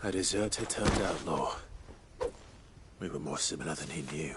Speaker 7: A deserter turned outlaw. We were more similar than he knew.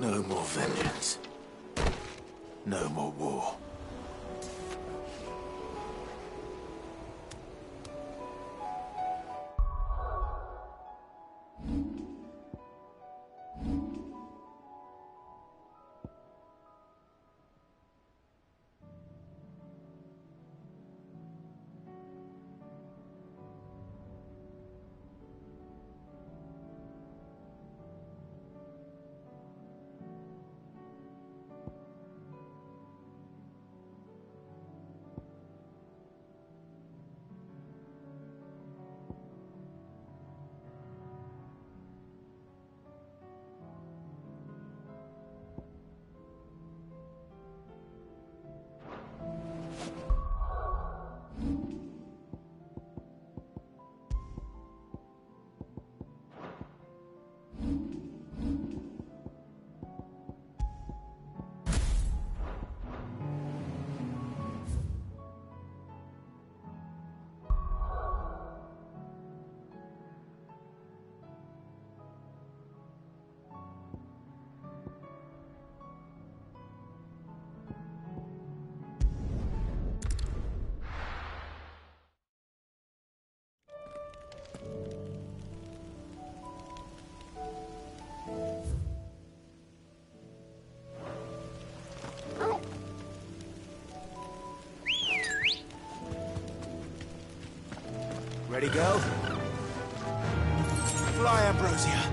Speaker 7: No more vengeance. No more war.
Speaker 13: Ready, go? Fly, Ambrosia.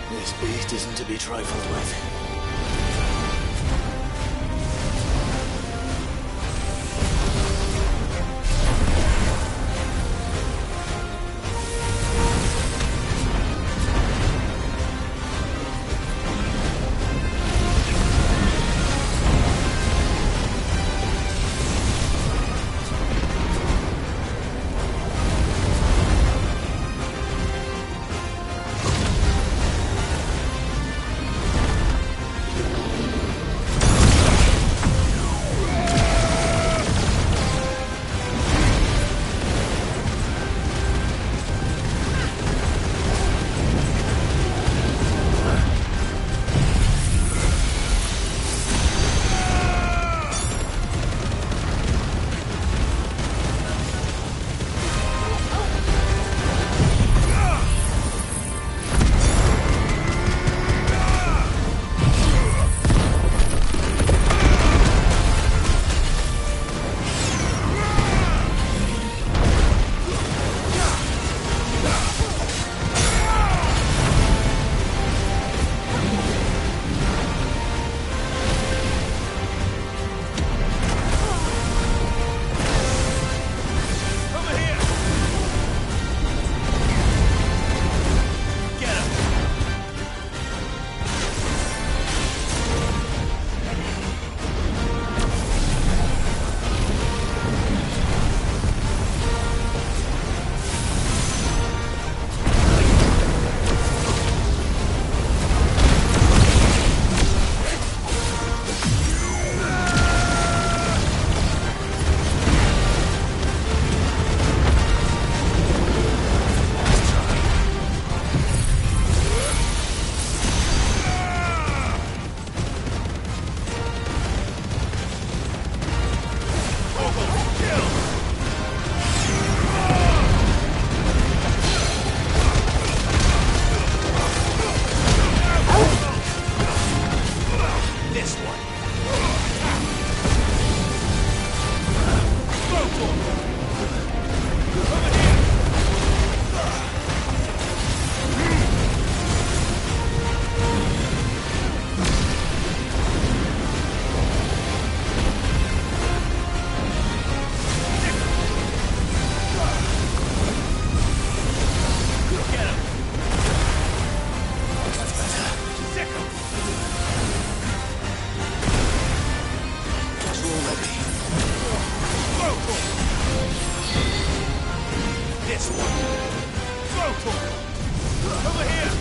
Speaker 7: This beast isn't to be trifled with.
Speaker 8: This one. Throw over here.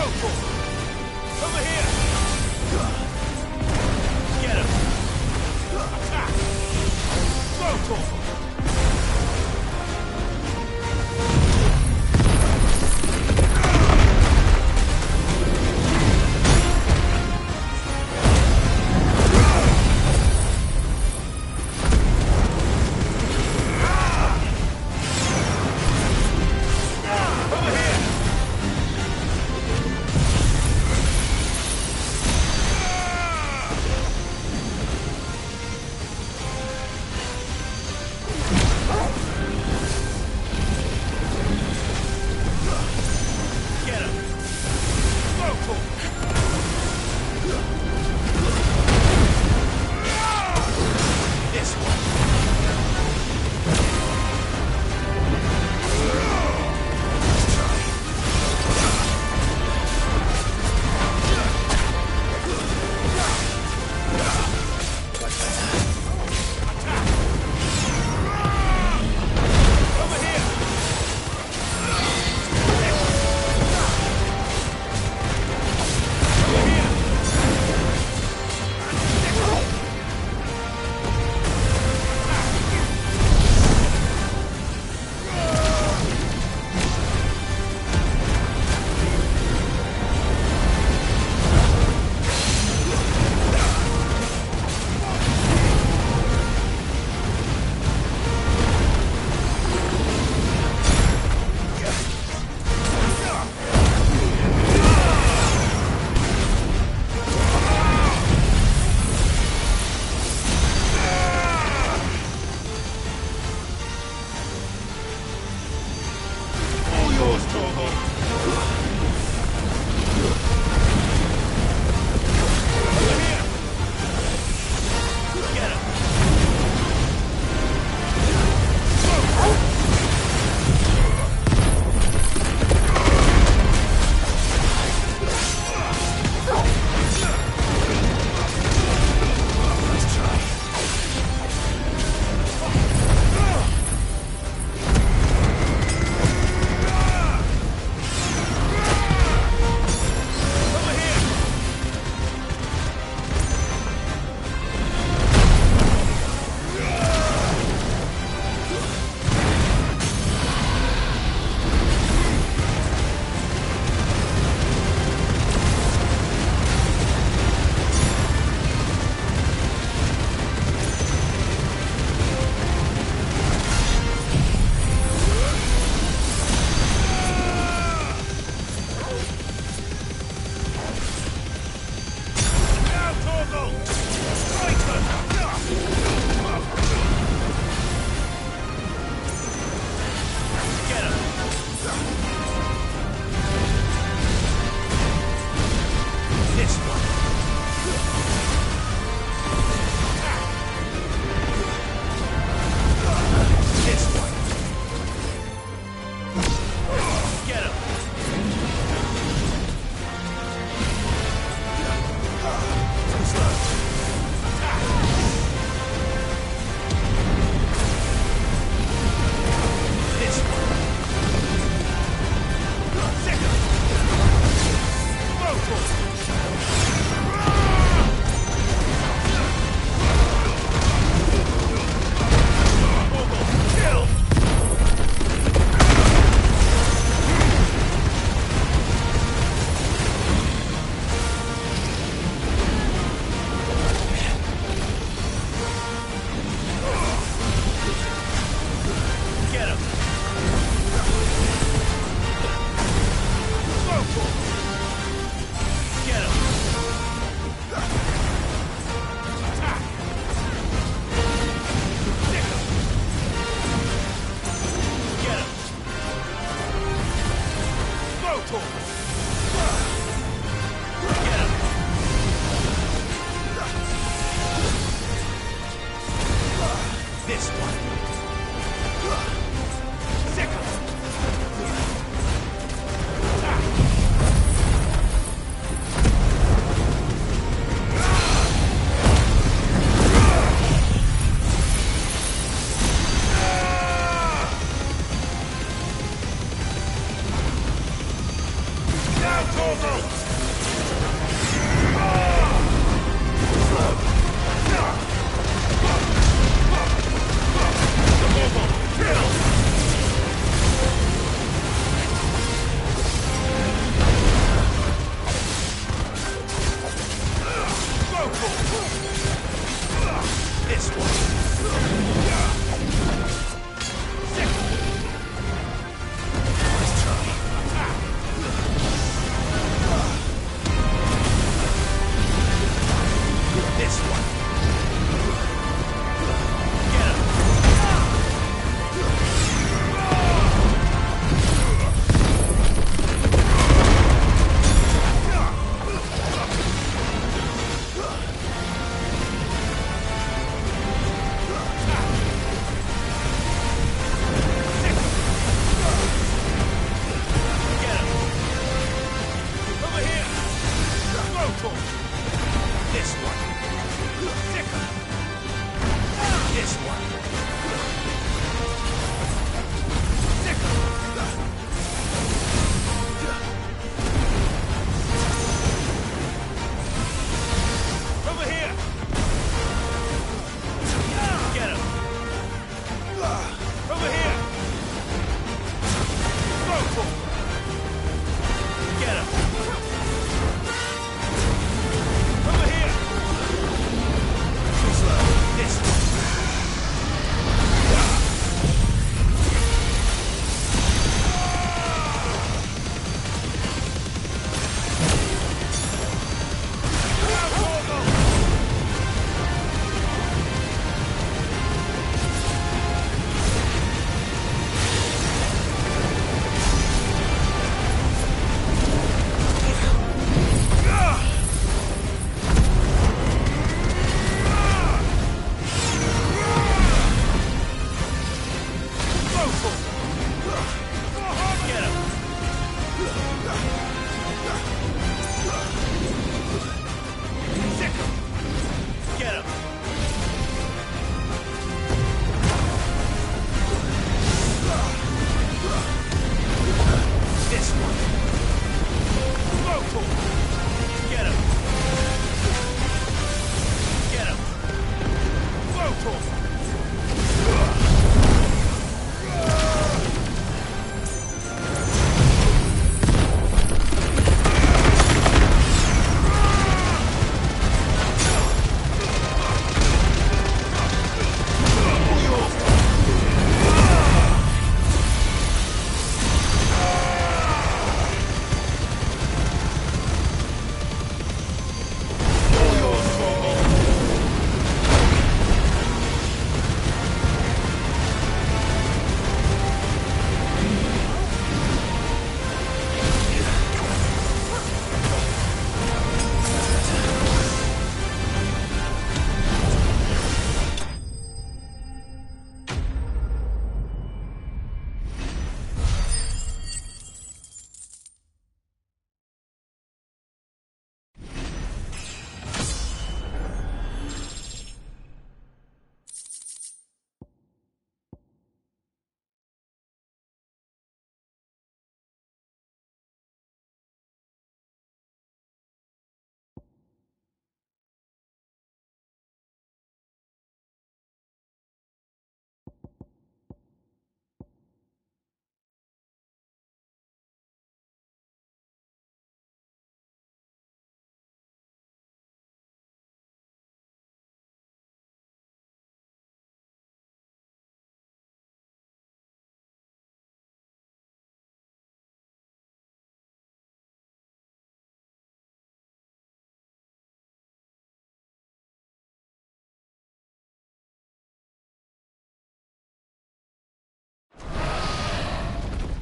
Speaker 8: Over here! Get him! Attack! Rotor!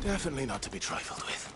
Speaker 7: Definitely not to be trifled with.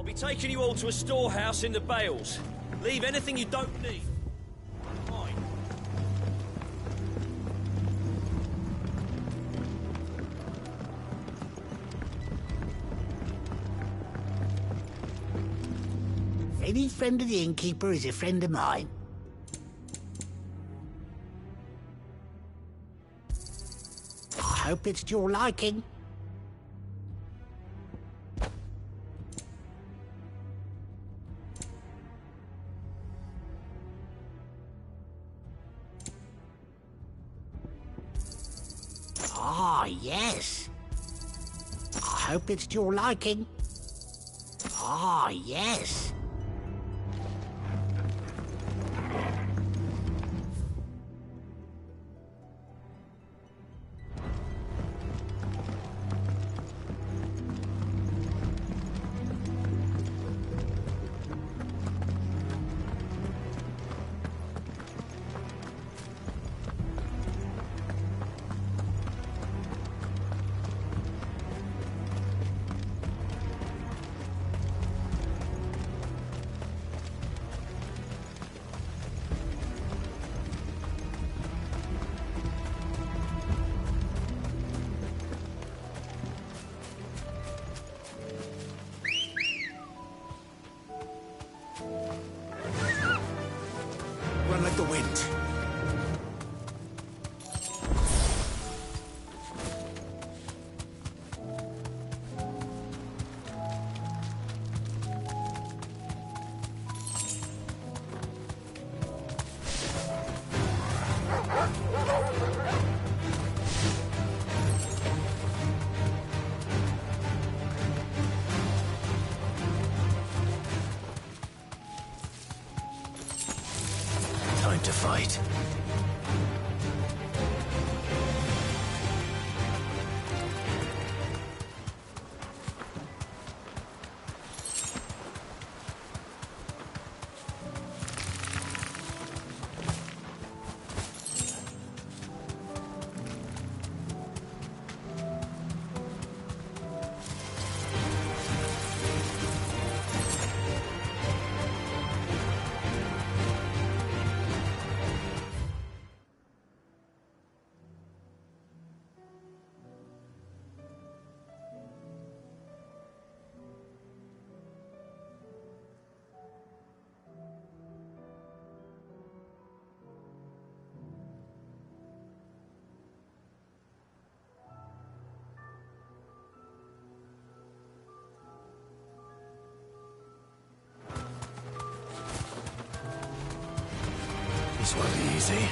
Speaker 8: I'll be taking you all to a storehouse in the Bales. Leave anything you don't need. Fine.
Speaker 14: Any friend of the innkeeper is a friend of mine. I hope it's to your liking. Ah, yes. I hope it's to your liking. Ah, yes.
Speaker 13: Run like the wind.
Speaker 7: Time to fight.
Speaker 13: This won't be easy.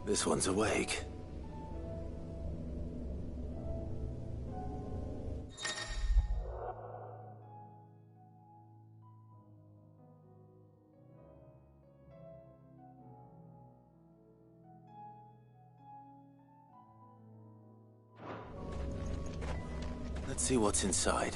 Speaker 7: This one's awake. Let's see what's inside.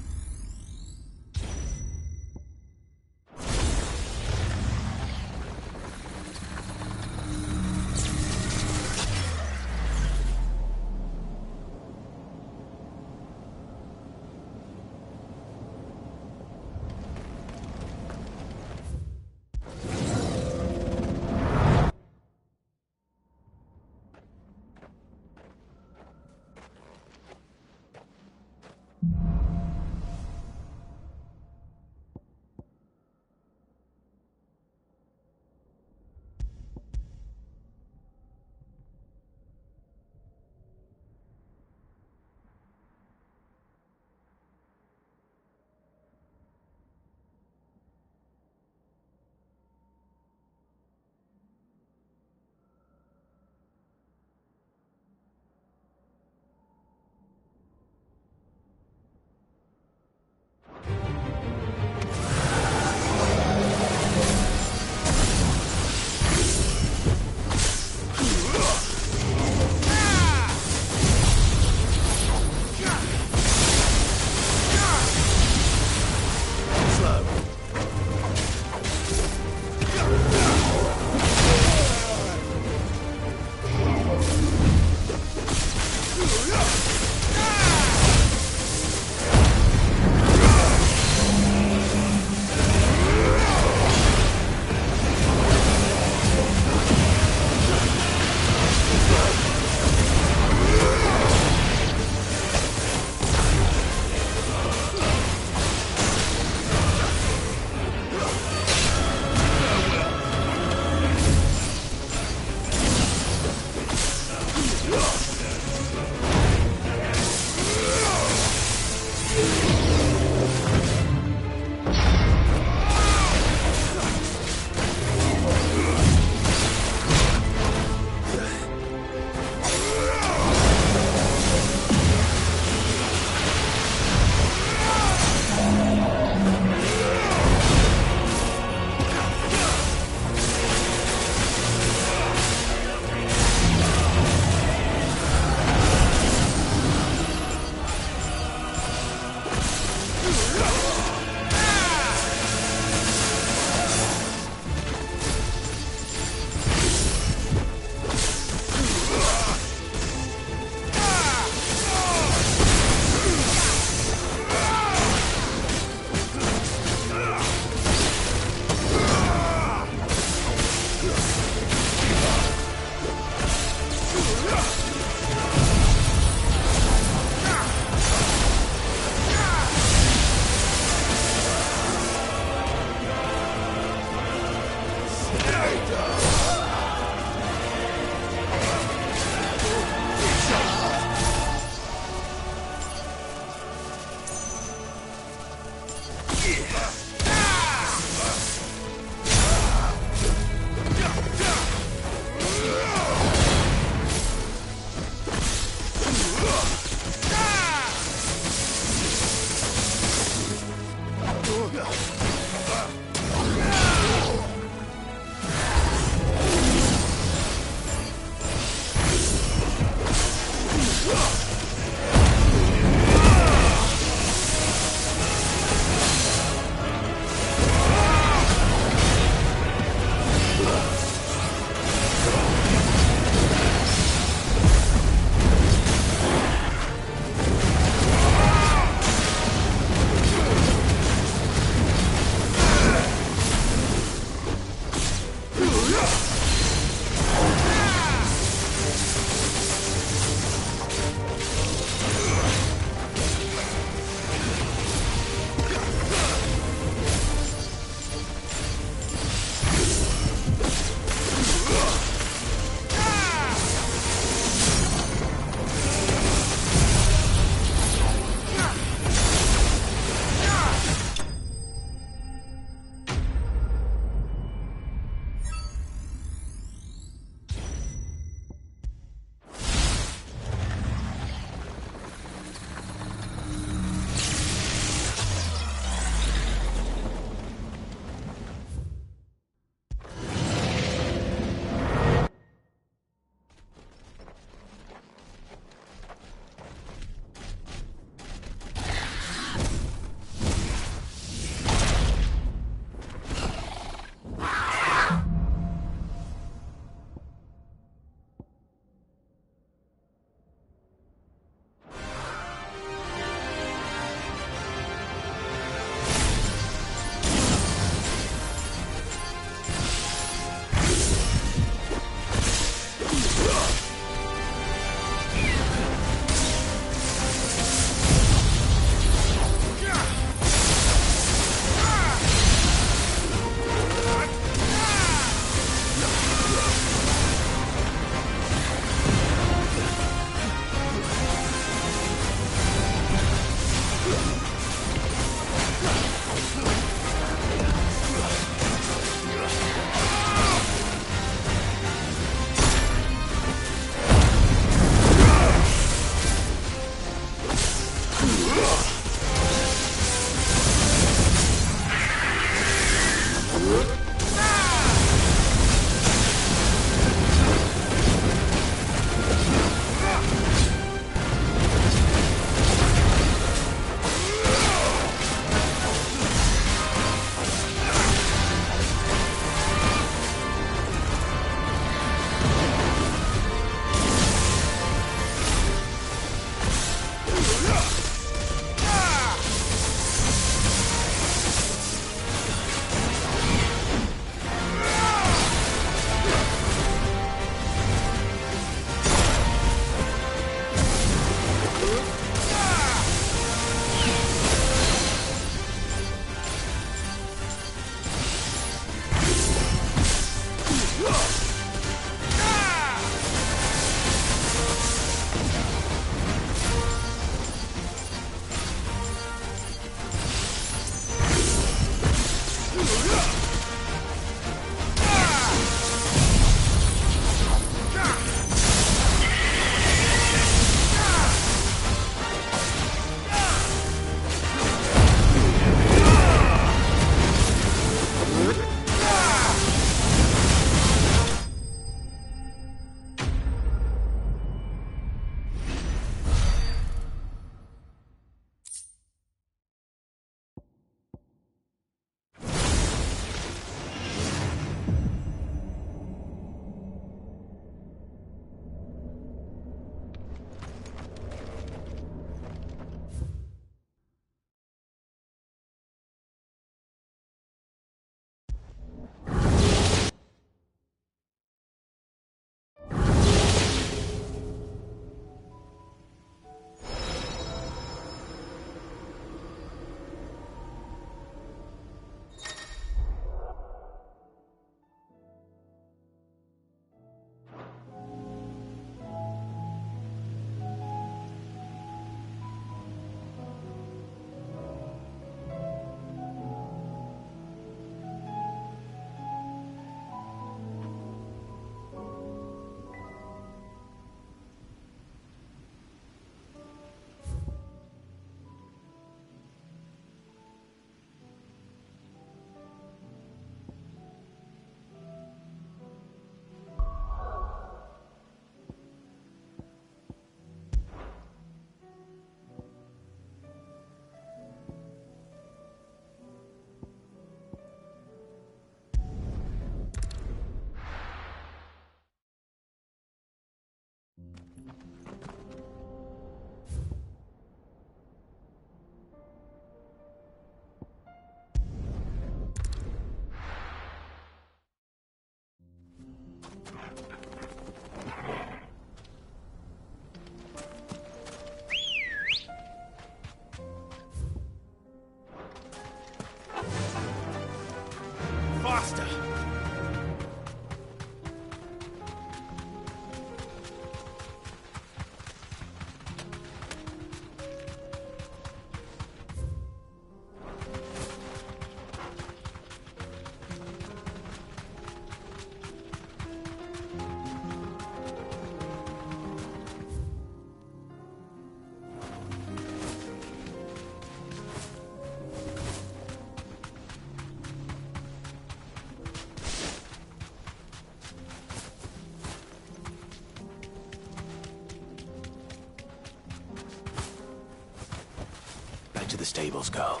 Speaker 7: stables go.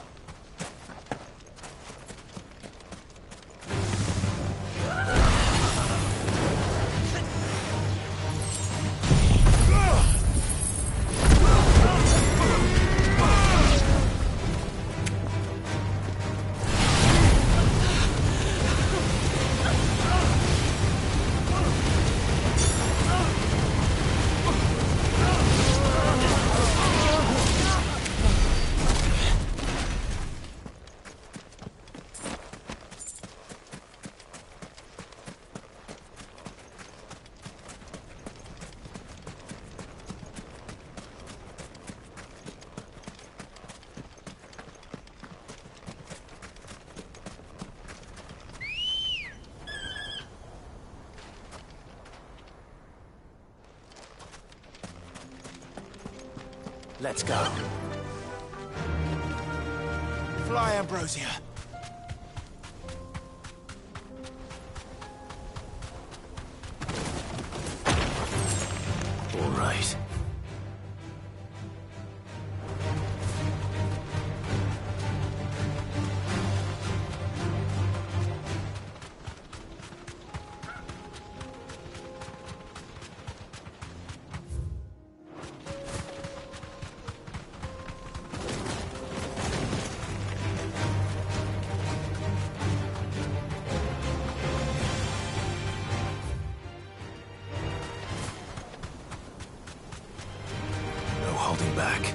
Speaker 7: Let's go.
Speaker 13: Fly, Ambrosia.
Speaker 7: All right. Holding back.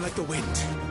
Speaker 7: run like the wind.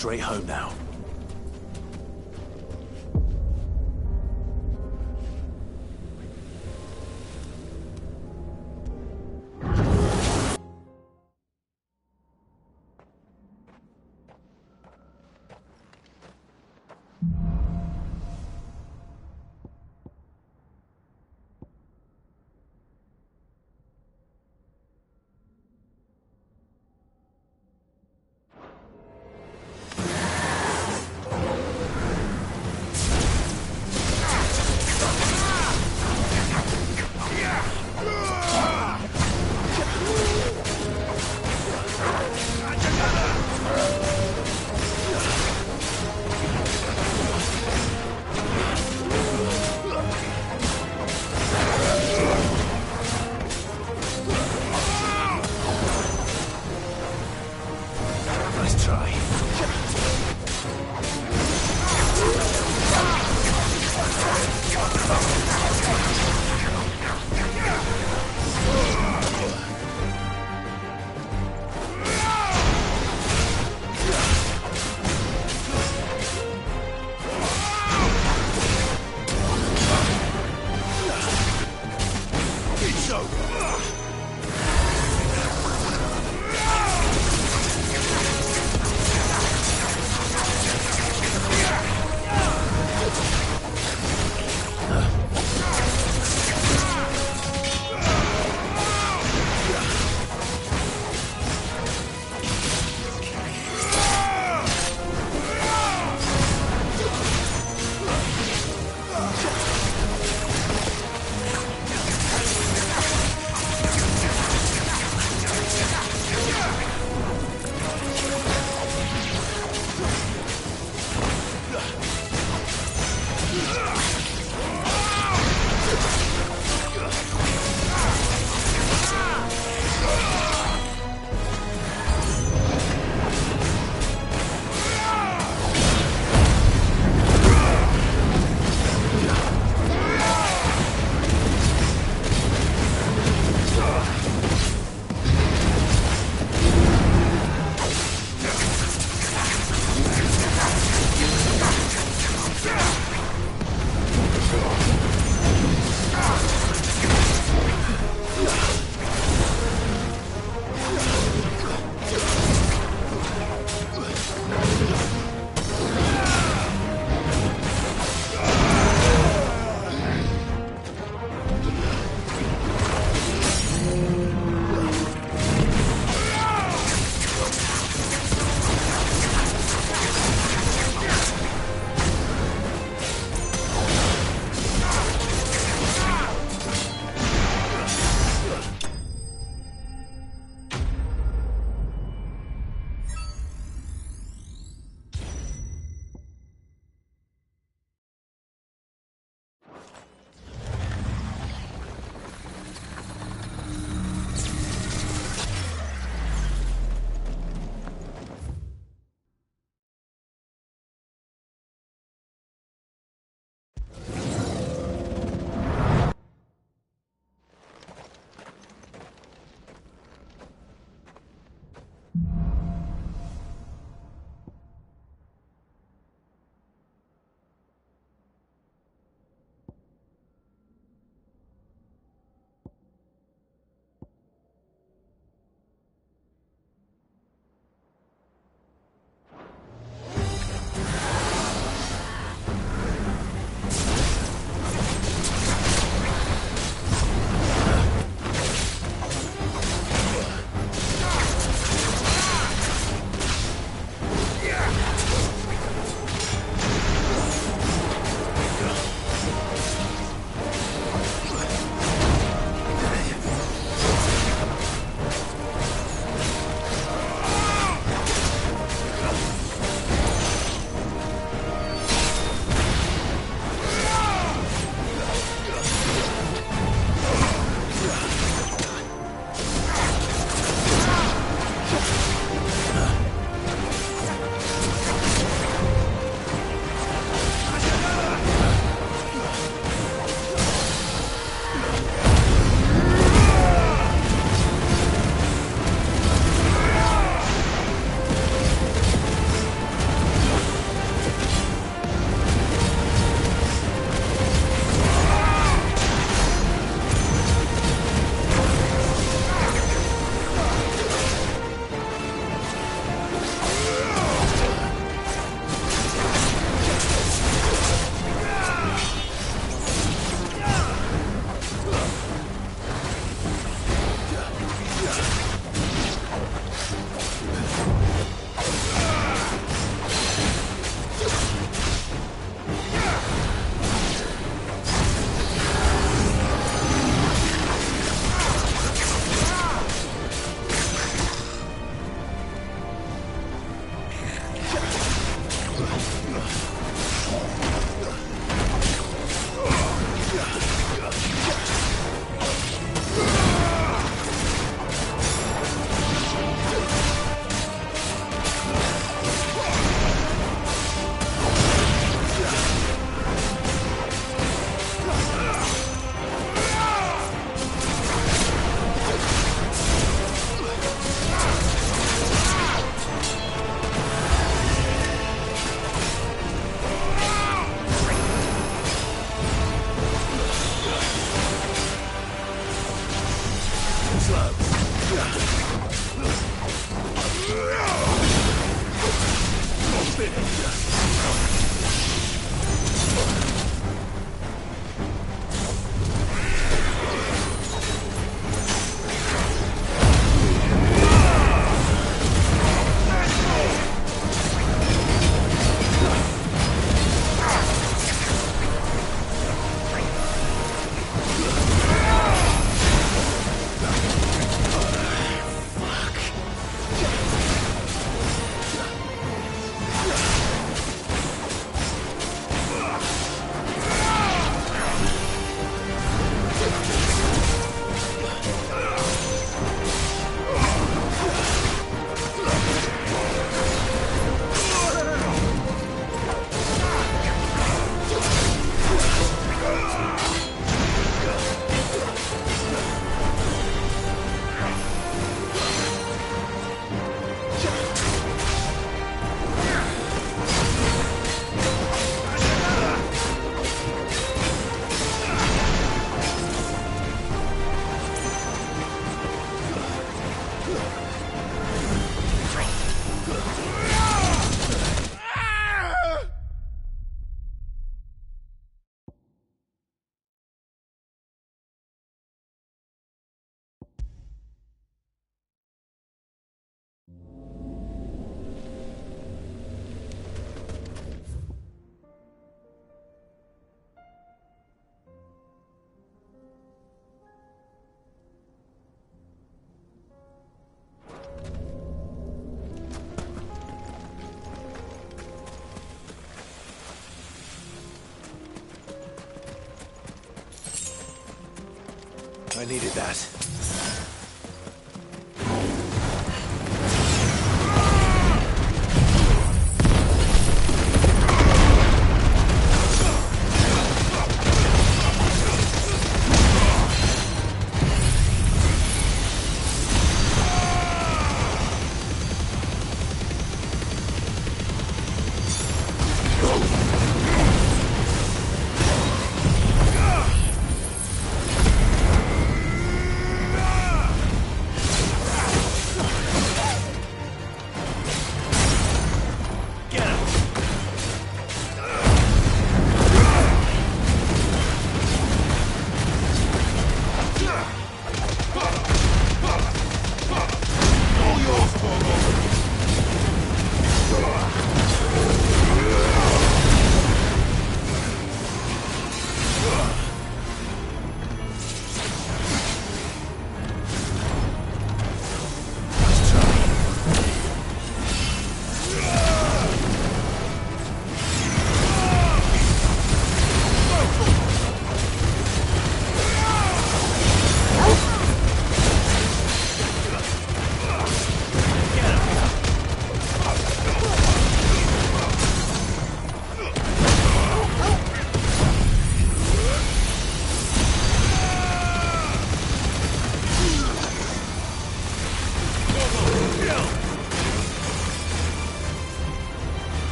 Speaker 7: Straight home now.
Speaker 12: try. It's over.
Speaker 7: needed that.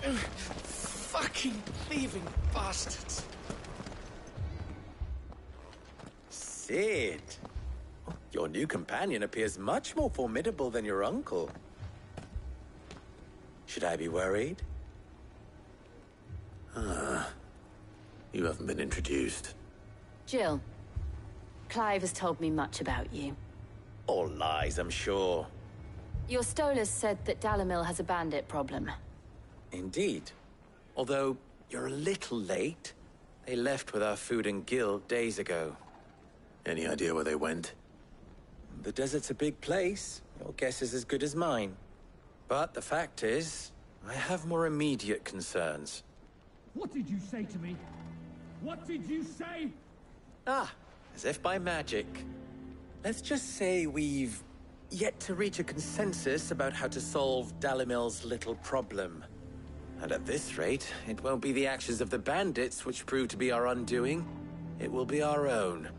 Speaker 10: Fucking thieving bastards!
Speaker 4: Sid! Your new companion appears much more formidable than your uncle. Should I be worried?
Speaker 7: You haven't been introduced.
Speaker 1: Jill, Clive has told me much about you.
Speaker 4: All lies, I'm sure.
Speaker 1: Your Stolas said that Dalimil has a bandit problem.
Speaker 4: Indeed. Although, you're a little late. They left with our food and guild days ago.
Speaker 7: Any idea where they went?
Speaker 4: The desert's a big place. Your guess is as good as mine. But the fact is, I have more immediate concerns.
Speaker 15: What did you say to me? What did you say?
Speaker 4: Ah, as if by magic. Let's just say we've yet to reach a consensus about how to solve Dalimil's little problem. And at this rate, it won't be the actions of the bandits which prove to be our undoing. It will be our own.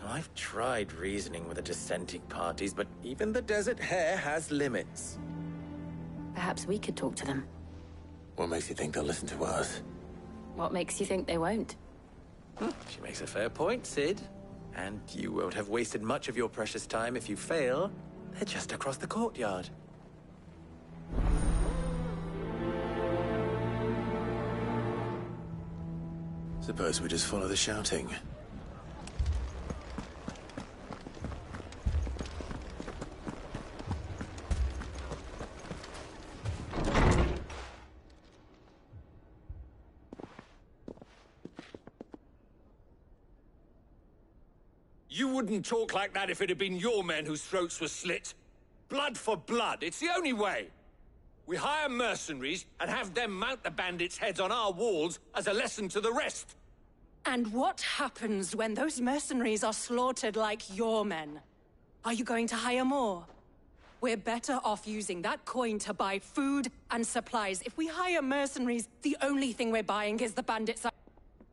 Speaker 4: I've tried reasoning with the dissenting parties, but even the Desert Hare has limits.
Speaker 1: Perhaps we could talk to them.
Speaker 7: What makes you think they'll listen to us?
Speaker 1: What makes you think they won't?
Speaker 4: She makes a fair point, Sid. And you won't have wasted much of your precious time if you fail. They're just across the courtyard.
Speaker 7: Suppose we just follow the shouting.
Speaker 8: You wouldn't talk like that if it had been your men whose throats were slit. Blood for blood, it's the only way. We hire mercenaries and have them mount the bandits' heads on our walls as a lesson to the rest.
Speaker 24: And what happens when those mercenaries are slaughtered like your men? Are you going to hire more? We're better off using that coin to buy food and supplies. If we hire mercenaries, the only thing we're buying is the bandits.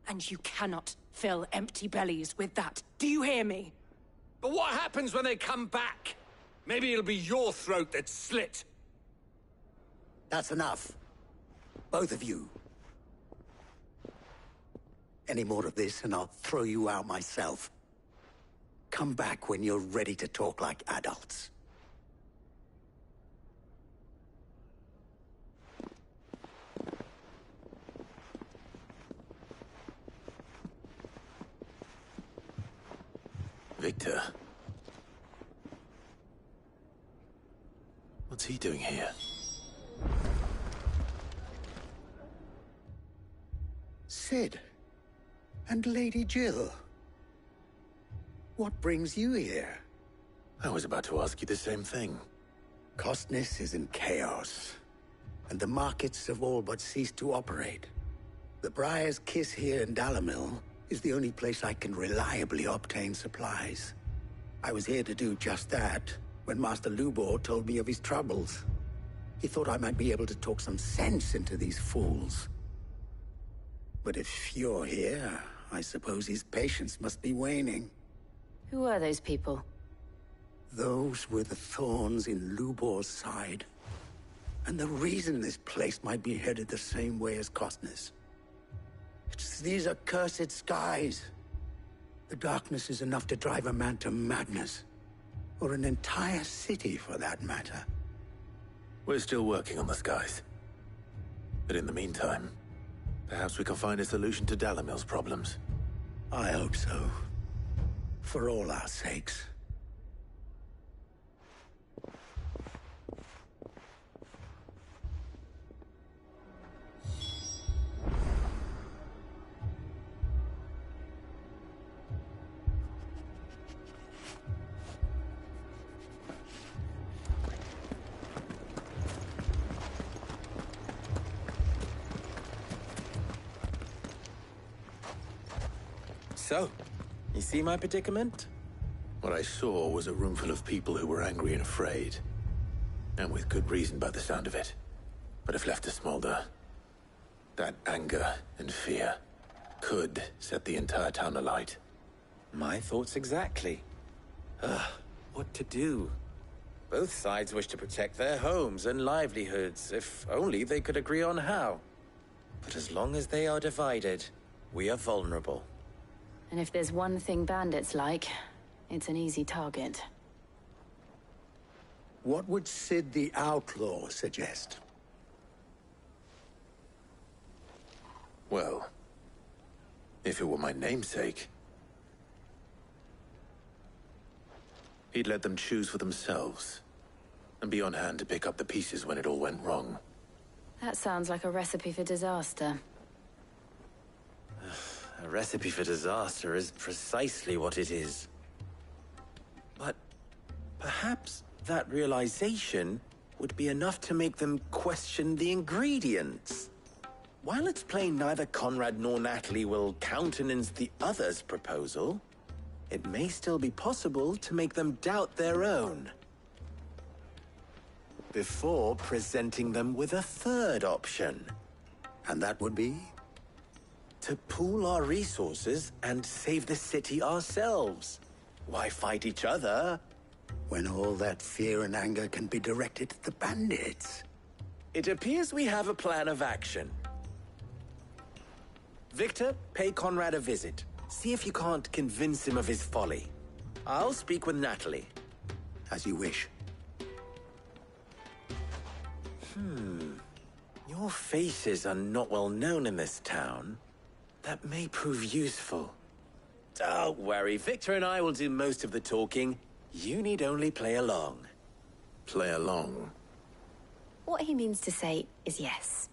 Speaker 24: And you cannot fill empty bellies with that. Do you hear me?
Speaker 8: But what happens when they come back? Maybe it'll be your throat that's slit.
Speaker 14: That's enough. Both of you. Any more of this and I'll throw you out myself. Come back when you're ready to talk like adults.
Speaker 7: Victor. What's he doing here?
Speaker 14: Sid. And Lady Jill. What brings you here?
Speaker 7: I was about to ask you the same thing.
Speaker 14: Costness is in chaos, and the markets have all but ceased to operate. The Briar's Kiss here in Dalimil is the only place I can reliably obtain supplies. I was here to do just that when Master Lubor told me of his troubles. He thought I might be able to talk some sense into these fools. But if you're here, I suppose his patience must be waning.
Speaker 1: Who are those people?
Speaker 14: Those were the thorns in Lubor's side. And the reason this place might be headed the same way as Costness. It's these accursed skies. The darkness is enough to drive a man to madness. Or an entire city, for that matter.
Speaker 7: We're still working on the skies. But in the meantime, perhaps we can find a solution to Dalimil's problems.
Speaker 14: I hope so. For all our sakes.
Speaker 4: So, you see my predicament?
Speaker 7: What I saw was a room full of people who were angry and afraid. And with good reason by the sound of it. But if left to smolder, that anger and fear could set the entire town alight.
Speaker 4: My thoughts exactly. What to do? Both sides wish to protect their homes and livelihoods, if only they could agree on how. But as long as they are divided, we are vulnerable.
Speaker 1: And if there's one thing bandits like, it's an easy target.
Speaker 14: What would Sid the Outlaw suggest?
Speaker 7: Well, if it were my namesake, he'd let them choose for themselves, and be on hand to pick up the pieces when it all went wrong.
Speaker 1: That sounds like a recipe for disaster.
Speaker 4: A recipe for disaster is precisely what it is. But perhaps that realization would be enough to make them question the ingredients. While it's plain neither Conrad nor Natalie will countenance the other's proposal, it may still be possible to make them doubt their own. Before presenting them with a third option.
Speaker 14: And that would be?
Speaker 4: To pool our resources and save the city ourselves. Why fight each other?
Speaker 14: When all that fear and anger can be directed at the bandits.
Speaker 4: It appears we have a plan of action. Victor, pay Conrad a visit. See if you can't convince him of his folly. I'll speak with Natalie.
Speaker 14: As you wish.
Speaker 4: Your faces are not well known in this town. That may prove useful. Don't worry, Victor and I will do most of the talking. You need only play along.
Speaker 12: Play along?
Speaker 1: What he means to say is yes.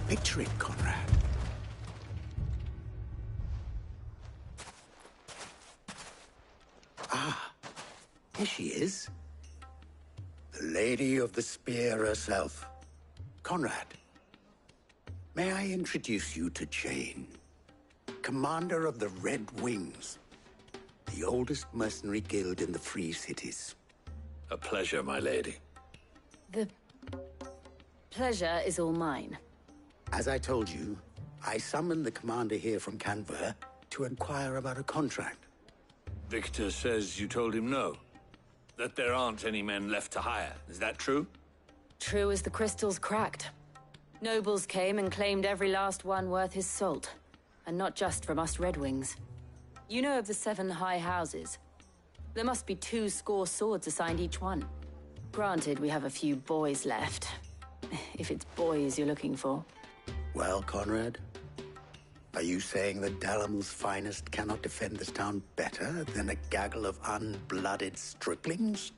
Speaker 14: Picture it, Conrad. Ah, here she is. The Lady of the Spear herself. Conrad, may I introduce you to Jane, commander of the Red Wings, the oldest mercenary guild in the Free Cities.
Speaker 8: A pleasure, my lady.
Speaker 1: The pleasure is all mine.
Speaker 14: As I told you, I summoned the commander here from Canver to inquire about a contract.
Speaker 8: Victor says you told him no. That there aren't any men left to hire. Is that true?
Speaker 1: True as the crystals cracked. Nobles came and claimed every last one worth his salt. And not just from us Red Wings. You know of the 7 high houses. There must be 2 swords assigned each one. Granted, we have a few boys left. If it's boys you're looking for.
Speaker 14: Well, Conrad, are you saying that Dalamil's finest cannot defend this town better than a gaggle of unblooded striplings?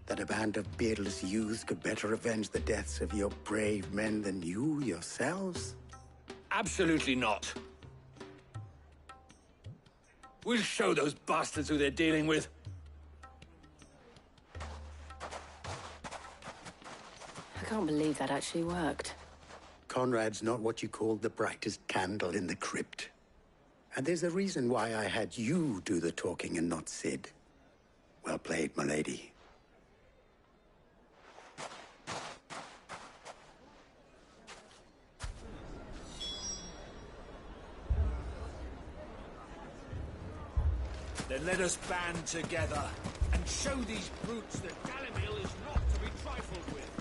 Speaker 14: That a band of beardless youths could better avenge the deaths of your brave men than you yourselves?
Speaker 8: Absolutely not. We'll show those bastards who they're dealing with.
Speaker 1: I can't believe that actually worked.
Speaker 14: Conrad's not what you call the brightest candle in the crypt. And there's a reason why I had you do the talking and not Sid. Well played, my lady.
Speaker 8: Then let us band together and show these brutes that Dalimil is not to be trifled with.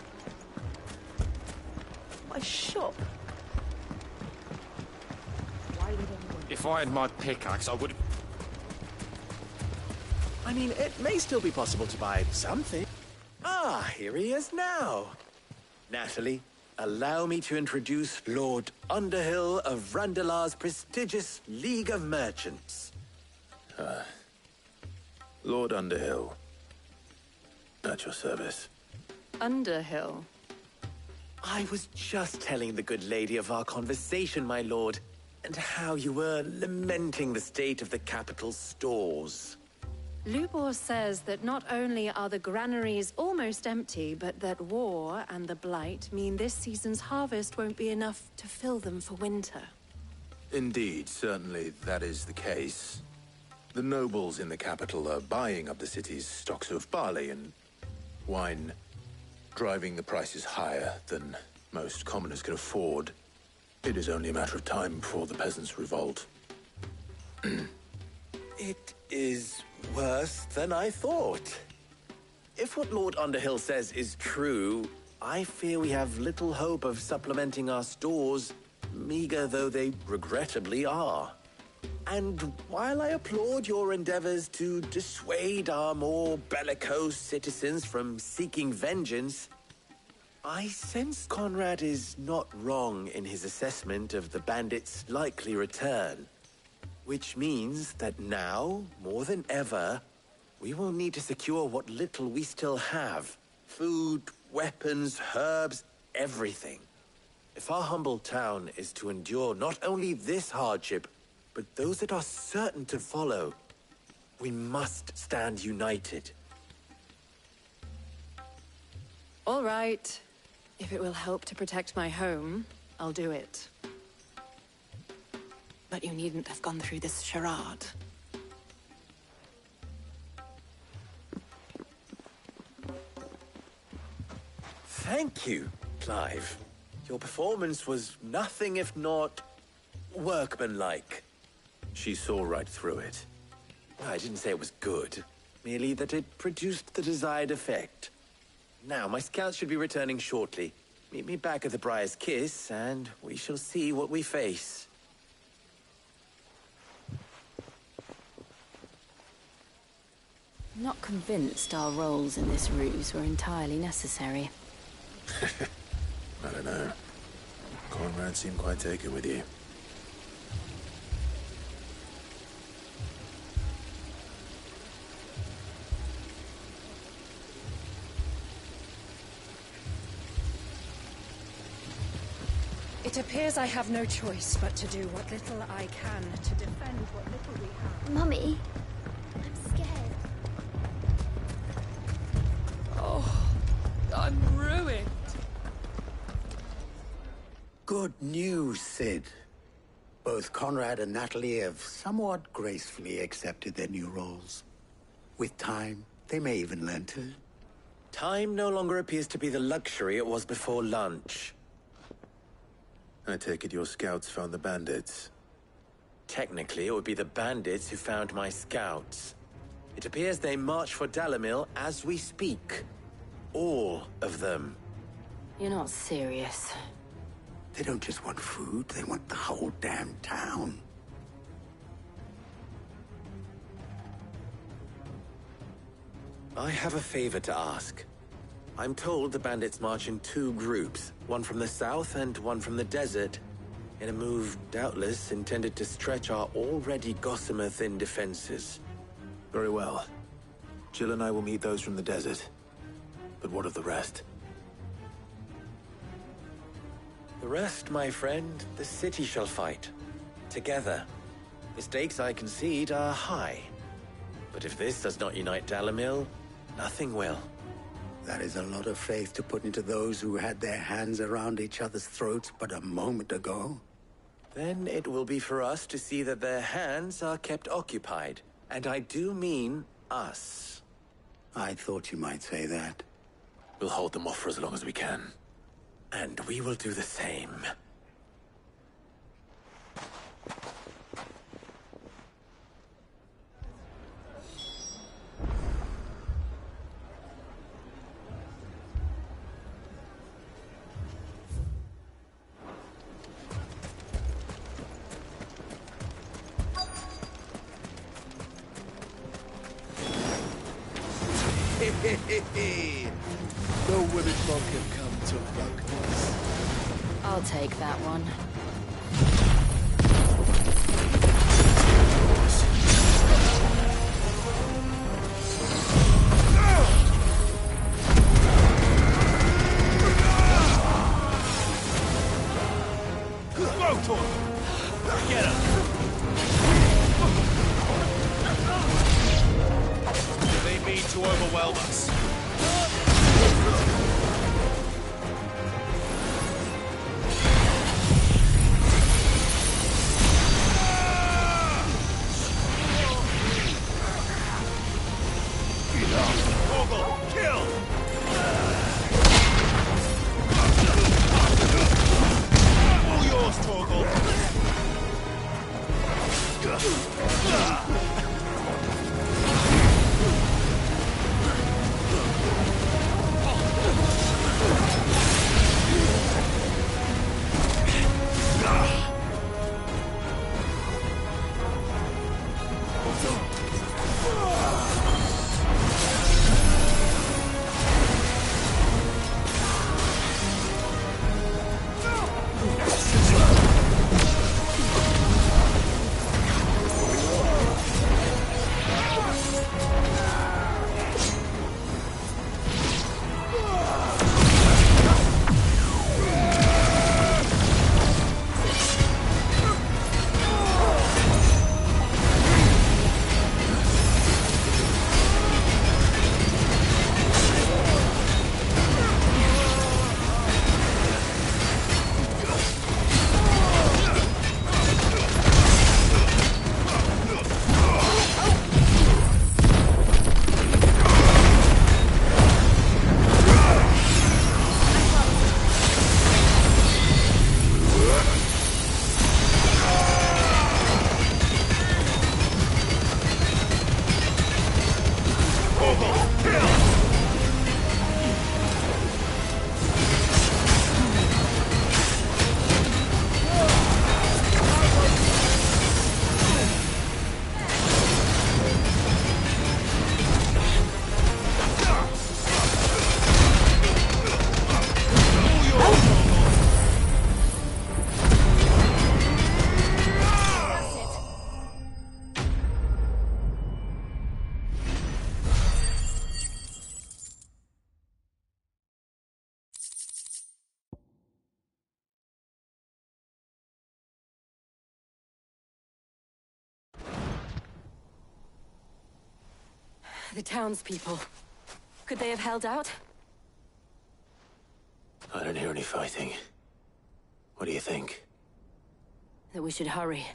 Speaker 1: My shop?
Speaker 4: If I had my pickaxe, I would...
Speaker 3: I mean, it may still be possible to buy something.
Speaker 4: Ah, here he is now. Natalie, allow me to introduce Lord Underhill of Randalar's prestigious League of Merchants.
Speaker 7: Lord Underhill. At your service.
Speaker 1: Underhill?
Speaker 4: I was just telling the good lady of our conversation, my lord, and how you were lamenting the state of the capital's stores.
Speaker 11: Lubor says that not only are the granaries almost empty, but that war and the Blight mean this season's harvest won't be enough to fill them for winter.
Speaker 7: Indeed, certainly that is the case. The nobles in the capital are buying up the city's stocks of barley and wine, driving the prices higher than most commoners can afford. It is only a matter of time before the peasants revolt.
Speaker 4: It is worse than I thought. If what Lord Underhill says is true, I fear we have little hope of supplementing our stores, meager though they regrettably are. And while I applaud your endeavors to dissuade our more bellicose citizens from seeking vengeance, I sense Conrad is not wrong in his assessment of the bandits' likely return. Which means that now, more than ever, we will need to secure what little we still have. Food, weapons, herbs, everything. If our humble town is to endure not only this hardship, but those that are certain to follow, we must stand united.
Speaker 11: All right. If it will help to protect my home, I'll do it. But you needn't have gone through this charade.
Speaker 4: Thank you, Clive. Your performance was nothing if not workmanlike.
Speaker 7: She saw right through it.
Speaker 4: I didn't say it was good, merely that it produced the desired effect. Now, my scouts should be returning shortly. Meet me back at the Briar's Kiss, and we shall see what we face.
Speaker 1: I'm not convinced our roles in this ruse were entirely necessary.
Speaker 7: I don't know. Conrad seemed quite taken with you.
Speaker 24: It appears I have no choice but to do what little I can to defend what little we have.
Speaker 18: Mummy, I'm scared.
Speaker 24: Oh, I'm ruined.
Speaker 14: Good news, Sid. Both Conrad and Natalie have somewhat gracefully accepted their new roles. With time, they may even learn to.
Speaker 4: Time no longer appears to be the luxury it was before lunch.
Speaker 7: I take it your scouts found the bandits.
Speaker 4: Technically, it would be the bandits who found my scouts. It appears they march for Dalimil as we speak. All of them.
Speaker 1: You're not serious.
Speaker 14: They don't just want food, they want the whole damn town.
Speaker 4: I have a favor to ask. I'm told the bandits march in 2 groups, one from the south and one from the desert, in a move doubtless intended to stretch our already gossamer-thin defenses.
Speaker 7: Very well. Jill and I will meet those from the desert. But what of the rest?
Speaker 4: The rest, my friend, the city shall fight. Together. The stakes, I concede, are high. But if this does not unite Dalimil, nothing will.
Speaker 14: That is a lot of faith to put into those who had their hands around each other's throats but a moment ago.
Speaker 4: Then it will be for us to see that their hands are kept occupied. And I do mean us.
Speaker 14: I thought you might say that.
Speaker 7: We'll hold them off for as long as we can.
Speaker 4: And we will do the same.
Speaker 10: No women folk have come to Rugnas.
Speaker 1: I'll take that one.
Speaker 10: Get him! They mean to overwhelm us.
Speaker 1: The townspeople. Could they have held out?
Speaker 7: I don't hear any fighting. What do you think?
Speaker 1: That we should hurry.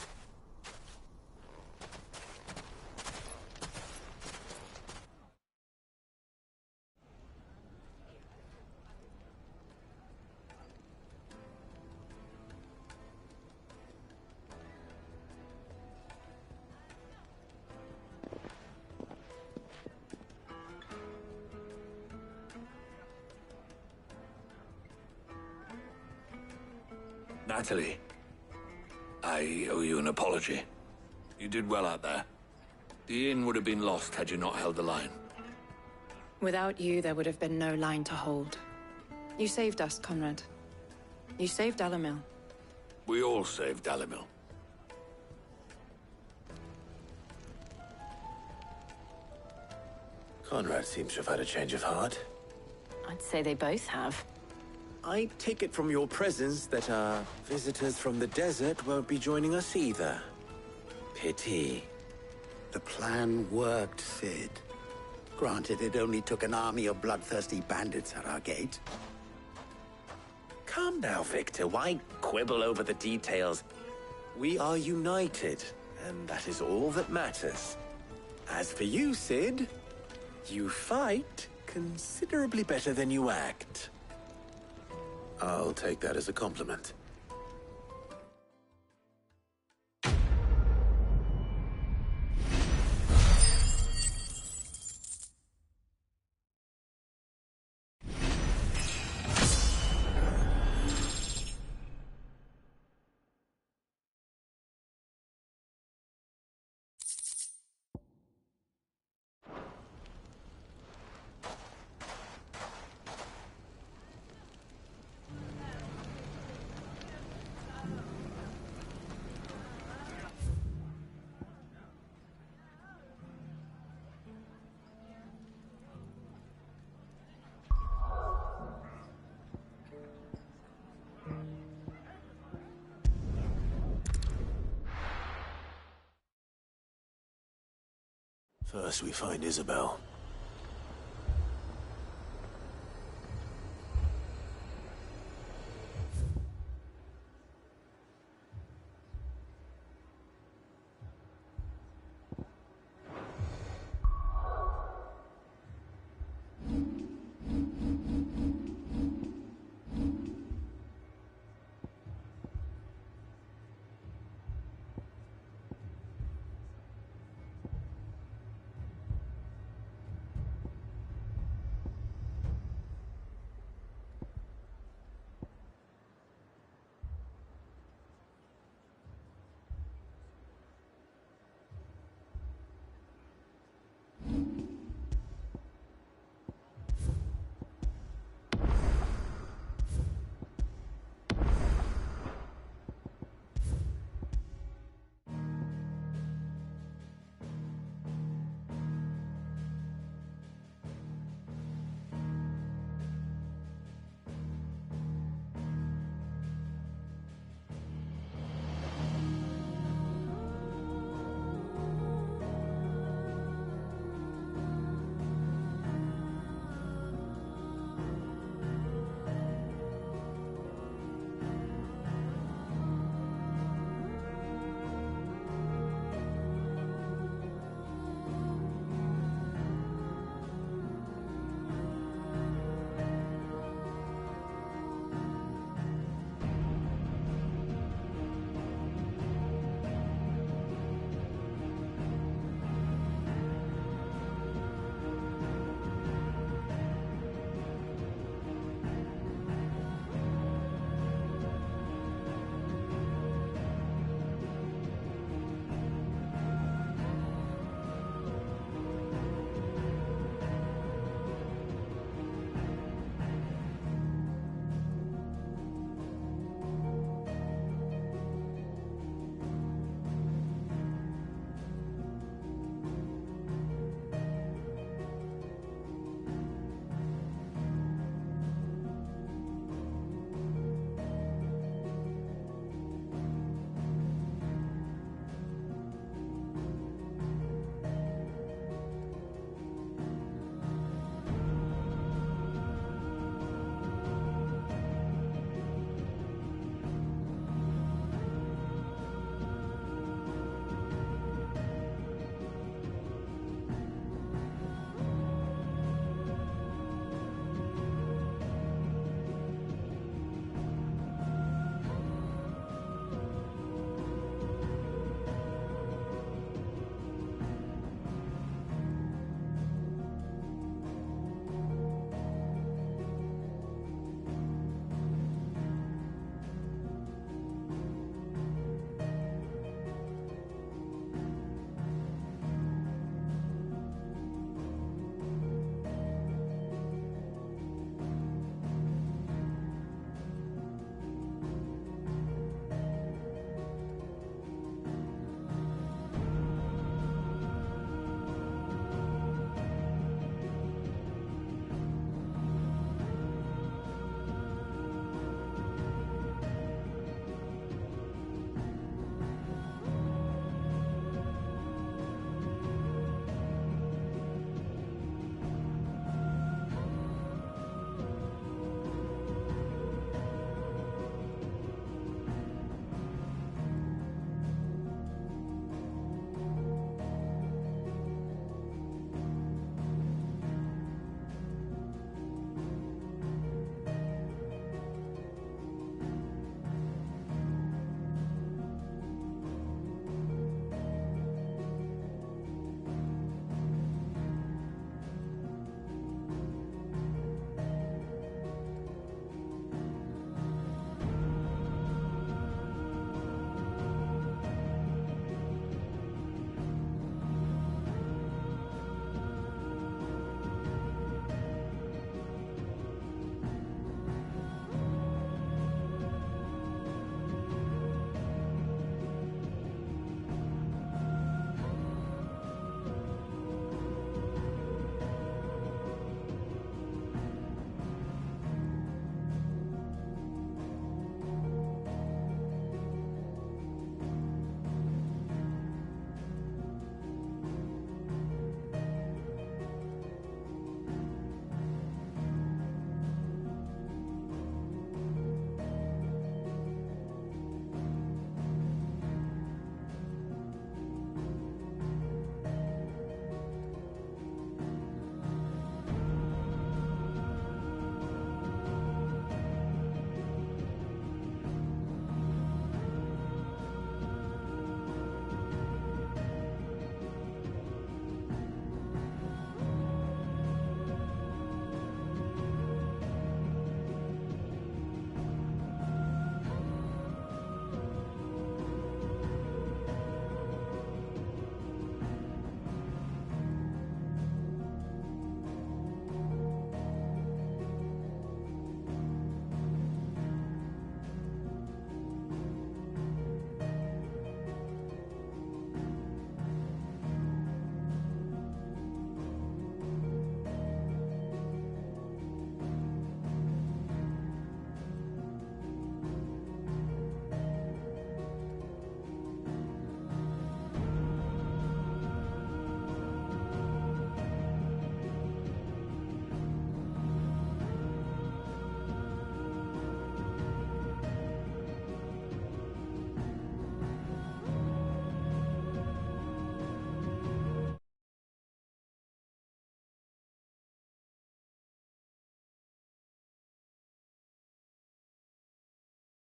Speaker 8: Natalie, I owe you an apology. You did well out there. The inn would have been lost had you not held the line.
Speaker 5: Without you, there would have been no line to hold. You saved us, Conrad. You saved Dalimil.
Speaker 8: We all saved Dalimil.
Speaker 7: Conrad seems to have had a change of heart.
Speaker 1: I'd say they both have.
Speaker 4: I take it from your presence that our visitors from the desert won't be joining us either. Pity.
Speaker 14: The plan worked, Sid. Granted, it only took an army of bloodthirsty bandits at our gate.
Speaker 4: Calm now, Victor. Why quibble over the details? We are united, and that is all that matters. As for you, Sid, you fight considerably better than you act.
Speaker 7: I'll take that as a compliment. First we find Isabel.